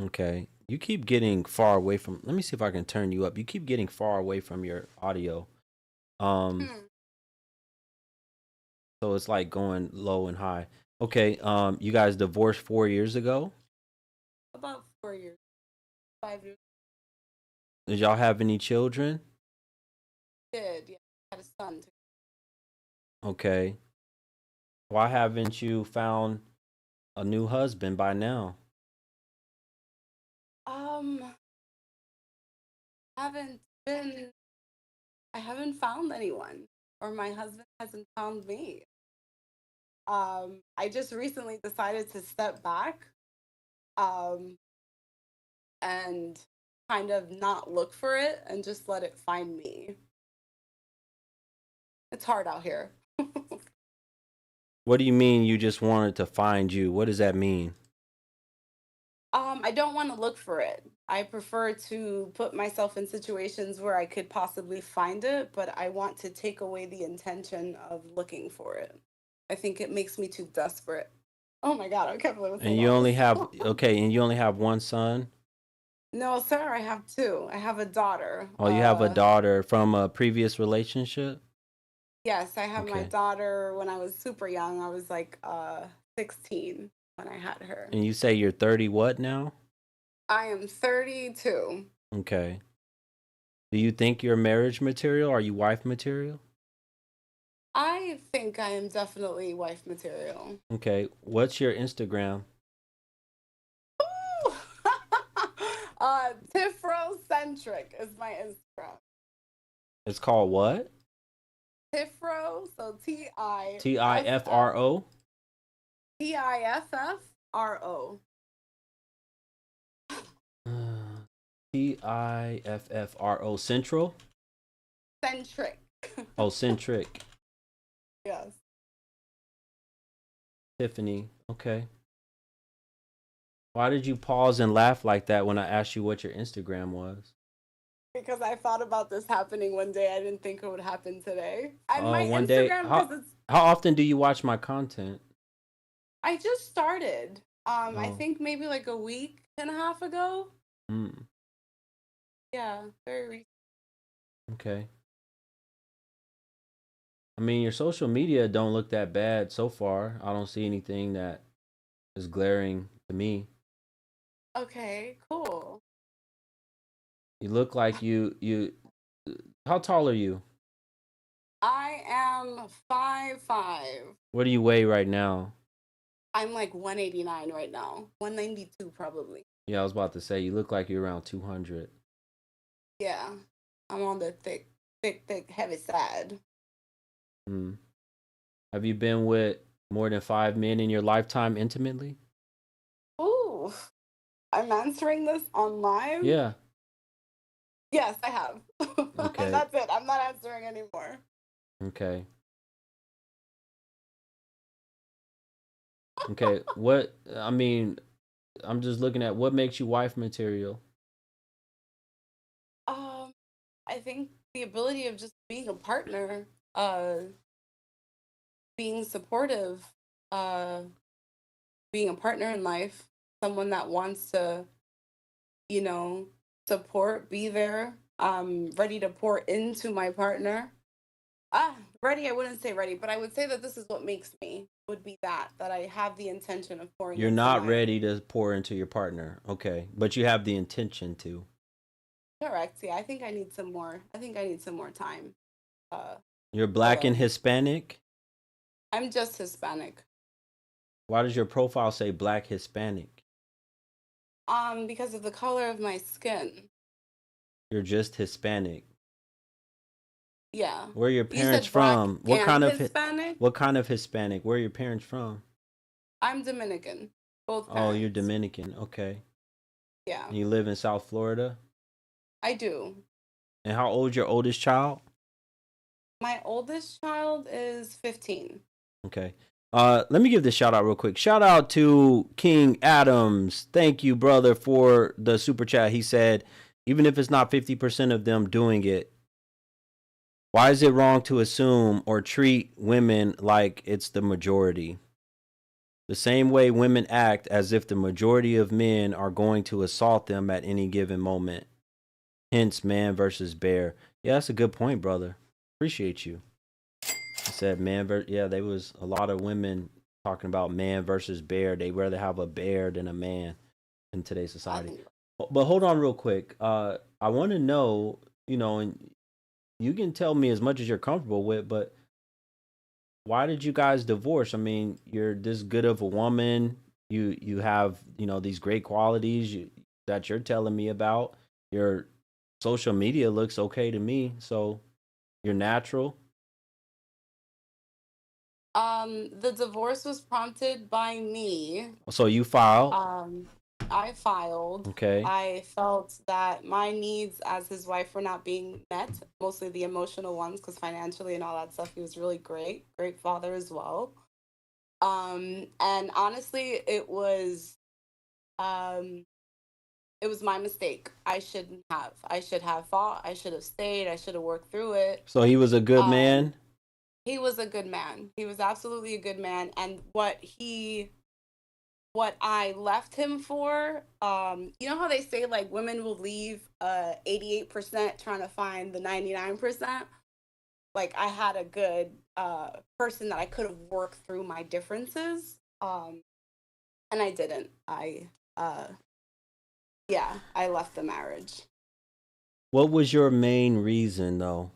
Okay. You keep getting far away from. Let me see if I can turn you up. You keep getting far away from your audio. Hmm. So it's like going low and high. Okay. You guys divorced 4 years ago. About 4 years, 5 years. Did y'all have any children? Did yeah, I had a son too. Okay. Why haven't you found a new husband by now? Um, haven't been. I haven't found anyone, or my husband hasn't found me. I just recently decided to step back, um, and kind of not look for it and just let it find me. It's hard out here. What do you mean you just wanted to find you? What does that mean? I don't want to look for it. I prefer to put myself in situations where I could possibly find it, but I want to take away the intention of looking for it. I think it makes me too desperate. Oh my God, I can't believe I'm And saying you all only this. have and you only have one son? No, sir, I have two. I have a daughter. Oh, you have a daughter from a previous relationship? Yes, I have my Okay. daughter when I was super young. I was like 16 when I had her. And you say you're 30 what now? I am 32. Okay. Do you think you're marriage material? Are you wife material? I think I am definitely wife material. Okay. What's your Instagram? Ooh. Tifrocentric is my Instagram. It's called what? Tifro, so Tiffro. Tifro? Tiffro. Tiffro. Central? Centric. Oh, centric. Yes. Tiffany. Okay. Why did you pause and laugh like that when I asked you what your Instagram was? because I thought about this happening one day. I didn't think it would happen today. I my One day. Instagram because it's How often do you watch my content? I just started. I Oh. think maybe like a week and a half ago. Mm, Yeah, very recent. okay. I mean, your social media don't look that bad so far. I don't see anything that is glaring to me. Okay, cool. You look like you. How tall are you? I am 5'5". What do you weigh right now? I'm like 189 right now. 192 probably. Yeah, I was about to say you look like you're around 200. Yeah. I'm on the thick, heavy side. Hmm. Have you been with more than 5 men in your lifetime intimately? Ooh. I'm answering this on live? Yeah. Yes, I have. Okay. And that's it. I'm not answering anymore. Okay. Okay. What, I mean, I'm just looking at what makes you wife material. I think the ability of just being a partner, being supportive, uh, being a partner in life, someone that wants to, you know, support, be there, ready to pour into my partner. Ready, I wouldn't say ready, but I would say that this is what makes me, would be that I have the intention of pouring You're into not my. ready to pour into your partner. Okay. But you have the intention to. Correct. Yeah, I think I need some more. I think I need some more time. You're black and Ahead. Hispanic? I'm just Hispanic. Why does your profile say black Hispanic? Because of the color of my skin. You're just Hispanic. Yeah. Where are your You parents said black from? and Hispanic? What kind of Hispanic? Where are your parents from? I'm Dominican. Both Oh, parents. you're Dominican. Okay. Yeah, And you live in South Florida? I do. And how old's your oldest child? My oldest child is 15. Okay. Let me give this shout out real quick. Shout out to King Adams. Thank you, brother, for the super chat. He said, even if it's not 50% of them doing it, why is it wrong to assume or treat women like it's the majority? The same way women act as if the majority of men are going to assault them at any given moment. Hence, man versus bear. Yeah, that's a good point, brother. Appreciate you. He said man versus, yeah, there was a lot of women talking about man versus bear. They rather have a bear than a man in today's society. But hold on real quick. I want to know, and you can tell me as much as you're comfortable with, but why did you guys divorce? I mean, you're this good of a woman. You have, these great qualities that you're telling me about. Your social media looks okay to me. So you're natural. The divorce was prompted by me. So you filed. I filed. Okay. I felt that my needs as his wife were not being met, mostly the emotional ones, because financially and all that stuff, he was really great father as well. And honestly, it was my mistake. I shouldn't have. I should have fought. I should have stayed. I should have worked through it. So he was a good man. He was a good man. He was absolutely a good man. And what I left him for, you know how they say like women will leave 88% trying to find the 99%? Like I had a good person that I could have worked through my differences. And I didn't. I left the marriage. What was your main reason though?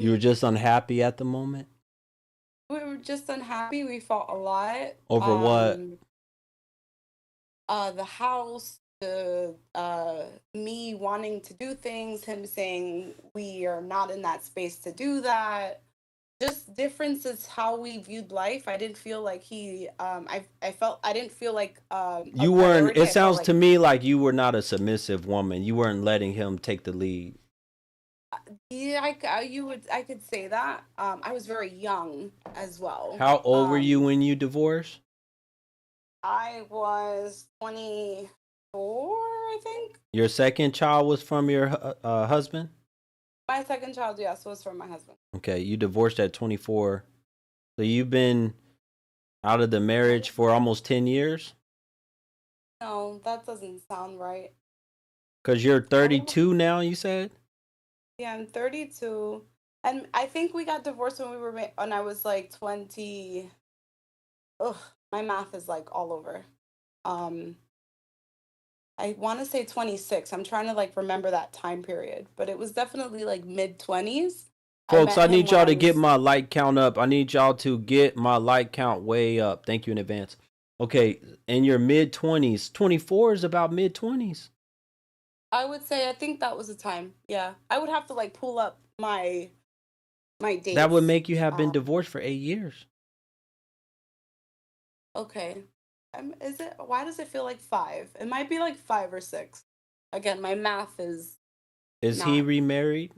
You were just unhappy at the moment? We were just unhappy. We fought a lot. Over what? The house, the me wanting to do things, him saying we are not in that space to do that. Just differences how we viewed life. I didn't feel like he I didn't feel like You weren't, it sounds to me like you were not a submissive woman. You weren't letting him take the lead. Yeah, I could say that. I was very young as well. How old were you when you divorced? I was 20, I think. Your second child was from your husband? My second child, yes, was from my husband. Okay, you divorced at 24. So you've been out of the marriage for almost 10 years? No, that doesn't sound right. Because you're 32 now, you said? Yeah, I'm 32. And I think we got divorced when I was like 20. Ugh, my math is like all over. I want to say 26. I'm trying to like remember that time period, but it was definitely like mid 20s. Folks, I need y'all to get my like count up. I need y'all to get my like count way up. Thank you in advance. Okay, in your mid 20s, 24 is about mid 20s. I would say I think that was the time. Yeah. I would have to like pull up my dates. That would make you have been divorced for 8 years. Okay. Why does it feel like 5? It might be like 5 or 6. Again, my math is he remarried?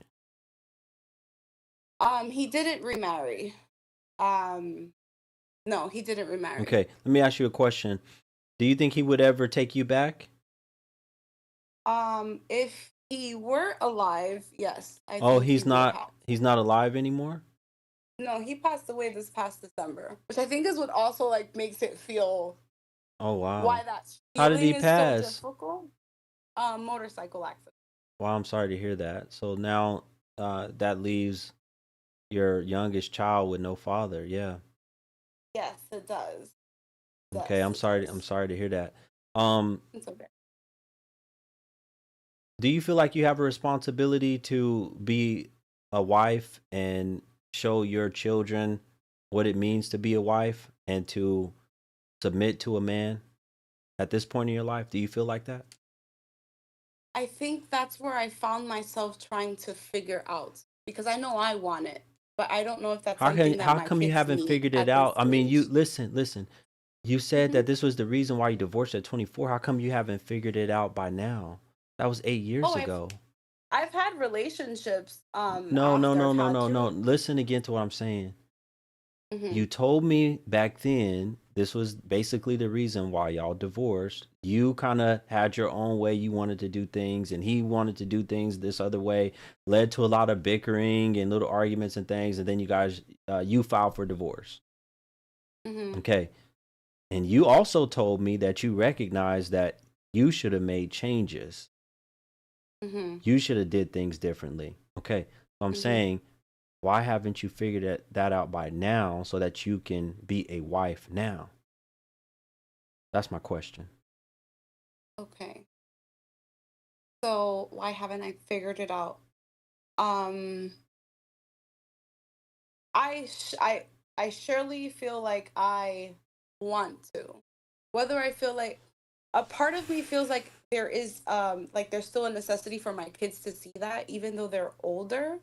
He didn't remarry. No, he didn't remarry. Okay, let me ask you a question. Do you think he would ever take you back? If he were alive, yes. He's not alive anymore? No, he passed away this past December, which I think is what also like makes it feel Oh wow. why that How did he feeling is pass? so difficult. Motorcycle accident. Well, I'm sorry to hear that. So now that leaves your youngest child with no father. Yeah. Yes, it does. Okay, I'm sorry to hear that. It's okay. Do you feel like you have a responsibility to be a wife and show your children what it means to be a wife and to submit to a man at this point in your life? Do you feel like that? I think that's where I found myself trying to figure out, because I know I want it, but I don't know if that's something that How my come you kids haven't need figured at it out? this I mean, you stage. listen. You said that this was the reason why you divorced at 24. How come you haven't figured it out by now? That was 8 years Oh, ago. I've had relationships No. after I've had Listen again to what I'm saying. Mhm. You told me back then this was basically the reason why y'all divorced. You kind of had your own way you wanted to do things, and he wanted to do things this other way. Led to a lot of bickering and little arguments and things, and then you guys you filed for divorce. Mhm. Okay. And you also told me that you recognized that you should have made changes. Mhm. You should have did things differently. Okay. So I'm saying, why haven't you figured that out by now so that you can be a wife now? That's my question. Okay. So why haven't I figured it out? Um, I surely feel like I want to. Whether I feel like a part of me feels like there is like there's still a necessity for my kids to see that even though they're older.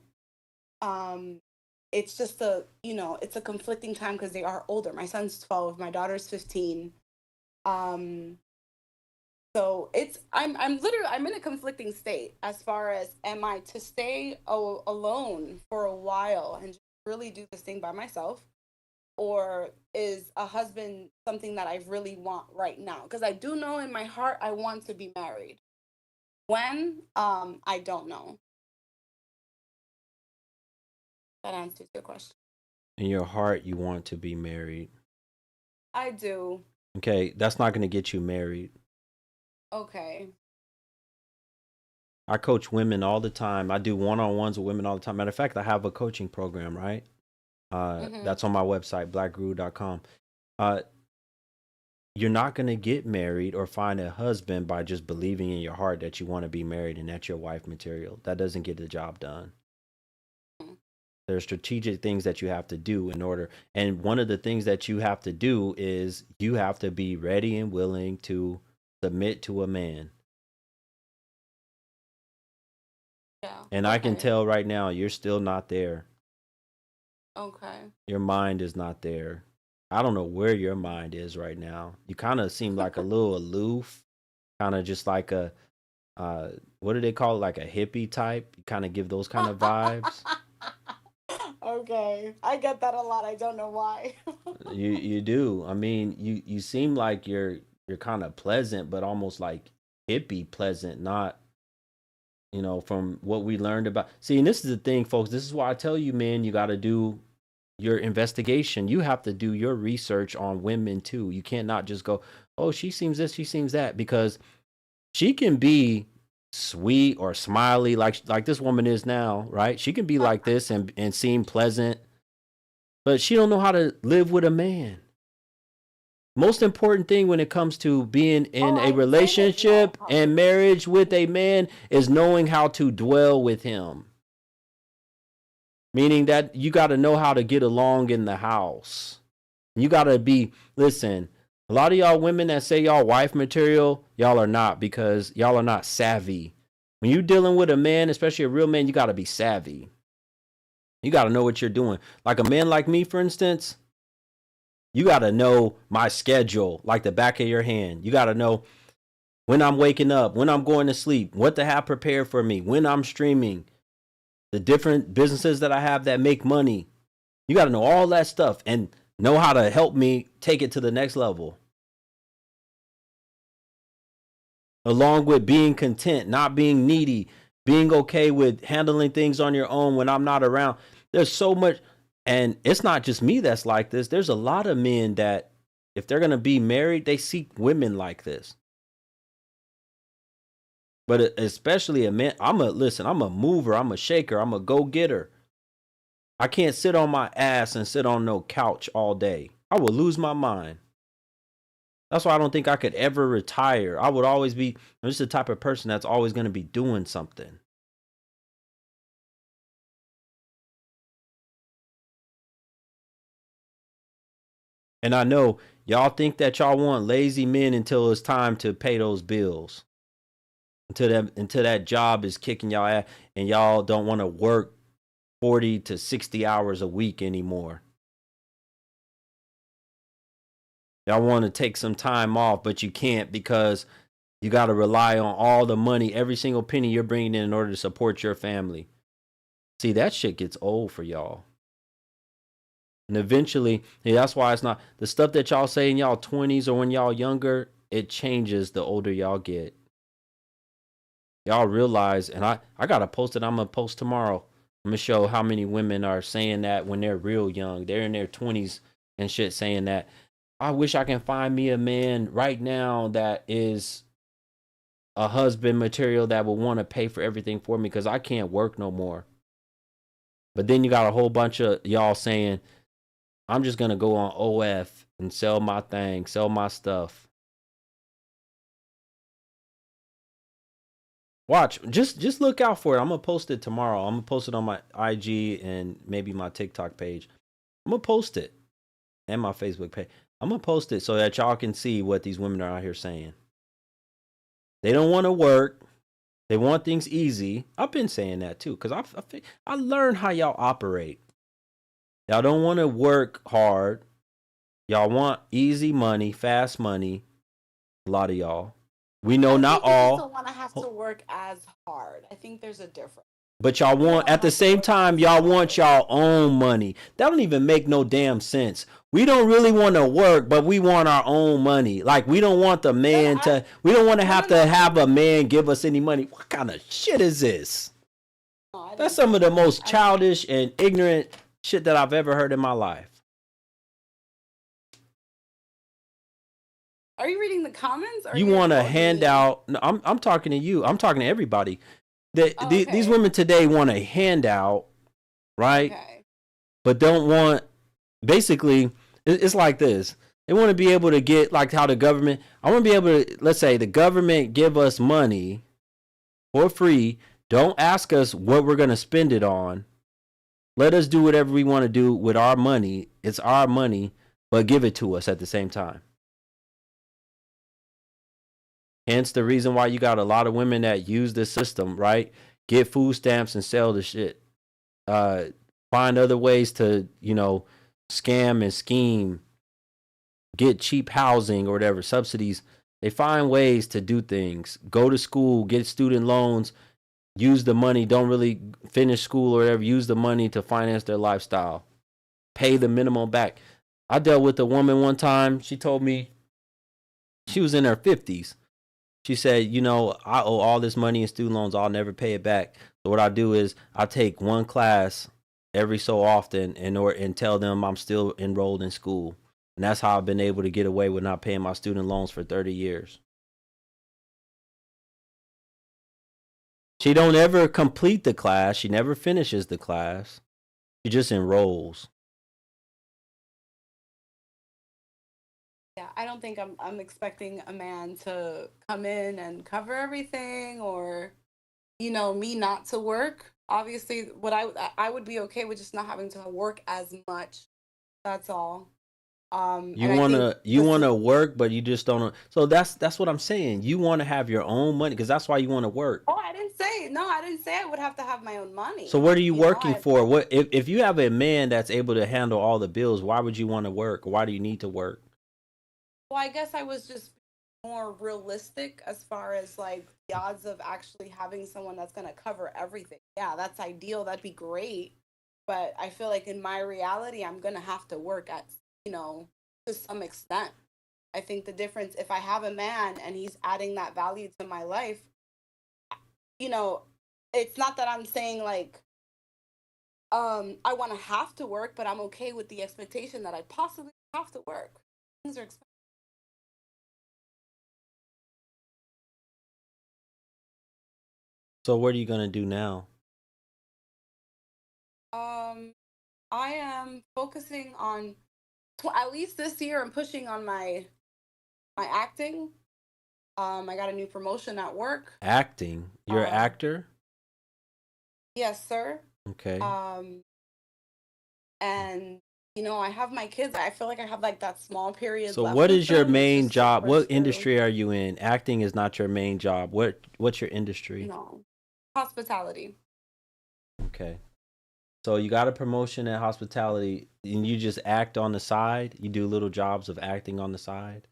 Um, it's just it's a conflicting time because they are older. My son's 12, my daughter's 15. Um, So I'm in a conflicting state as far as, am I to stay alone for a while and just really do this thing by myself, or is a husband something that I really want right now? Because I do know in my heart I want to be married. When? I don't know. That answers your question. In your heart, you want to be married. I do. Okay, that's not going to get you married. Okay. I coach women all the time. I do one-on-ones with women all the time. Matter of fact, I have a coaching program, right? That's on my website, BLKGURU.com. You're not going to get married or find a husband by just believing in your heart that you want to be married and that's your wife material. That doesn't get the job done. There are strategic things that you have to do in order. And one of the things that you have to do is you have to be ready and willing to submit to a man. Yeah. And I can tell right now you're still not there. Okay. Your mind is not there. I don't know where your mind is right now. You kind of seem like a little aloof, kind of just like a what do they call it? Like a hippie type. You kind of give those kind of vibes. Okay. I get that a lot. I don't know why. You do. I mean, you seem like you're kind of pleasant, but almost like hippie pleasant, not, you know, from what we learned about. See, and this is the thing, folks. This is why I tell you, man, you got to do your investigation. You have to do your research on women too. You can't not just go, oh, she seems this, she seems that, because she can be sweet or smiley like this woman is now, right? She can be like this and seem pleasant, but she don't know how to live with a man. Most important thing when it comes to being in a relationship and marriage with a man is knowing how to dwell with him. Meaning that you got to know how to get along in the house. You got to be, listen, a lot of y'all women that say y'all wife material, y'all are not, because y'all are not savvy. When you're dealing with a man, especially a real man, you got to be savvy. You got to know what you're doing. Like a man like me, for instance, you got to know my schedule like the back of your hand. You got to know when I'm waking up, when I'm going to sleep, what to have prepared for me, when I'm streaming, the different businesses that I have that make money. You got to know all that stuff and know how to help me take it to the next level. Along with being content, not being needy, being okay with handling things on your own when I'm not around. There's so much. And it's not just me that's like this. There's a lot of men that if they're going to be married, they seek women like this. But especially a man, I'm a mover, I'm a shaker, I'm a go-getter. I can't sit on my ass and sit on no couch all day. I will lose my mind. That's why I don't think I could ever retire. I would always be, I'm just the type of person that's always going to be doing something. And I know y'all think that y'all want lazy men until it's time to pay those bills. Until that job is kicking y'all ass and y'all don't want to work 40 to 60 hours a week anymore. Y'all want to take some time off, but you can't because you got to rely on all the money, every single penny you're bringing in order to support your family. See, that shit gets old for y'all. And eventually, that's why it's not the stuff that y'all say in y'all 20s or when y'all younger, it changes the older y'all get. Y'all realize, and I got to post it. I'm going to post tomorrow. I'm going to show how many women are saying that when they're real young. They're in their 20s and shit saying that. I wish I can find me a man right now that is a husband material that will want to pay for everything for me because I can't work no more. But then you got a whole bunch of y'all saying, I'm just going to go on OF and sell my thing, sell my stuff. Watch, just look out for it. I'm going to post it tomorrow. I'm going to post it on my IG and maybe my TikTok page. I'm going to post it and my Facebook page. I'm going to post it so that y'all can see what these women are out here saying. They don't want to work. They want things easy. I've been saying that too because I learned how y'all operate. Y'all don't want to work hard. Y'all want easy money, fast money. A lot of y'all. We know not all. I don't want to have to work as hard. I think there's a difference. But y'all want, at the same time, y'all want y'all own money. That don't even make no damn sense. We don't really want to work, but we want our own money. Like, we don't want the man we don't want to have a man give us any money. What kind of shit is this? That's some of the most childish and ignorant shit that I've ever heard in my life. Are you reading the comments? You want a handout? No, I'm talking to you. I'm talking to everybody. These women today want a handout, right? Okay. But don't want, basically, it's like this. They want to be able to get, like how the government, I want to be able to, let's say the government give us money for free. Don't ask us what we're going to spend it on. Let us do whatever we want to do with our money. It's our money, but give it to us at the same time. Hence the reason why you got a lot of women that use this system, right? Get food stamps and sell the shit. Find other ways to, scam and scheme. Get cheap housing or whatever, subsidies. They find ways to do things. Go to school, get student loans, use the money, don't really finish school or whatever, use the money to finance their lifestyle. Pay the minimum back. I dealt with a woman one time. She told me she was in her 50s. She said, you know, I owe all this money in student loans. I'll never pay it back. So what I do is I take one class every so often and tell them I'm still enrolled in school. And that's how I've been able to get away with not paying my student loans for 30 years. She don't ever complete the class. She never finishes the class. She just enrolls. Yeah, I don't think I'm expecting a man to come in and cover everything, or me not to work. Obviously, what I would be okay with just not having to work as much. That's all. You And I think wanna work, but you just don't. So that's what I'm saying. You want to have your own money because that's why you want to work. Oh, I didn't say I would have to have my own money. So what are you working for? What if you have a man that's able to handle all the bills? Why would you want to work? Why do you need to work? Well, I guess I was just more realistic as far as like the odds of actually having someone that's going to cover everything. Yeah, that's ideal. That'd be great. But I feel like in my reality, I'm going to have to work at, to some extent. I think the difference, if I have a man and he's adding that value to my life, it's not that I'm saying like, I want to have to work, but I'm okay with the expectation that I possibly have to work. Things are expensive. So what are you gonna do now? I am focusing on at least this year. I'm pushing on my acting. I got a new promotion at work. Acting. You're an actor? Yes, sir. Okay. And I have my kids. I feel like I have like that small period So left what with is your them. It's main just to job? push What through. industry are you in? Acting is not your main job. What's your industry? No, hospitality. Okay. So you got a promotion at hospitality and you just act on the side? You do little jobs of acting on the side?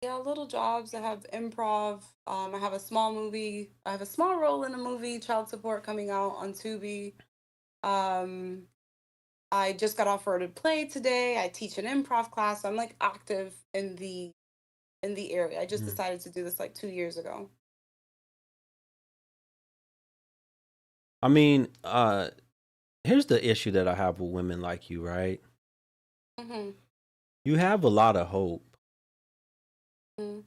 Yeah, little jobs. I have improv. I have a small movie. I have a small role in a movie, Child Support, coming out on Tubi. I just got offered a play today. I teach an improv class. So I'm like active in the area. I just decided to do this like 2 years ago. I mean, here's the issue that I have with women like you, right? Mm-hmm. You have a lot of hope. Mm-hmm.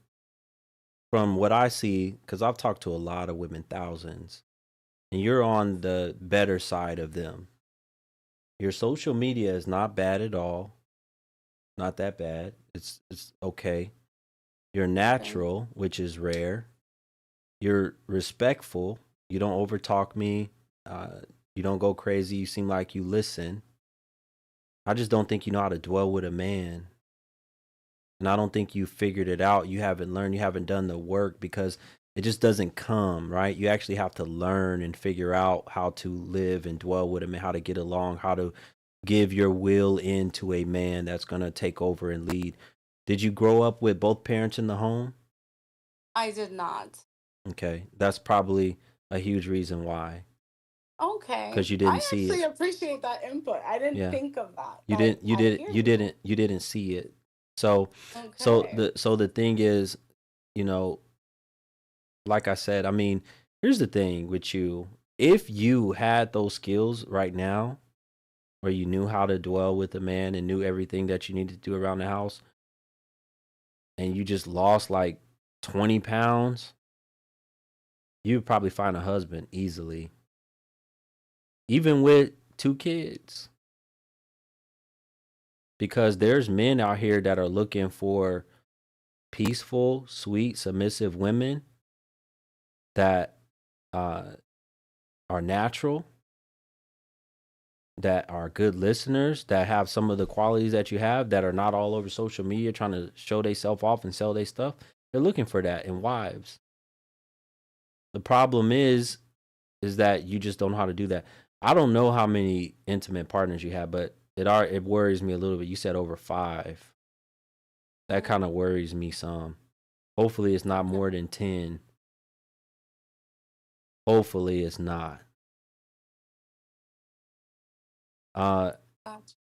From what I see, because I've talked to a lot of women, thousands, and you're on the better side of them. Your social media is not bad at all. Not that bad. It's okay. You're natural, which is rare. You're respectful. You don't overtalk me. You don't go crazy. You seem like you listen. I just don't think you know how to dwell with a man. And I don't think you figured it out. You haven't learned. You haven't done the work because it just doesn't come, right? You actually have to learn and figure out how to live and dwell with him and how to get along, how to give your will into a man that's going to take over and lead. Did you grow up with both parents in the home? I did not. Okay. That's probably a huge reason why. Okay. Because you didn't see it. I actually appreciate that input. I didn't Yeah. think of that. You didn't see it. So Okay. so the thing is, like I said, I mean, here's the thing with you. If you had those skills right now, where you knew how to dwell with a man and knew everything that you needed to do around the house, and you just lost like 20 pounds, you'd probably find a husband easily. Even with 2 kids. Because there's men out here that are looking for peaceful, sweet, submissive women that are natural, that are good listeners, that have some of the qualities that you have, that are not all over social media trying to show themselves off and sell their stuff. They're looking for that in wives. The problem is that you just don't know how to do that. I don't know how many intimate partners you have, but it worries me a little bit. You said over 5. That kind of worries me some. Hopefully it's not more than 10. Hopefully it's not.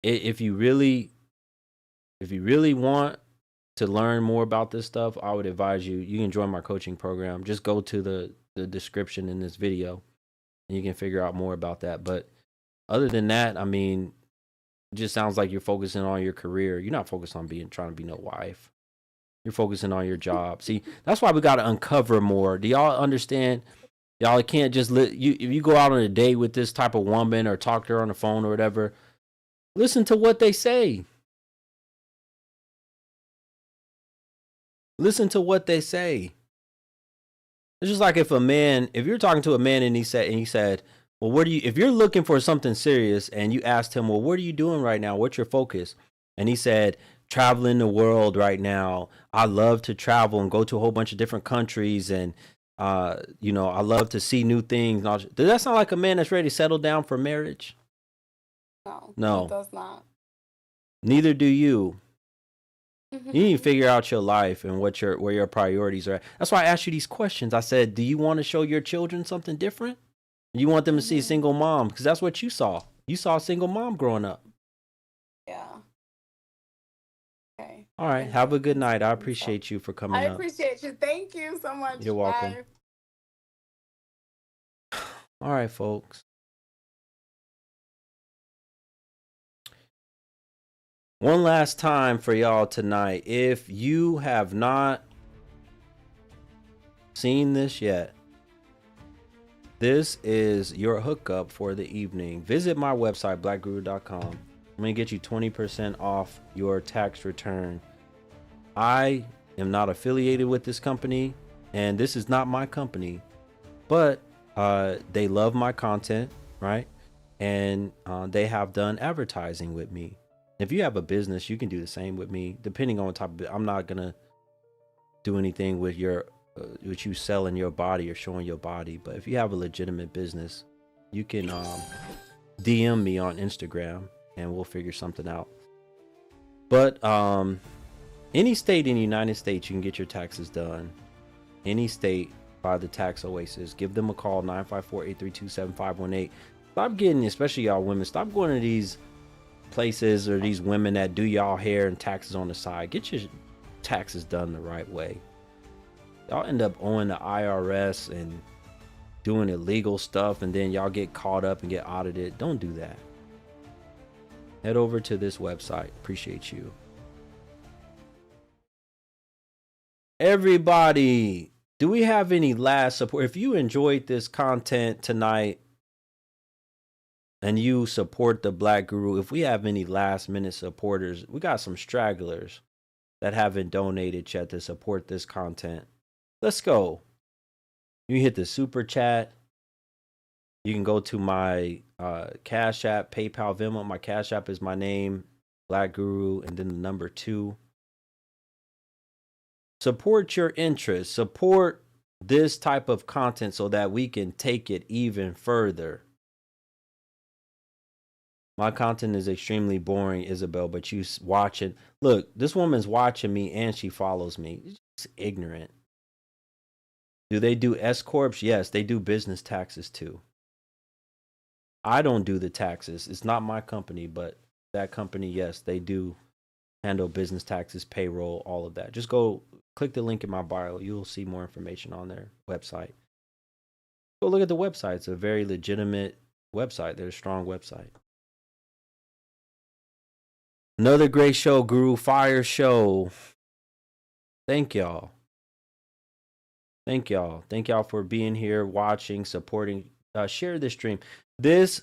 If you really want to learn more about this stuff, I would advise you can join my coaching program. Just go to the description in this video and you can figure out more about that. But other than that, I mean, it just sounds like you're focusing on your career. You're not focused on trying to be no wife. You're focusing on your job. See, that's why we got to uncover more. Do y'all understand? Y'all can't just if you go out on a date with this type of woman or talk to her on the phone or whatever, listen to what they say. Listen to what they say. It's just like if you're talking to a man and he said, well, if you're looking for something serious and you asked him, well, what are you doing right now? What's your focus? And he said, traveling the world right now. I love to travel and go to a whole bunch of different countries. And, I love to see new things. Does that sound like a man that's ready to settle down for marriage? No, it does not. Neither do you. You need to figure out your life and where your priorities are at. That's why I asked you these questions. I said, do you want to show your children something different? You want them to see a single mom, because that's what you saw. You saw a single mom growing up. Yeah. Okay. All right. Have a good night. I appreciate you for coming I up. appreciate you. Thank you so much. You're welcome. Bye. All right, folks. One last time for y'all tonight. If you have not seen this yet, this is your hookup for the evening. Visit my website, blackguru.com. I'm going to get you 20% off your tax return. I am not affiliated with this company, and this is not my company, but they love my content, right? And they have done advertising with me. If you have a business, you can do the same with me, depending on what type of. I'm not gonna do anything with with you selling your body or showing your body. But if you have a legitimate business, you can DM me on Instagram and we'll figure something out. But any state in the United States, you can get your taxes done. Any state by the Tax Oasis. Give them a call, 954-832-7518. Stop getting, especially y'all women, stop going to these places or these women that do y'all hair and taxes on the side. Get your taxes done the right way. Y'all end up owing the IRS and doing illegal stuff, and then y'all get caught up and get audited. Don't do that. Head over to this website. Appreciate you. Everybody, do we have any last support? If you enjoyed this content tonight and you support the Black Guru, if we have any last minute supporters, we got some stragglers that haven't donated yet to support this content. Let's go. You can hit the super chat. You can go to my Cash App, PayPal, Venmo. My Cash App is my name, Black Guru, and then the number 2. Support your interests. Support this type of content so that we can take it even further. My content is extremely boring, Isabel, but you watching. Look, this woman's watching me and she follows me. It's ignorant. Do they do S corps? Yes, they do business taxes too. I don't do the taxes. It's not my company, but that company, yes, they do handle business taxes, payroll, all of that. Just go click the link in my bio. You'll see more information on their website. Go look at the website. It's a very legitimate website. They're a strong website. Another great show, Guru Fire Show. Thank y'all. Thank y'all. Thank y'all for being here, watching, supporting. Share this stream. This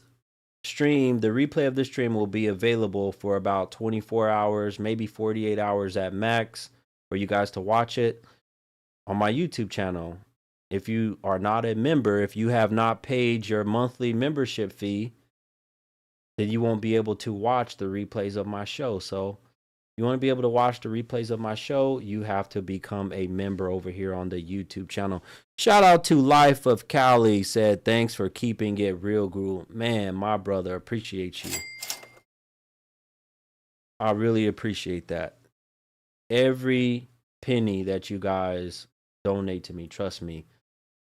stream, the replay of this stream will be available for about 24 hours, maybe 48 hours at max for you guys to watch it on my YouTube channel. If you are not a member, if you have not paid your monthly membership fee, then you won't be able to watch the replays of my show. So you want to be able to watch the replays of my show, you have to become a member over here on the YouTube channel. Shout out to Life of Cali, said, thanks for keeping it real, Guru. Man, my brother, appreciate you. I really appreciate that. Every penny that you guys donate to me, trust me,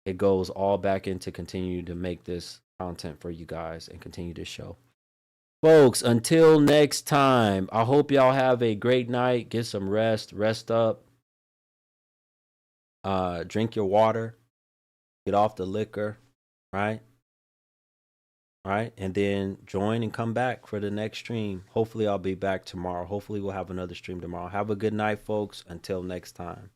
it goes all back into continue to make this content for you guys and continue to show. Folks, until next time, I hope y'all have a great night. Get some rest. Rest up. Drink your water. Get off the liquor. Right? Right? And then join and come back for the next stream. Hopefully, I'll be back tomorrow. Hopefully, we'll have another stream tomorrow. Have a good night, folks. Until next time.